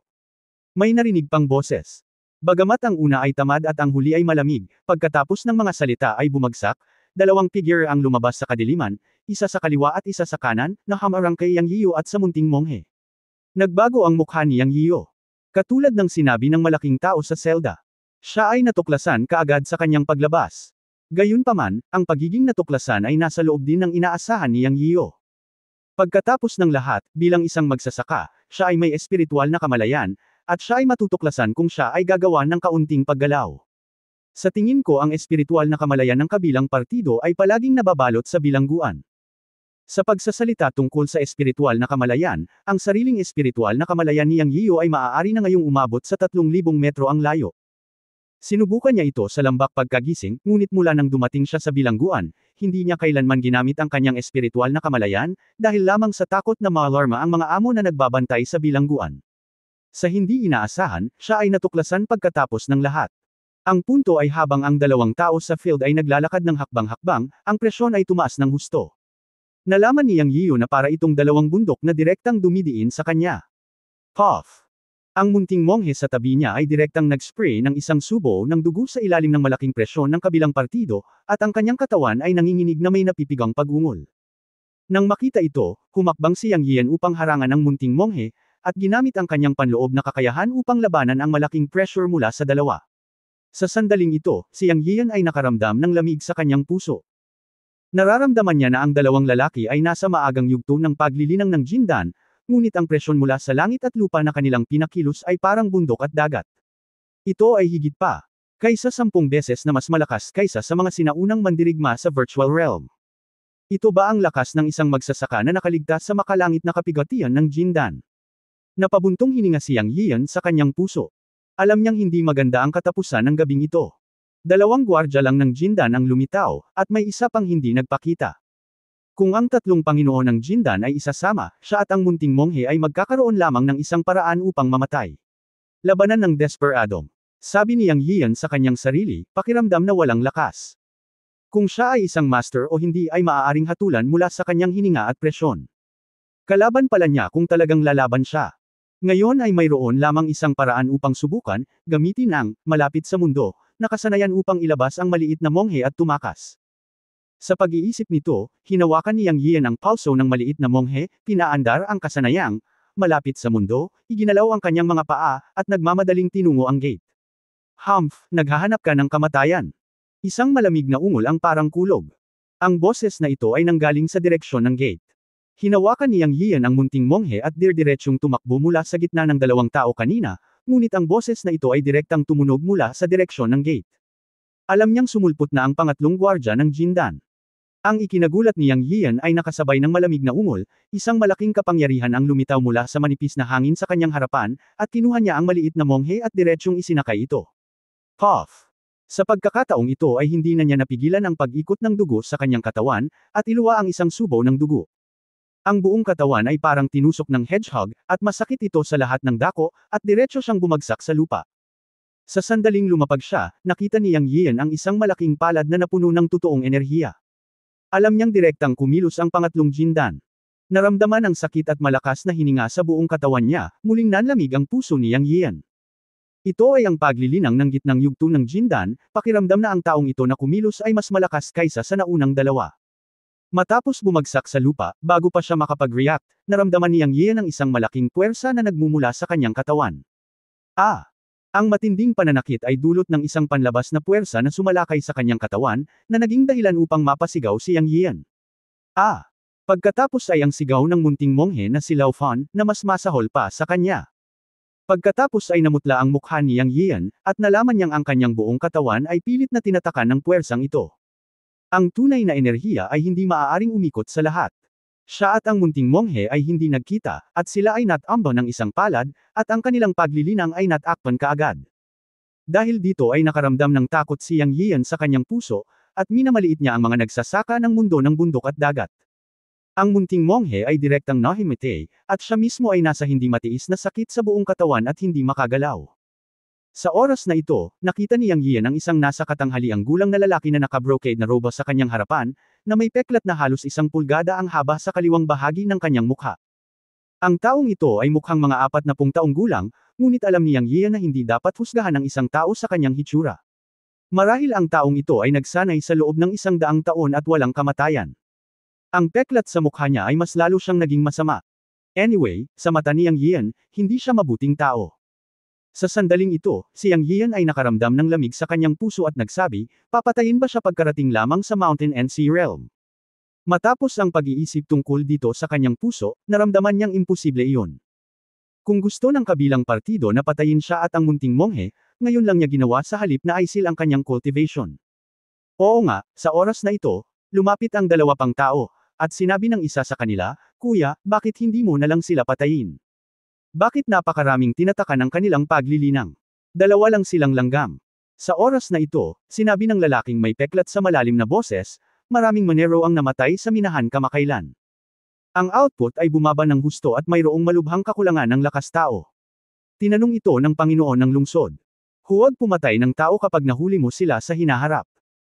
May narinig pang boses. Bagamat ang una ay tamad at ang huli ay malamig, pagkatapos ng mga salita ay bumagsak, dalawang figure ang lumabas sa kadiliman, isa sa kaliwa at isa sa kanan, na hamarang kay Yang Yiyo at sa munting monghe. Nagbago ang mukha ni Yang Yiyo. Katulad ng sinabi ng malaking tao sa selda. Siya ay natuklasan kaagad sa kanyang paglabas. Gayunpaman, ang pagiging natuklasan ay nasa loob din ng inaasahan ni Yang Yiyo. Pagkatapos ng lahat, bilang isang magsasaka, siya ay may espiritual na kamalayan, at siya ay matutuklasan kung siya ay gagawa ng kaunting paggalaw. Sa tingin ko ang espiritual na kamalayan ng kabilang partido ay palaging nababalot sa bilangguan. Sa pagsasalita tungkol sa espiritual na kamalayan, ang sariling espiritual na kamalayan ni Yang Yiyo ay maaari na ngayong umabot sa 3,000 metro ang layo. Sinubukan niya ito sa lambak pagkagising, ngunit mula nang dumating siya sa bilangguan, hindi niya kailanman ginamit ang kanyang espiritual na kamalayan, dahil lamang sa takot na maalarma ang mga amo na nagbabantay sa bilangguan. Sa hindi inaasahan, siya ay natuklasan pagkatapos ng lahat. Ang punto ay habang ang dalawang tao sa field ay naglalakad ng hakbang-hakbang, ang presyon ay tumaas ng husto. Nalaman ni Yang Yiyo na para itong dalawang bundok na direktang dumidiin sa kanya. Puff! Ang munting monghe sa tabi niya ay direktang nag-spray ng isang subo ng dugo sa ilalim ng malaking presyon ng kabilang partido, at ang kanyang katawan ay nanginginig na may napipigang pag-ungol. Nang makita ito, humakbang si Yang Yiyan upang harangan ang munting monghe, at ginamit ang kanyang panloob na kakayahan upang labanan ang malaking pressure mula sa dalawa. Sa sandaling ito, si Yang Yiyan ay nakaramdam ng lamig sa kanyang puso. Nararamdaman niya na ang dalawang lalaki ay nasa maagang yugto ng paglilinang ng Jindan, ngunit ang presyon mula sa langit at lupa na kanilang pinakilos ay parang bundok at dagat. Ito ay higit pa, kaysa 10 beses na mas malakas kaysa sa mga sinaunang mandirigma sa virtual realm. Ito ba ang lakas ng isang magsasaka na nakaligtas sa makalangit na kapigatian ng Jindan? Napabuntong hininga si Yang Yiyan sa kanyang puso. Alam niyang hindi maganda ang katapusan ng gabing ito. Dalawang gwardya lang ng Jindan ang lumitaw, at may isa pang hindi nagpakita. Kung ang tatlong Panginoon ng Jindan ay isasama, siya at ang munting monghe ay magkakaroon lamang ng isang paraan upang mamatay. Labanan ng Desperadong. Sabi ni Yang Yiyan sa kanyang sarili, pakiramdam na walang lakas. Kung siya ay isang master o hindi ay maaaring hatulan mula sa kanyang hininga at presyon. Kalaban pala niya kung talagang lalaban siya. Ngayon ay mayroon lamang isang paraan upang subukan, gamitin ang malapit sa mundo, na kasanayan upang ilabas ang maliit na monghe at tumakas. Sa pag-iisip nito, hinawakan ni Yang Yiyan ang palso ng maliit na monghe, pinaandar ang kasanayang, malapit sa mundo, iginalaw ang kanyang mga paa, at nagmamadaling tinungo ang gate. Humph, naghahanap ka ng kamatayan. Isang malamig na ungol ang parang kulog. Ang boses na ito ay nanggaling sa direksyon ng gate. Hinawakan ni Yang Yiyan ang munting monghe at dirdiretsyong tumakbo mula sa gitna ng dalawang tao kanina, ngunit ang boses na ito ay direktang tumunog mula sa direksyon ng gate. Alam niyang sumulpot na ang pangatlong gwardya ng Jindan. Ang ikinagulat ni Yang Yiyan ay nakasabay ng malamig na ungol, isang malaking kapangyarihan ang lumitaw mula sa manipis na hangin sa kanyang harapan, at kinuha niya ang maliit na monghe at diretsyong isinakay ito. Puff! Sa pagkakataong ito ay hindi na niya napigilan ang pag-ikot ng dugo sa kanyang katawan, at iluwa ang isang subo ng dugo. Ang buong katawan ay parang tinusok ng hedgehog, at masakit ito sa lahat ng dako, at diretsyo siyang bumagsak sa lupa. Sa sandaling lumapag siya, nakita ni Yang Yiyan ang isang malaking palad na napuno ng totoong enerhiya. Alam niyang direktang kumilos ang pangatlong Jindan. Naramdaman ang sakit at malakas na hininga sa buong katawan niya, muling nanlamig ang puso ni Yang Yiyan. Ito ay ang paglilinang ng gitnang yugto ng Jindan, pakiramdam na ang taong ito na kumilos ay mas malakas kaysa sa naunang dalawa. Matapos bumagsak sa lupa, bago pa siya makapag-react, naramdaman ni Yang Yiyan ang isang malaking puwersa na nagmumula sa kanyang katawan. Ah! Ang matinding pananakit ay dulot ng isang panlabas na puwersa na sumalakay sa kanyang katawan, na naging dahilan upang mapasigaw si Yang Yian. Pagkatapos ay ang sigaw ng munting monghe na si Lao Fan, na mas masahol pa sa kanya. Pagkatapos ay namutla ang mukha ni Yang Yian, at nalaman niyang ang kanyang buong katawan ay pilit na tinatakan ng puwersang ito. Ang tunay na enerhiya ay hindi maaaring umikot sa lahat. Siya at ang munting monghe ay hindi nagkita, at sila ay natambo ng isang palad, at ang kanilang paglilinang ay natakpan kaagad. Dahil dito ay nakaramdam ng takot si Yang Yian sa kanyang puso, at minamaliit niya ang mga nagsasaka ng mundo ng bundok at dagat. Ang munting monghe ay direktang nahimete, at siya mismo ay nasa hindi matiis na sakit sa buong katawan at hindi makagalaw. Sa oras na ito, nakita ni Yang Yian ang isang nasa katanghaliang gulang na lalaki na naka-brocade na robe sa kanyang harapan, na may peklat na halos 1 pulgada ang haba sa kaliwang bahagi ng kanyang mukha. Ang taong ito ay mukhang mga 40 taong gulang, ngunit alam ni Yang Yian na hindi dapat husgahan ang isang tao sa kanyang hitsura. Marahil ang taong ito ay nagsanay sa loob ng 100 taon at walang kamatayan. Ang peklat sa mukha niya ay mas lalo siyang naging masama. Anyway, sa mata ni Yang Yian, hindi siya mabuting tao. Sa sandaling ito, si Yang Yian ay nakaramdam ng lamig sa kanyang puso at nagsabi, papatayin ba siya pagkarating lamang sa Mountain and Sea Realm? Matapos ang pag-iisip tungkol dito sa kanyang puso, naramdaman niyang imposible iyon. Kung gusto ng kabilang partido na patayin siya at ang munting monghe, ngayon lang niya ginawa sa halip na aisil ang kanyang cultivation. Oo nga, sa oras na ito, lumapit ang 2 pang tao, at sinabi ng isa sa kanila, Kuya, bakit hindi mo na lang sila patayin? Bakit napakaraming tinatakan ang kanilang paglilinang? 2 lang silang langgam. Sa oras na ito, sinabi ng lalaking may peklat sa malalim na boses, maraming Monero ang namatay sa minahan kamakailan. Ang output ay bumaba ng husto at mayroong malubhang kakulangan ng lakas tao. Tinanong ito ng Panginoon ng lungsod. Huwag pumatay ng tao kapag nahuli mo sila sa hinaharap.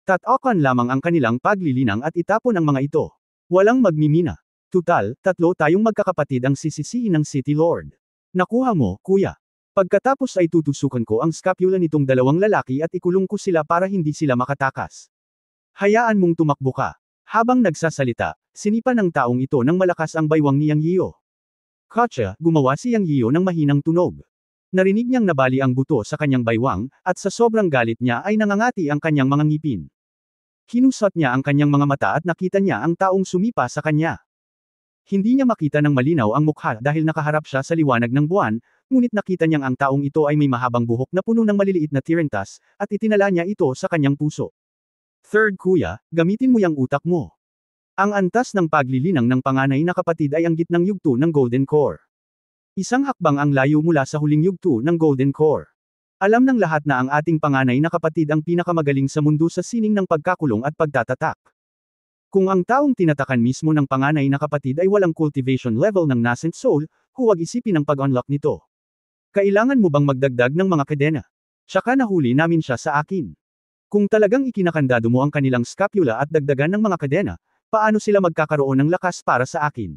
Tatakan lamang ang kanilang paglilinang at itapon ang mga ito. Walang magmimina. Tutal, 3 tayong magkakapatid ang sisisihin ng City Lord. Nakuha mo, kuya. Pagkatapos ay tutusukan ko ang scapula nitong 2 lalaki at ikulong ko sila para hindi sila makatakas. Hayaan mong tumakbo ka. Habang nagsasalita, sinipa ng taong ito ng malakas ang baywang ni Yang Yian. Kotsa, gumawa si Yang Yian ng mahinang tunog. Narinig niyang nabali ang buto sa kanyang baywang, at sa sobrang galit niya ay nangangati ang kanyang mga ngipin. Kinusot niya ang kanyang mga mata at nakita niya ang taong sumipa sa kanya. Hindi niya makita ng malinaw ang mukha dahil nakaharap siya sa liwanag ng buwan, ngunit nakita niyang ang taong ito ay may mahabang buhok na puno ng maliliit na tirentas, at itinala niya ito sa kanyang puso. Third kuya, gamitin mo yang utak mo. Ang antas ng paglilinang ng panganay na kapatid ay ang gitnang yugto ng Golden Core. Isang hakbang ang layo mula sa huling yugto ng Golden Core. Alam ng lahat na ang ating panganay na kapatid ang pinakamagaling sa mundo sa sining ng pagkakulong at pagtatatak. Kung ang taong tinatakan mismo ng panganay na kapatid ay walang cultivation level ng nascent soul, huwag isipin ang pag-unlock nito. Kailangan mo bang magdagdag ng mga kadena? Tsaka nahuli namin siya sa akin. Kung talagang ikinakandado mo ang kanilang scapula at dagdagan ng mga kadena, paano sila magkakaroon ng lakas para sa akin?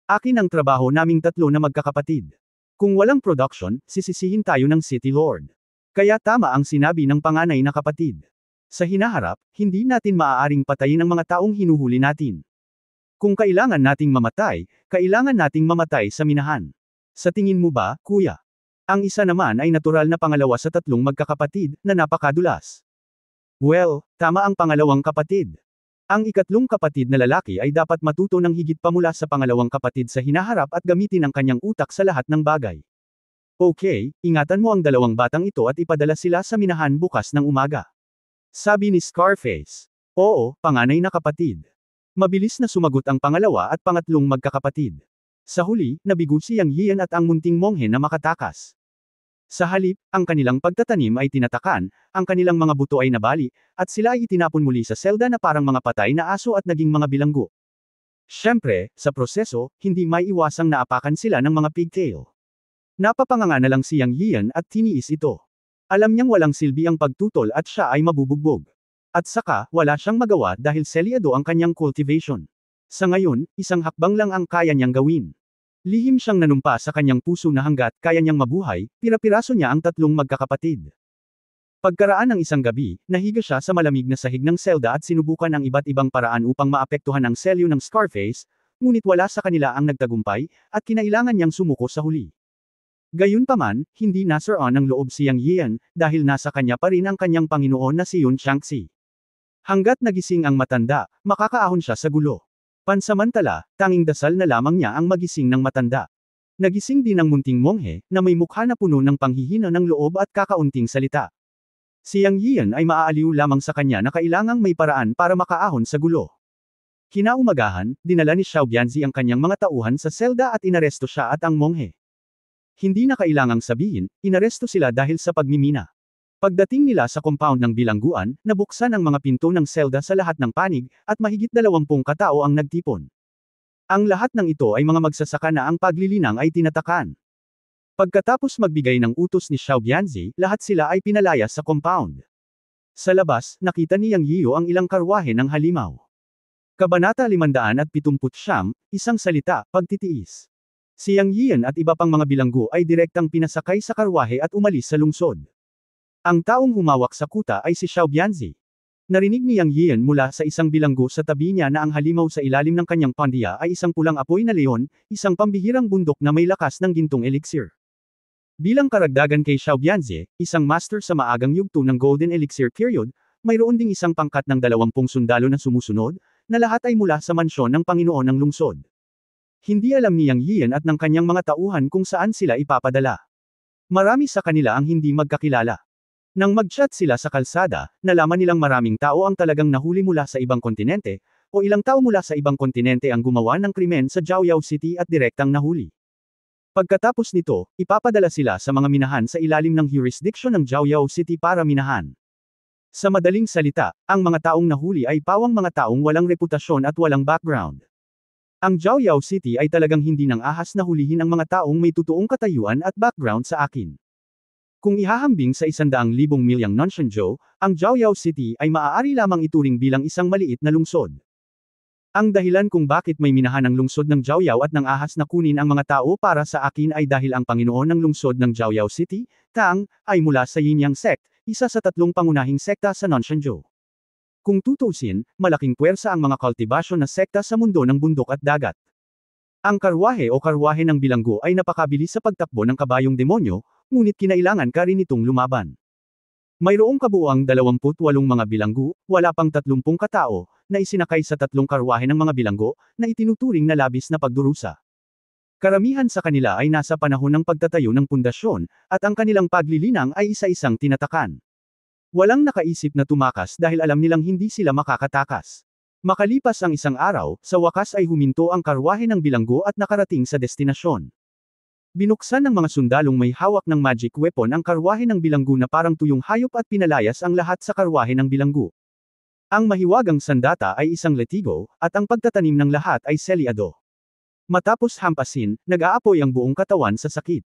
Akin ang trabaho naming 3 na magkakapatid. Kung walang production, sisisihin tayo ng City Lord. Kaya tama ang sinabi ng panganay na kapatid. Sa hinaharap, hindi natin maaaring patayin ang mga taong hinuhuli natin. Kung kailangan nating mamatay, kailangan nating mamatay sa minahan. Sa tingin mo ba, kuya? Ang isa naman ay natural na pangalawa sa 3 magkakapatid, na napakadulas. Well, tama ang pangalawang kapatid. Ang ikatlong kapatid na lalaki ay dapat matuto ng higit pa mula sa pangalawang kapatid sa hinaharap at gamitin ang kanyang utak sa lahat ng bagay. Okay, ingatan mo ang 2 batang ito at ipadala sila sa minahan bukas ng umaga. Sabi ni Scarface. Oo, panganay na kapatid. Mabilis na sumagot ang pangalawa at pangatlong magkakapatid. Sa huli, nabigo si Yang Yian at ang munting monghe na makatakas. Sa halip, ang kanilang pagtatanim ay tinatakan, ang kanilang mga buto ay nabali, at sila ay itinapon muli sa selda na parang mga patay na aso at naging mga bilanggo. Siyempre, sa proseso, hindi may iwasang naapakan sila ng mga pigtail. Napapanganga na lang si Yang Yian at tiniis ito. Alam niyang walang silbi ang pagtutol at siya ay mabubugbog. At saka, wala siyang magawa dahil selyado ang kanyang cultivation. Sa ngayon, isang hakbang lang ang kaya niyang gawin. Lihim siyang nanumpa sa kanyang puso na hanggat kaya niyang mabuhay, pira-piraso niya ang 3 magkakapatid. Pagkaraan ng isang gabi, nahiga siya sa malamig na sahig ng selda at sinubukan ang iba't ibang paraan upang maapektuhan ang selyo ng Scarface, ngunit wala sa kanila ang nagtagumpay, at kinailangan niyang sumuko sa huli. Gayunpaman, hindi nasaroon ng loob si Yang Yian, dahil nasa kanya pa rin ang kanyang Panginoon na si Yun Changxi. Hanggat nagising ang matanda, makakaahon siya sa gulo. Pansamantala, tanging dasal na lamang niya ang magising ng matanda. Nagising din ang munting monghe, na may mukha na puno ng panghihina ng loob at kakaunting salita. Si Yang Yian ay maaaliw lamang sa kanya na kailangang may paraan para makaahon sa gulo. Kinaumagahan, dinala ni Xiao Bianzi ang kanyang mga tauhan sa selda at inaresto siya at ang monghe. Hindi na kailangang sabihin, inaresto sila dahil sa pagmimina. Pagdating nila sa compound ng bilangguan, nabuksan ang mga pinto ng selda sa lahat ng panig, at mahigit 20 katao ang nagtipon. Ang lahat ng ito ay mga magsasaka na ang paglilinang ay tinatakan. Pagkatapos magbigay ng utos ni Xiao Bianzi, lahat sila ay pinalaya sa compound. Sa labas, nakita ni Yang Yiyo ang ilang karwahe ng halimaw. Kabanata 579, isang salita, pagtitiis. Si Yang Yian at iba pang mga bilanggo ay direktang pinasakay sa karwahe at umalis sa lungsod. Ang taong humawak sa kuta ay si Xiao Bianzi. Narinig ni Yang Yian mula sa isang bilanggo sa tabi niya na ang halimaw sa ilalim ng kanyang pandiya ay isang pulang apoy na leon, isang pambihirang bundok na may lakas ng gintong elixir. Bilang karagdagan kay Xiao Bianzi, isang master sa maagang yugto ng Golden Elixir Period, mayroon ding isang pangkat ng 20 sundalo na sumusunod, na lahat ay mula sa mansyon ng Panginoon ng lungsod. Hindi alam ni Yang Yian at ng kanyang mga tauhan kung saan sila ipapadala. Marami sa kanila ang hindi magkakilala. Nang mag-chat sila sa kalsada, nalaman nilang maraming tao ang talagang nahuli mula sa ibang kontinente, o ilang tao mula sa ibang kontinente ang gumawa ng krimen sa Jiaoyao City at direktang nahuli. Pagkatapos nito, ipapadala sila sa mga minahan sa ilalim ng jurisdiction ng Jiaoyao City para minahan. Sa madaling salita, ang mga taong nahuli ay pawang mga taong walang reputasyon at walang background. Ang Jiaoyao City ay talagang hindi nang ahas na hulihin ang mga taong may totoong katayuan at background sa akin. Kung ihahambing sa 100,000 milyang Nonshenzhou, ang Jiaoyao City ay maaari lamang ituring bilang isang maliit na lungsod. Ang dahilan kung bakit may minahan ang lungsod ng Jiaoyao at nang ahas na kunin ang mga tao para sa akin ay dahil ang Panginoon ng lungsod ng Jiaoyao City, Tang, ay mula sa Yinyang sect, isa sa 3 pangunahing sekta sa Nonshenzhou. Kung tutuusin, malaking puwersa ang mga kultibasyon na sekta sa mundo ng bundok at dagat. Ang karwahe o karwahe ng bilanggo ay napakabilis sa pagtakbo ng kabayong demonyo, ngunit kinailangan ka rin itong lumaban. Mayroong kabuuang 28 mga bilanggo, wala pang 30 katao, na isinakay sa 3 karwahe ng mga bilanggo, na itinuturing na labis na pagdurusa. Karamihan sa kanila ay nasa panahon ng pagtatayo ng pundasyon, at ang kanilang paglilinang ay isa-isang tinatakan. Walang nakaisip na tumakas dahil alam nilang hindi sila makakatakas. Makalipas ang isang araw, sa wakas ay huminto ang karwahe ng bilanggo at nakarating sa destinasyon. Binuksan ng mga sundalong may hawak ng magic weapon ang karwahe ng bilanggo na parang tuyong hayop at pinalayas ang lahat sa karwahe ng bilanggo. Ang mahiwagang sandata ay isang letigo, at ang pagtatanim ng lahat ay selyado. Matapos hampasin, nag-aapoy ang buong katawan sa sakit.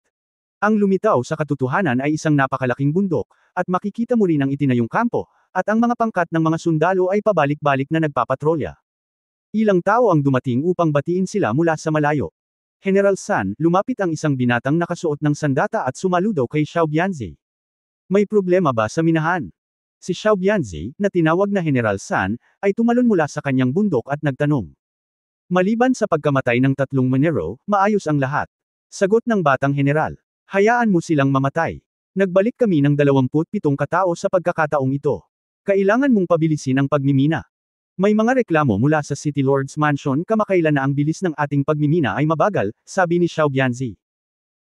Ang lumitaw sa katotohanan ay isang napakalaking bundok, at makikita mo rin ang itinayong kampo, at ang mga pangkat ng mga sundalo ay pabalik-balik na nagpapatrolya. Ilang tao ang dumating upang batiin sila mula sa malayo. General San, lumapit ang isang binatang nakasuot ng sandata at sumaludaw kay Xiao Bianzi. May problema ba sa minahan? Si Xiao Bianzi, na tinawag na General San, ay tumalon mula sa kanyang bundok at nagtanong. Maliban sa pagkamatay ng 3 Monero, maayos ang lahat. Sagot ng batang general. Hayaan mo silang mamatay. Nagbalik kami ng 27 katao sa pagkakataong ito. Kailangan mong pabilisin ang pagmimina. May mga reklamo mula sa City Lord's Mansion kamakailan na ang bilis ng ating pagmimina ay mabagal, sabi ni Xiao Bianzi.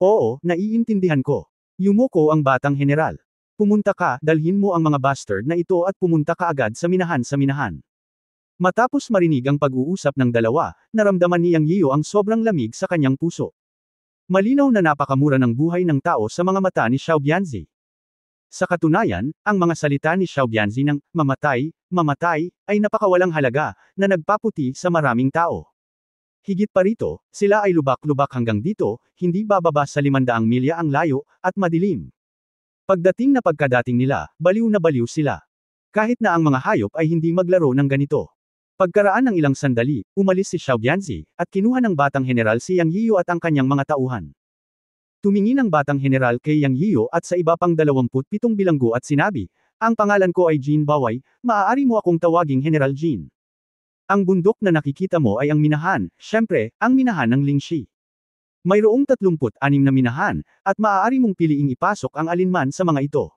Oo, naiintindihan ko. Yumuko ang batang general. Pumunta ka, dalhin mo ang mga bastard na ito at pumunta ka agad sa minahan sa minahan. Matapos marinig ang pag-uusap ng dalawa, naramdaman ni Yang Yiyo ang sobrang lamig sa kanyang puso. Malinaw na napakamura ng buhay ng tao sa mga mata ni Xiao Bianzi. Sa katunayan, ang mga salita ni Xiao Bianzi ng mamatay, mamatay, ay napakawalang halaga, na nagpaputi sa maraming tao. Higit pa rito, sila ay lubak-lubak hanggang dito, hindi bababa sa 500 milya ang layo, at madilim. Pagdating na pagkadating nila, baliw na baliw sila. Kahit na ang mga hayop ay hindi maglaro ng ganito. Pagkaraan ng ilang sandali, umalis si Xiao Bianzi, at kinuha ng batang general si Yang Yiyo at ang kanyang mga tauhan. Tumingin ang batang general kay Yang Yiyo at sa iba pang 27 bilanggo at sinabi, ang pangalan ko ay Jin Bawai, maaari mo akong tawaging General Jin. Ang bundok na nakikita mo ay ang minahan, syempre, ang minahan ng Lingxi. Mayroong 36 na minahan, at maaari mong piliing ipasok ang alinman sa mga ito.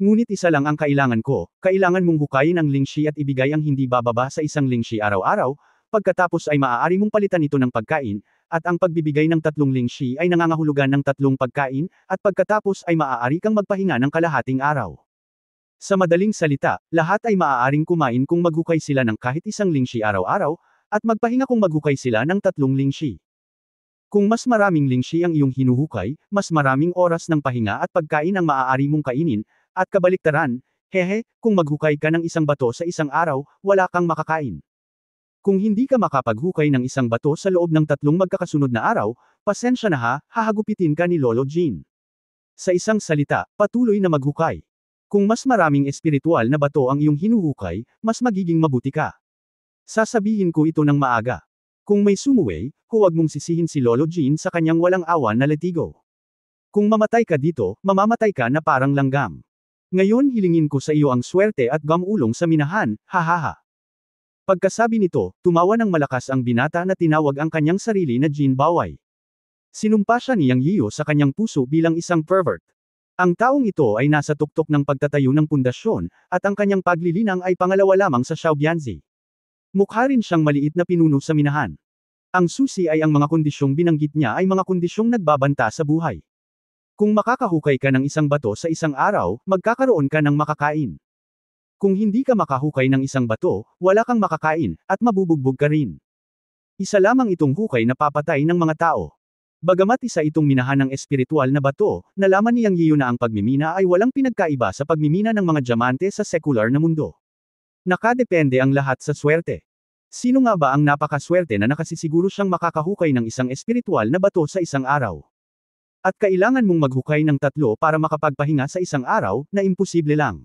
Ngunit isa lang ang kailangan ko, kailangan mong hukayin ang lingshi at ibigay ang hindi bababa sa isang lingshi araw-araw, pagkatapos ay maaari mong palitan ito ng pagkain, at ang pagbibigay ng 3 lingshi ay nangangahulugan ng 3 pagkain, at pagkatapos ay maaari kang magpahinga ng kalahating araw. Sa madaling salita, lahat ay maaaring kumain kung maghukay sila ng kahit isang lingshi araw-araw, at magpahinga kung maghukay sila ng 3 lingshi. Kung mas maraming lingshi ang iyong hinuhukay, mas maraming oras ng pahinga at pagkain ang maaari mong kainin, at kabaliktaran, kung maghukay ka ng isang bato sa isang araw, wala kang makakain. Kung hindi ka makapaghukay ng isang bato sa loob ng 3 magkakasunod na araw, pasensya na ha, hahagupitin ka ni Lolo Jean. Sa isang salita, patuloy na maghukay. Kung mas maraming espiritual na bato ang iyong hinuhukay, mas magiging mabuti ka. Sasabihin ko ito ng maaga. Kung may sumuway, huwag mong sisihin si Lolo Jean sa kanyang walang awa na letigo. Kung mamatay ka dito, mamamatay ka na parang langgam. Ngayon hilingin ko sa iyo ang swerte at gamulong sa minahan, hahaha. Pagkasabi nito, tumawa ng malakas ang binata na tinawag ang kanyang sarili na Jean Baway. Sinumpa siya ni Yang Yiyo sa kanyang puso bilang isang pervert. Ang taong ito ay nasa tuktok ng pagtatayo ng pundasyon, at ang kanyang paglilinang ay pangalawa lamang sa Xiaobianzi. Mukha rin siyang maliit na pinuno sa minahan. Ang susi ay ang mga kondisyong binanggit niya ay mga kondisyong nagbabanta sa buhay. Kung makakahukay ka ng isang bato sa isang araw, magkakaroon ka ng makakain. Kung hindi ka makahukay ng isang bato, wala kang makakain, at mabubugbog ka rin. Isa lamang itong hukay na papatay ng mga tao. Bagamat isa itong minahan ng espiritual na bato, nalaman ni Yang Yiyo na ang pagmimina ay walang pinagkaiba sa pagmimina ng mga diamante sa sekular na mundo. Nakadepende ang lahat sa swerte. Sino nga ba ang napakaswerte na nakasisiguro siyang makakahukay ng isang espiritual na bato sa isang araw? At kailangan mong maghukay ng 3 para makapagpahinga sa isang araw, na imposible lang.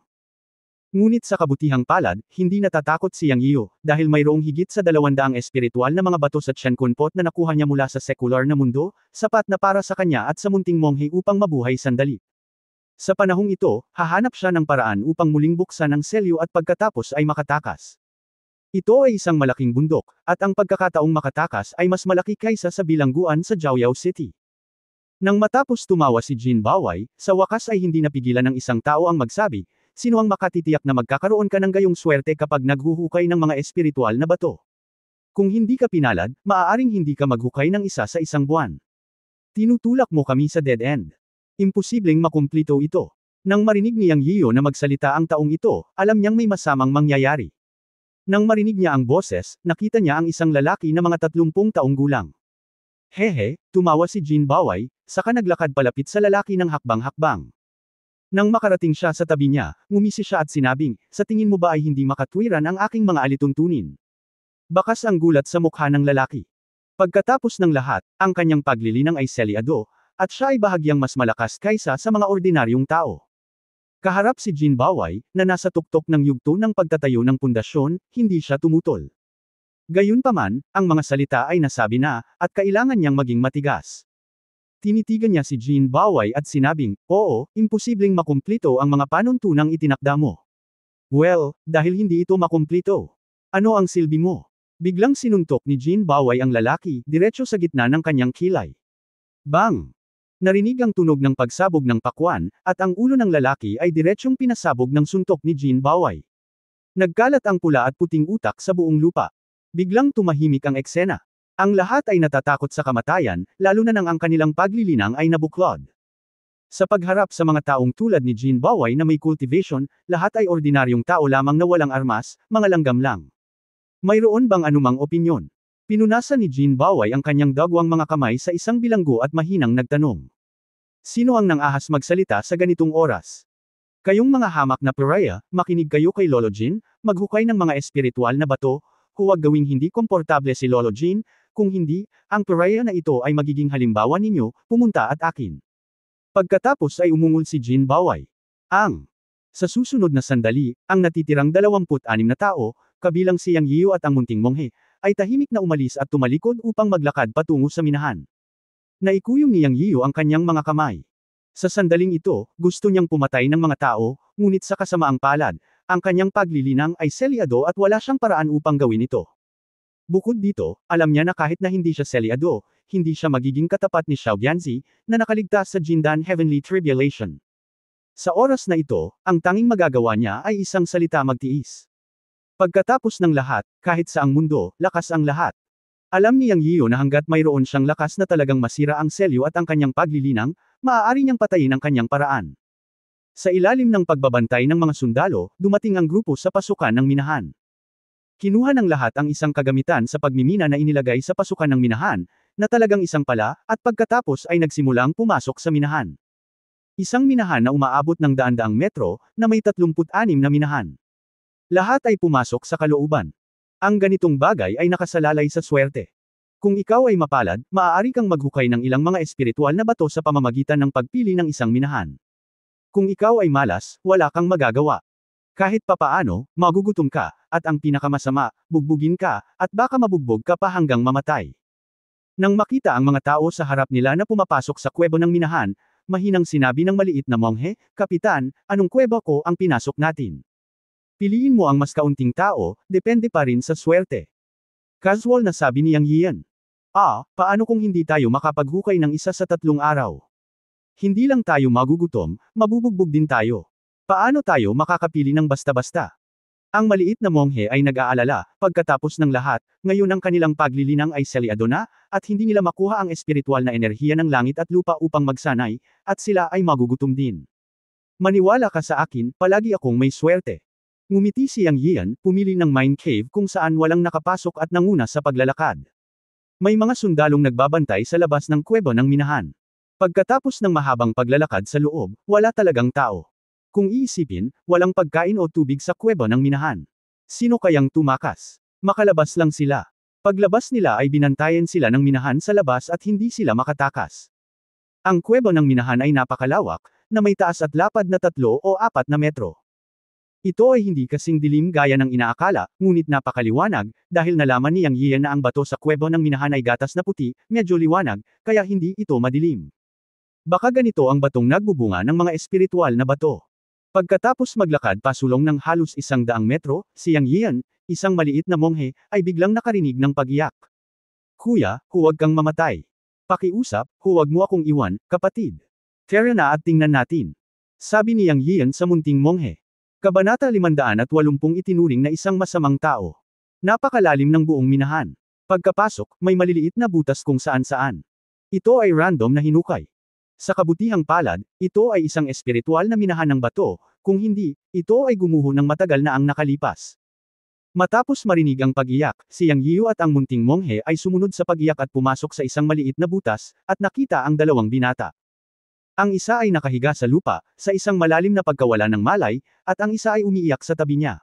Ngunit sa kabutihang palad, hindi natatakot si Yang Yiyo, dahil mayroong higit sa 200 espiritual na mga bato sa Tiankunpot na nakuha niya mula sa sekular na mundo, sapat na para sa kanya at sa munting monghe upang mabuhay sandali. Sa panahong ito, hahanap siya ng paraan upang muling buksan ang selyo at pagkatapos ay makatakas. Ito ay isang malaking bundok, at ang pagkakataong makatakas ay mas malaki kaysa sa bilangguan sa Jiaoyao City. Nang matapos tumawa si Jean Baway, sa wakas ay hindi napigilan ng isang tao ang magsabi, sino ang makatitiyak na magkakaroon ka ng gayong swerte kapag naghuhukay ng mga espiritual na bato? Kung hindi ka pinalad, maaaring hindi ka maghukay ng isa sa isang buwan. Tinutulak mo kami sa dead end. Imposibleng makumplito ito. Nang marinig ni Yang Yiyo na magsalita ang taong ito, alam niyang may masamang mangyayari. Nang marinig niya ang boses, nakita niya ang isang lalaki na mga 30 taong gulang. Tumawa si Jean Baway, saka naglakad palapit sa lalaki ng hakbang-hakbang. Nang makarating siya sa tabi niya, ngumisi siya at sinabing, sa tingin mo ba ay hindi makatwiran ang aking mga alituntunin? Bakas ang gulat sa mukha ng lalaki. Pagkatapos ng lahat, ang kanyang paglilinang ay selyado, at siya ay bahagyang mas malakas kaysa sa mga ordinaryong tao. Kaharap si Jean Baway, na nasa tuktok ng yugto ng pagtatayo ng pundasyon, hindi siya tumutol. Gayunpaman, ang mga salita ay nasabi na, at kailangan niyang maging matigas. Tinitigan niya si Jean Baway at sinabing, oo, imposibleng makumplito ang mga panuntunang itinakda mo. Well, dahil hindi ito makumplito. Ano ang silbi mo? Biglang sinuntok ni Jean Baway ang lalaki, diretso sa gitna ng kanyang kilay. Bang! Narinig ang tunog ng pagsabog ng pakwan, at ang ulo ng lalaki ay diretsyong pinasabog ng suntok ni Jean Baway. Nagkalat ang pula at puting utak sa buong lupa. Biglang tumahimik ang eksena. Ang lahat ay natatakot sa kamatayan, lalo na nang ang kanilang paglilinang ay nabuklod. Sa pagharap sa mga taong tulad ni Jean Baway na may cultivation, lahat ay ordinaryong tao lamang na walang armas, mga langgam lang. Mayroon bang anumang opinyon? Pinunasan ni Jean Baway ang kanyang dagwang mga kamay sa isang bilanggo at mahinang nagtanong. Sino ang nang-ahas magsalita sa ganitong oras? Kayong mga hamak na pariah, makinig kayo kay Lolo Jean, maghukay ng mga espiritual na bato, huwag gawing hindi komportable si Lolo Jean, kung hindi, ang pariah na ito ay magiging halimbawa ninyo, pumunta at akin. Pagkatapos ay umungol si Jean Baway. Sa susunod na sandali, ang natitirang 26 na tao, kabilang si Yang Yiyo at ang munting monghe, ay tahimik na umalis at tumalikod upang maglakad patungo sa minahan. Naikuyom ni Yang Yiyo ang kanyang mga kamay. Sa sandaling ito, gusto niyang pumatay ng mga tao, ngunit sa kasamaang palad, ang kanyang paglilinang ay selyado at wala siyang paraan upang gawin ito. Bukod dito, alam niya na kahit na hindi siya selyado, hindi siya magiging katapat ni Xiao Bianzi, na nakaligtas sa Jindan Heavenly Tribulation. Sa oras na ito, ang tanging magagawa niya ay isang salita magtiis. Pagkatapos ng lahat, kahit saang mundo, lakas ang lahat. Alam ni Yang Yiyo na hanggat mayroon siyang lakas na talagang masira ang selyo at ang kanyang paglilinang, maaari niyang patayin ang kanyang paraan. Sa ilalim ng pagbabantay ng mga sundalo, dumating ang grupo sa pasukan ng minahan. Kinuha ng lahat ang isang kagamitan sa pagmimina na inilagay sa pasukan ng minahan, na talagang isang pala, at pagkatapos ay nagsimulang pumasok sa minahan. Isang minahan na umaabot ng daan-daang metro, na may 36 na minahan. Lahat ay pumasok sa kalooban. Ang ganitong bagay ay nakasalalay sa swerte. Kung ikaw ay mapalad, maaari kang maghukay ng ilang mga espiritual na bato sa pamamagitan ng pagpili ng isang minahan. Kung ikaw ay malas, wala kang magagawa. Kahit papaano, magugutom ka, at ang pinakamasama, bugbugin ka, at baka mabugbog ka pa hanggang mamatay. Nang makita ang mga tao sa harap nila na pumapasok sa kuwebo ng minahan, mahinang sinabi ng maliit na monghe, "Kapitan, anong kuwebo ko ang pinasok natin? Piliin mo ang mas kaunting tao, depende pa rin sa swerte." Casual na sabi ni Yang Yian. Paano kung hindi tayo makapaghukay ng isa sa 3 araw? Hindi lang tayo magugutom, mabubugbog din tayo. Paano tayo makakapili ng basta-basta? Ang maliit na monghe ay nag-aalala, pagkatapos ng lahat, ngayon ang kanilang paglilinang ay selyado na, at hindi nila makuha ang espiritual na enerhiya ng langit at lupa upang magsanay, at sila ay magugutom din. Maniwala ka sa akin, palagi akong may swerte. Ngumiti si Yang Yian, pumili ng mine cave kung saan walang nakapasok at nanguna sa paglalakad. May mga sundalong nagbabantay sa labas ng kuwebo ng minahan. Pagkatapos ng mahabang paglalakad sa loob, wala talagang tao. Kung iisipin, walang pagkain o tubig sa kuwebo ng minahan. Sino kayang tumakas? Makalabas lang sila. Paglabas nila ay binantayan sila ng minahan sa labas at hindi sila makatakas. Ang kuwebo ng minahan ay napakalawak, na may taas at lapad na 3 o 4 na metro. Ito ay hindi kasing dilim gaya ng inaakala, ngunit napakaliwanag, dahil nalaman ni Yang Yian na ang bato sa kuwebo ng minahan ay gatas na puti, medyo liwanag, kaya hindi ito madilim. Baka ganito ang batong nagbubunga ng mga espiritual na bato. Pagkatapos maglakad pasulong ng halos 100 metro, si Yang Yian, isang maliit na monghe, ay biglang nakarinig ng pag-iyak. "Kuya, huwag kang mamatay. Pakiusap, huwag mo akong iwan, kapatid. Tara na at tingnan natin." Sabi ni Yang Yian sa munting monghe. Kabanata 580 itinuring na isang masamang tao. Napakalalim ng buong minahan. Pagkapasok, may maliliit na butas kung saan-saan. Ito ay random na hinukay. Sa kabutihang palad, ito ay isang espiritual na minahan ng bato, kung hindi, ito ay gumuho ng matagal na ang nakalipas. Matapos marinig ang pag-iyak, si Yang Yiu at ang munting monghe ay sumunod sa pag-iyak at pumasok sa isang maliit na butas, at nakita ang 2 binata. Ang isa ay nakahiga sa lupa, sa isang malalim na pagkawala ng malay, at ang isa ay umiiyak sa tabi niya.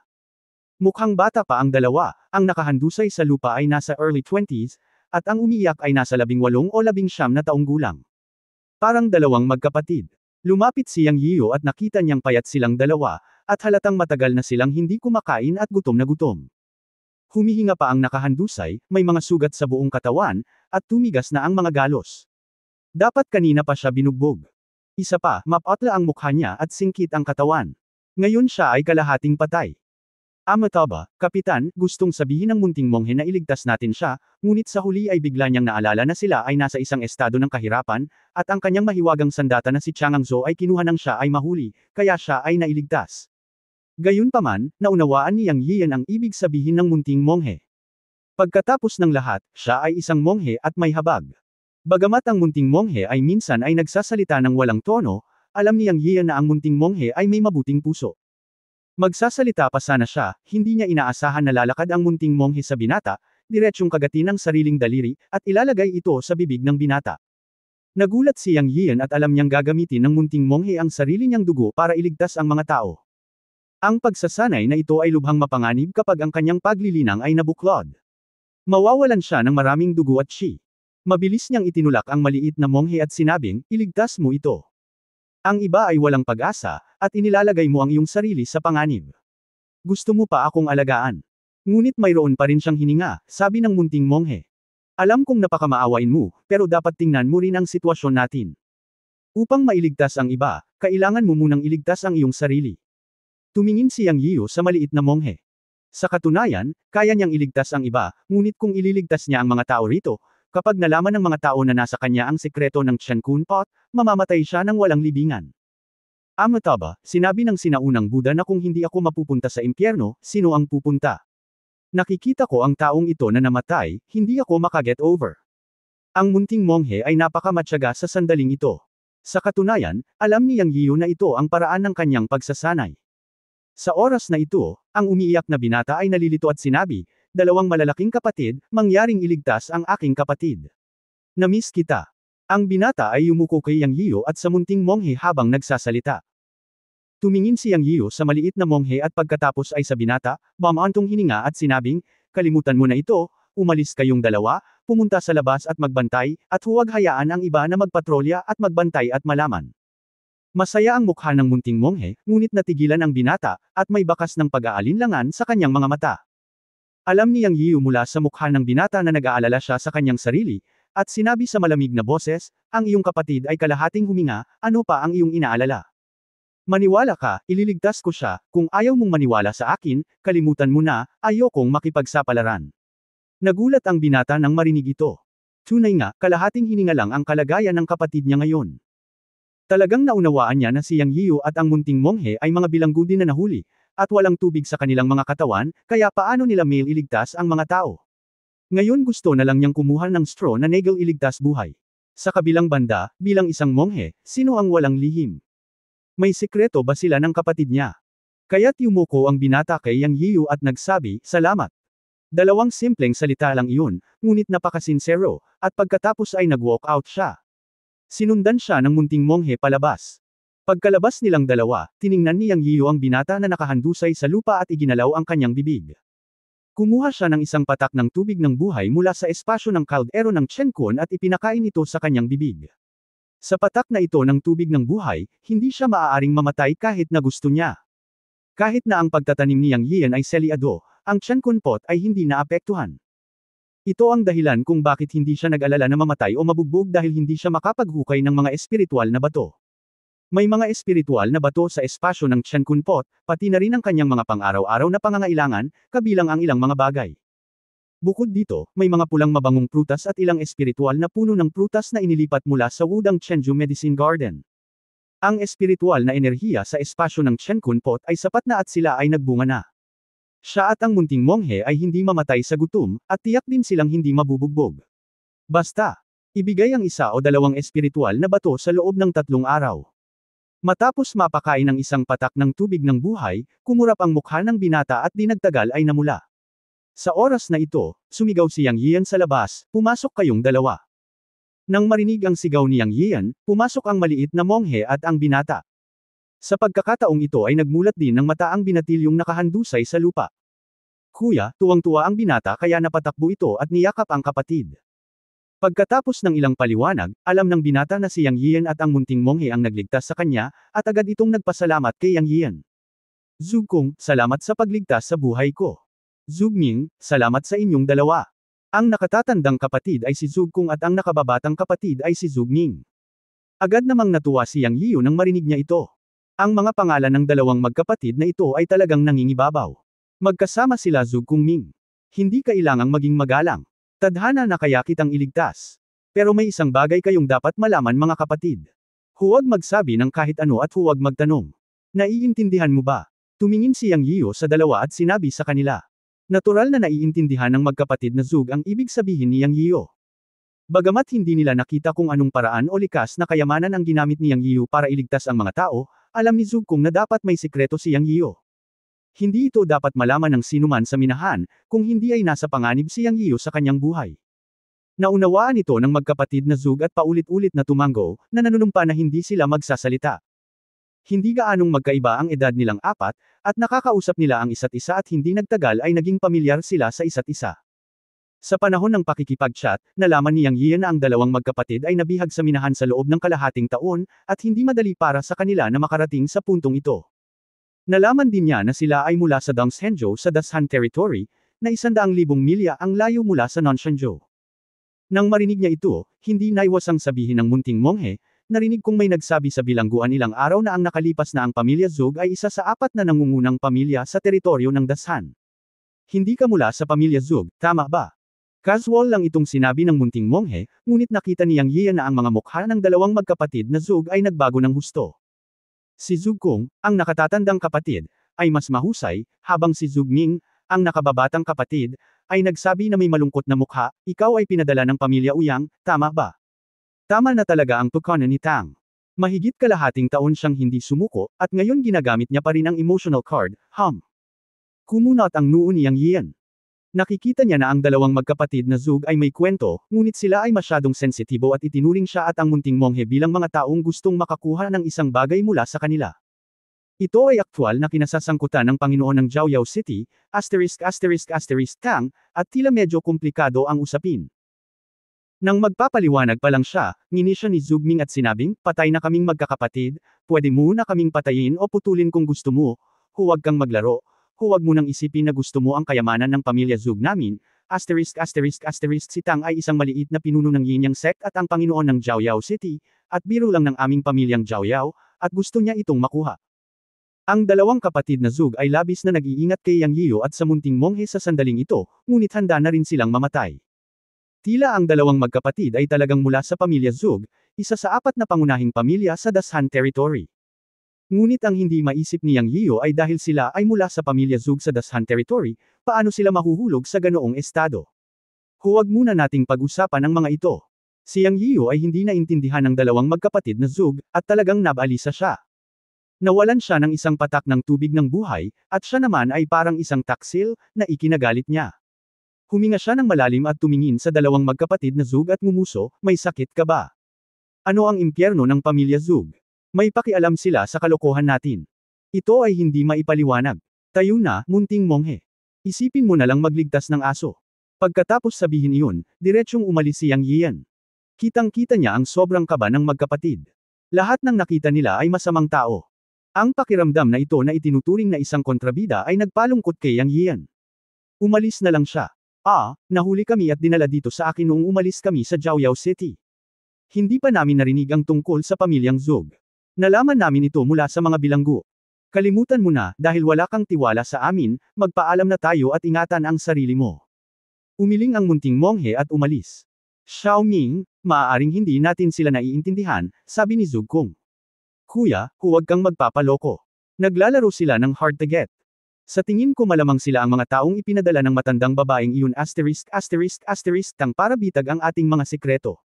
Mukhang bata pa ang dalawa, ang nakahandusay sa lupa ay nasa early 20s, at ang umiiyak ay nasa 18 o 19 na taong gulang. Parang 2 magkapatid. Lumapit si Yang Yiu at nakita niyang payat silang dalawa, at halatang matagal na silang hindi kumakain at gutom na gutom. Humihinga pa ang nakahandusay, may mga sugat sa buong katawan, at tumigas na ang mga galos. Dapat kanina pa siya binugbog. Isa pa, mapatla ang mukha niya at singkit ang katawan. Ngayon siya ay kalahating patay. Amataba, Kapitan, gustong sabihin ng munting monghe na iligtas natin siya, ngunit sa huli ay bigla niyang naalala na sila ay nasa isang estado ng kahirapan, at ang kanyang mahiwagang sandata na si Changangzhou ay kinuha ng siya ay mahuli, kaya siya ay nailigtas. Gayunpaman, naunawaan ni Yang Yian ang ibig sabihin ng munting monghe. Pagkatapos ng lahat, siya ay isang monghe at may habag. Bagamat ang munting monghe ay minsan ay nagsasalita ng walang tono, alam ni Yang Yian na ang munting monghe ay may mabuting puso. Magsasalita pa sana siya, hindi niya inaasahan na lalakad ang munting monghe sa binata, diretsyong kagatin ng sariling daliri, at ilalagay ito sa bibig ng binata. Nagulat si Yang Yian at alam niyang gagamitin ng munting monghe ang sarili niyang dugo para iligtas ang mga tao. Ang pagsasanay na ito ay lubhang mapanganib kapag ang kanyang paglilinang ay nabuklod. Mawawalan siya ng maraming dugo at qi. Mabilis niyang itinulak ang maliit na monghe at sinabing, "Iligtas mo ito. Ang iba ay walang pag-asa, at inilalagay mo ang iyong sarili sa panganib. Gusto mo pa akong alagaan?" Ngunit mayroon pa rin siyang hininga, sabi ng munting monghe. "Alam kong napakamaawain mo, pero dapat tingnan mo rin ang sitwasyon natin. Upang mailigtas ang iba, kailangan mo munang iligtas ang iyong sarili." Tumingin si Yang Yiu sa maliit na monghe. Sa katunayan, kaya niyang iligtas ang iba, ngunit kung ililigtas niya ang mga tao rito, kapag nalaman ng mga tao na nasa kanya ang sekreto ng Chen-kun pot, mamamatay siya ng walang libingan. Amitabha, sinabi ng sinaunang Buddha na kung hindi ako mapupunta sa impyerno, sino ang pupunta? Nakikita ko ang taong ito na namatay, hindi ako makaget over. Ang munting monghe ay napakamatyaga sa sandaling ito. Sa katunayan, alam ni Yang Yiu na ito ang paraan ng kanyang pagsasanay. Sa oras na ito, ang umiiyak na binata ay nalilito at sinabi, dalawang malalaking kapatid, mangyaring iligtas ang aking kapatid. Namiss kita. Ang binata ay yumuko kay Yang Yiu at sa munting monghe habang nagsasalita. Tumingin si Yang Yiu sa maliit na monghe at pagkatapos ay sa binata, bumantong hininga at sinabing, kalimutan mo na ito, umalis kayong dalawa, pumunta sa labas at magbantay, at huwag hayaan ang iba na magpatrolya at magbantay at malaman. Masaya ang mukha ng munting monghe, ngunit natigilan ang binata, at may bakas ng pag-aalinlangan sa kanyang mga mata. Alam ni Yang Yiu mula sa mukha ng binata na nag-aalala siya sa kanyang sarili, at sinabi sa malamig na boses, ang iyong kapatid ay kalahating huminga, ano pa ang iyong inaalala? Maniwala ka, ililigtas ko siya, kung ayaw mong maniwala sa akin, kalimutan mo na, ayokong makipagsapalaran. Nagulat ang binata nang marinig ito. Tunay nga, kalahating hininga lang ang kalagayan ng kapatid niya ngayon. Talagang naunawaan niya na si Yang Yiu at ang munting monghe ay mga bilanggo din na nahuli, at walang tubig sa kanilang mga katawan, kaya paano nila iligtas ang mga tao? Ngayon gusto na lang niyang kumuha ng straw na nagel iligtas buhay. Sa kabilang banda, bilang isang monghe, sino ang walang lihim? May sikreto ba sila ng kapatid niya? Kaya't yumuko ang binata kay Yang Yiu at nagsabi, salamat. Dalawang simpleng salita lang iyon, ngunit napakasinsero, at pagkatapos ay nag-walk out siya. Sinundan siya ng munting monghe palabas. Pagkalabas nilang dalawa, tiningnan ni Yang Yiu ang binata na nakahandusay sa lupa at iginalaw ang kanyang bibig. Kumuha siya ng isang patak ng tubig ng buhay mula sa espasyo ng kaldero ng Chen-kun at ipinakain ito sa kanyang bibig. Sa patak na ito ng tubig ng buhay, hindi siya maaaring mamatay kahit na gusto niya. Kahit na ang pagtatanim ni Yang Yian ay selyado, ang Chen-kun pot ay hindi naapektuhan. Ito ang dahilan kung bakit hindi siya nag-alala na mamatay o mabugbog dahil hindi siya makapaghukay ng mga espiritual na bato. May mga espiritual na bato sa espasyo ng Chen-kun pot, pati na rin ang kanyang mga pang-araw-araw na pangangailangan, kabilang ang ilang mga bagay. Bukod dito, may mga pulang mabangong prutas at ilang espiritual na puno ng prutas na inilipat mula sa Wudang Chenju Medicine Garden. Ang espiritual na enerhiya sa espasyo ng Chen-kun pot ay sapat na at sila ay nagbunga na. Siya at ang munting monghe ay hindi mamatay sa gutom, at tiyak din silang hindi mabubugbog. Basta, ibigay ang isa o dalawang espiritual na bato sa loob ng 3 araw. Matapos mapakain ng isang patak ng tubig ng buhay, kumurap ang mukha ng binata at di nagtagal ay namula. Sa oras na ito, sumigaw si Yang Yian sa labas, pumasok kayong dalawa. Nang marinig ang sigaw ni Yang Yian, pumasok ang maliit na monghe at ang binata. Sa pagkakataong ito ay nagmulat din ng mata ang binatilyong nakahandusay sa lupa. Kuya, tuwang-tuwa ang binata kaya napatakbo ito at niyakap ang kapatid. Pagkatapos ng ilang paliwanag, alam ng binata na si Yang Yian at ang munting monghe ang nagligtas sa kanya, at agad itong nagpasalamat kay Yang Yian. Zugkong, salamat sa pagligtas sa buhay ko. Zugming, salamat sa inyong dalawa. Ang nakatatandang kapatid ay si Zugkong at ang nakababatang kapatid ay si Zugming. Agad namang natuwa si Yang Yiu nang marinig niya ito. Ang mga pangalan ng dalawang magkapatid na ito ay talagang nangingibabaw. Magkasama sila Zugkong Ming. Hindi kailangang maging magalang. Tadhana na kaya kitang iligtas. Pero may isang bagay kayong dapat malaman mga kapatid. Huwag magsabi ng kahit ano at huwag magtanong. Naiintindihan mo ba? Tumingin si Yang Yiu sa dalawa at sinabi sa kanila. Natural na naiintindihan ng magkapatid na Zug ang ibig sabihin ni Yang Yiu. Bagamat hindi nila nakita kung anong paraan o likas na kayamanan ang ginamit ni Yang Yiu para iligtas ang mga tao, alam ni Zugkong na dapat may sikreto si Yang Yiu. Hindi ito dapat malaman ng sinuman sa minahan, kung hindi ay nasa panganib si Yang Yiu sa kanyang buhay. Naunawaan ito ng magkapatid na Zug at paulit-ulit na tumanggo, na nanunumpa na hindi sila magsasalita. Hindi gaanong magkaiba ang edad nilang apat, at nakakausap nila ang isa't isa at hindi nagtagal ay naging pamilyar sila sa isa't isa. Sa panahon ng pakikipag-chat, nalaman ni Yang Yian na ang dalawang magkapatid ay nabihag sa minahan sa loob ng kalahating taon, at hindi madali para sa kanila na makarating sa puntong ito. Nalaman din niya na sila ay mula sa Dongshenzhou sa Dashan Territory, na 100,000 milya ang layo mula sa Nonshenzhou. Nang marinig niya ito, hindi naiwasang sabihin ng munting monghe, narinig kong may nagsabi sa bilangguan ilang araw na ang nakalipas na ang pamilya Zug ay isa sa 4 na nangungunang pamilya sa teritoryo ng Dashan. Hindi ka mula sa pamilya Zug, tama ba? Casual lang itong sinabi ng munting monghe, ngunit nakita ni Yang Yian na ang mga mukha ng dalawang magkapatid na Zug ay nagbago ng husto. Si Zug Kung, ang nakatatandang kapatid, ay mas mahusay, habang si Zug Ming, ang nakababatang kapatid, ay nagsabi na may malungkot na mukha, ikaw ay pinadala ng pamilya Uyang, tama ba? Tama na talaga ang pagkona ni Tang. Mahigit kalahating taon siyang hindi sumuko, at ngayon ginagamit niya pa rin ang emotional card, Kumunot ang noo ni Yang Yian. Nakikita niya na ang dalawang magkapatid na Zug ay may kwento, ngunit sila ay masyadong sensitibo at itinuring siya at ang munting monghe bilang mga taong gustong makakuha ng isang bagay mula sa kanila. Ito ay aktwal na kinasasangkutan ng Panginoon ng Jiaoyao City, Tang, at tila medyo komplikado ang usapin. Nang magpapaliwanag pa lang siya, ngini siya ni Zug Ming at sinabing, patay na kaming magkakapatid, pwede mo na kaming patayin o putulin kung gusto mo, huwag kang maglaro, huwag mo nang isipin na gusto mo ang kayamanan ng pamilya Zug namin, si Tang ay isang maliit na pinuno ng Yinyang sect at ang Panginoon ng Jiaoyao City, at biro lang ng aming pamilyang Jiaoyao, at gusto niya itong makuha. Ang dalawang kapatid na Zug ay labis na nag-iingat kay Yang Yiyo at sa munting monghe sa sandaling ito, ngunit handa na rin silang mamatay. Tila ang dalawang magkapatid ay talagang mula sa pamilya Zug, isa sa 4 na pangunahing pamilya sa Dashan Territory. Ngunit ang hindi maisip ni Yang Yiyo ay dahil sila ay mula sa pamilya Zug sa Dashan Territory, paano sila mahuhulog sa ganoong estado? Huwag muna nating pag-usapan ang mga ito. Si Yang Yiyo ay hindi naintindihan ng dalawang magkapatid na Zug, at talagang nabalisa siya. Nawalan siya ng isang patak ng tubig ng buhay, at siya naman ay parang isang taksil, na ikinagalit niya. Huminga siya ng malalim at tumingin sa dalawang magkapatid na Zug at ngumuso, may sakit ka ba? Ano ang impyerno ng pamilya Zug? May pakialam sila sa kalokohan natin. Ito ay hindi maipaliwanag. Tayo na, munting monghe. Isipin mo na lang magligtas ng aso. Pagkatapos sabihin iyon, diretsyong umalis si Yang Yian. Kitang-kita niya ang sobrang kaba ng magkapatid. Lahat ng nakita nila ay masamang tao. Ang pakiramdam na ito na itinuturing na isang kontrabida ay nagpalungkot kay Yang Yian. Umalis na lang siya. Nahuli kami at dinala dito sa akin noong umalis kami sa Jiaoyao City. Hindi pa namin narinig ang tungkol sa pamilyang Zug. Nalaman namin ito mula sa mga bilanggo. Kalimutan mo na, dahil wala kang tiwala sa amin, magpaalam na tayo at ingatan ang sarili mo. Umiling ang munting monghe at umalis. Xiaoming, maaaring hindi natin sila naiintindihan, sabi ni Zug Kung. Kuya, huwag kang magpapaloko. Naglalaro sila ng hard to get. Sa tingin ko malamang sila ang mga taong ipinadala ng matandang babaeng iyon tang para bitag ang ating mga sekreto.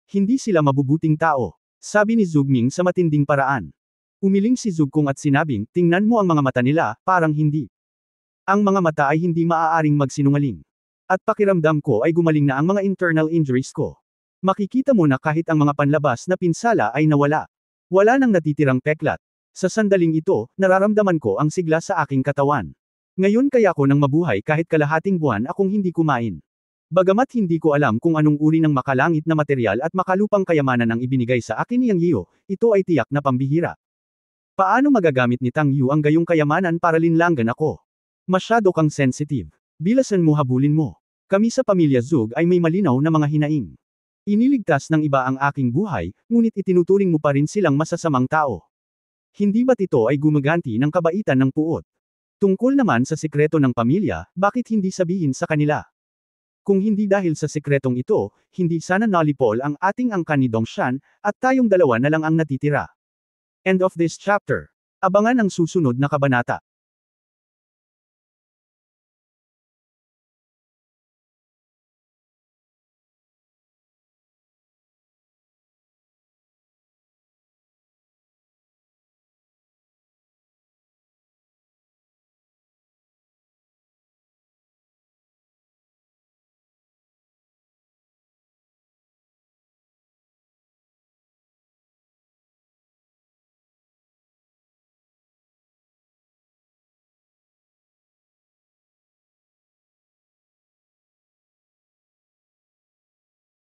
Hindi sila mabubuting tao, sabi ni Zug Ming sa matinding paraan. Umiling si Zug Kung at sinabing, tingnan mo ang mga mata nila, parang hindi. Ang mga mata ay hindi maaaring magsinungaling. At pakiramdam ko ay gumaling na ang mga internal injuries ko. Makikita mo na kahit ang mga panlabas na pinsala ay nawala. Wala nang natitirang peklat. Sa sandaling ito, nararamdaman ko ang sigla sa aking katawan. Ngayon kaya ko nang mabuhay kahit kalahating buwan akong hindi kumain. Bagamat hindi ko alam kung anong uri ng makalangit na material at makalupang kayamanan ang ibinigay sa akin ni Yang Yiyo, ito ay tiyak na pambihira. Paano magagamit ni Tang Yu ang gayong kayamanan para linlanggan ako? Masyado kang sensitive. Bilasan mo habulin mo. Kami sa pamilya Zug ay may malinaw na mga hinaing. Iniligtas ng iba ang aking buhay, ngunit itinuturing mo pa rin silang masasamang tao. Hindi ba't ito ay gumaganti ng kabaitan ng puot? Tungkol naman sa sikreto ng pamilya, bakit hindi sabihin sa kanila? Kung hindi dahil sa sikretong ito, hindi sana nalipol ang ating angkan ni Dongshan, at tayong dalawa na lang ang natitira. End of this chapter. Abangan ang susunod na kabanata.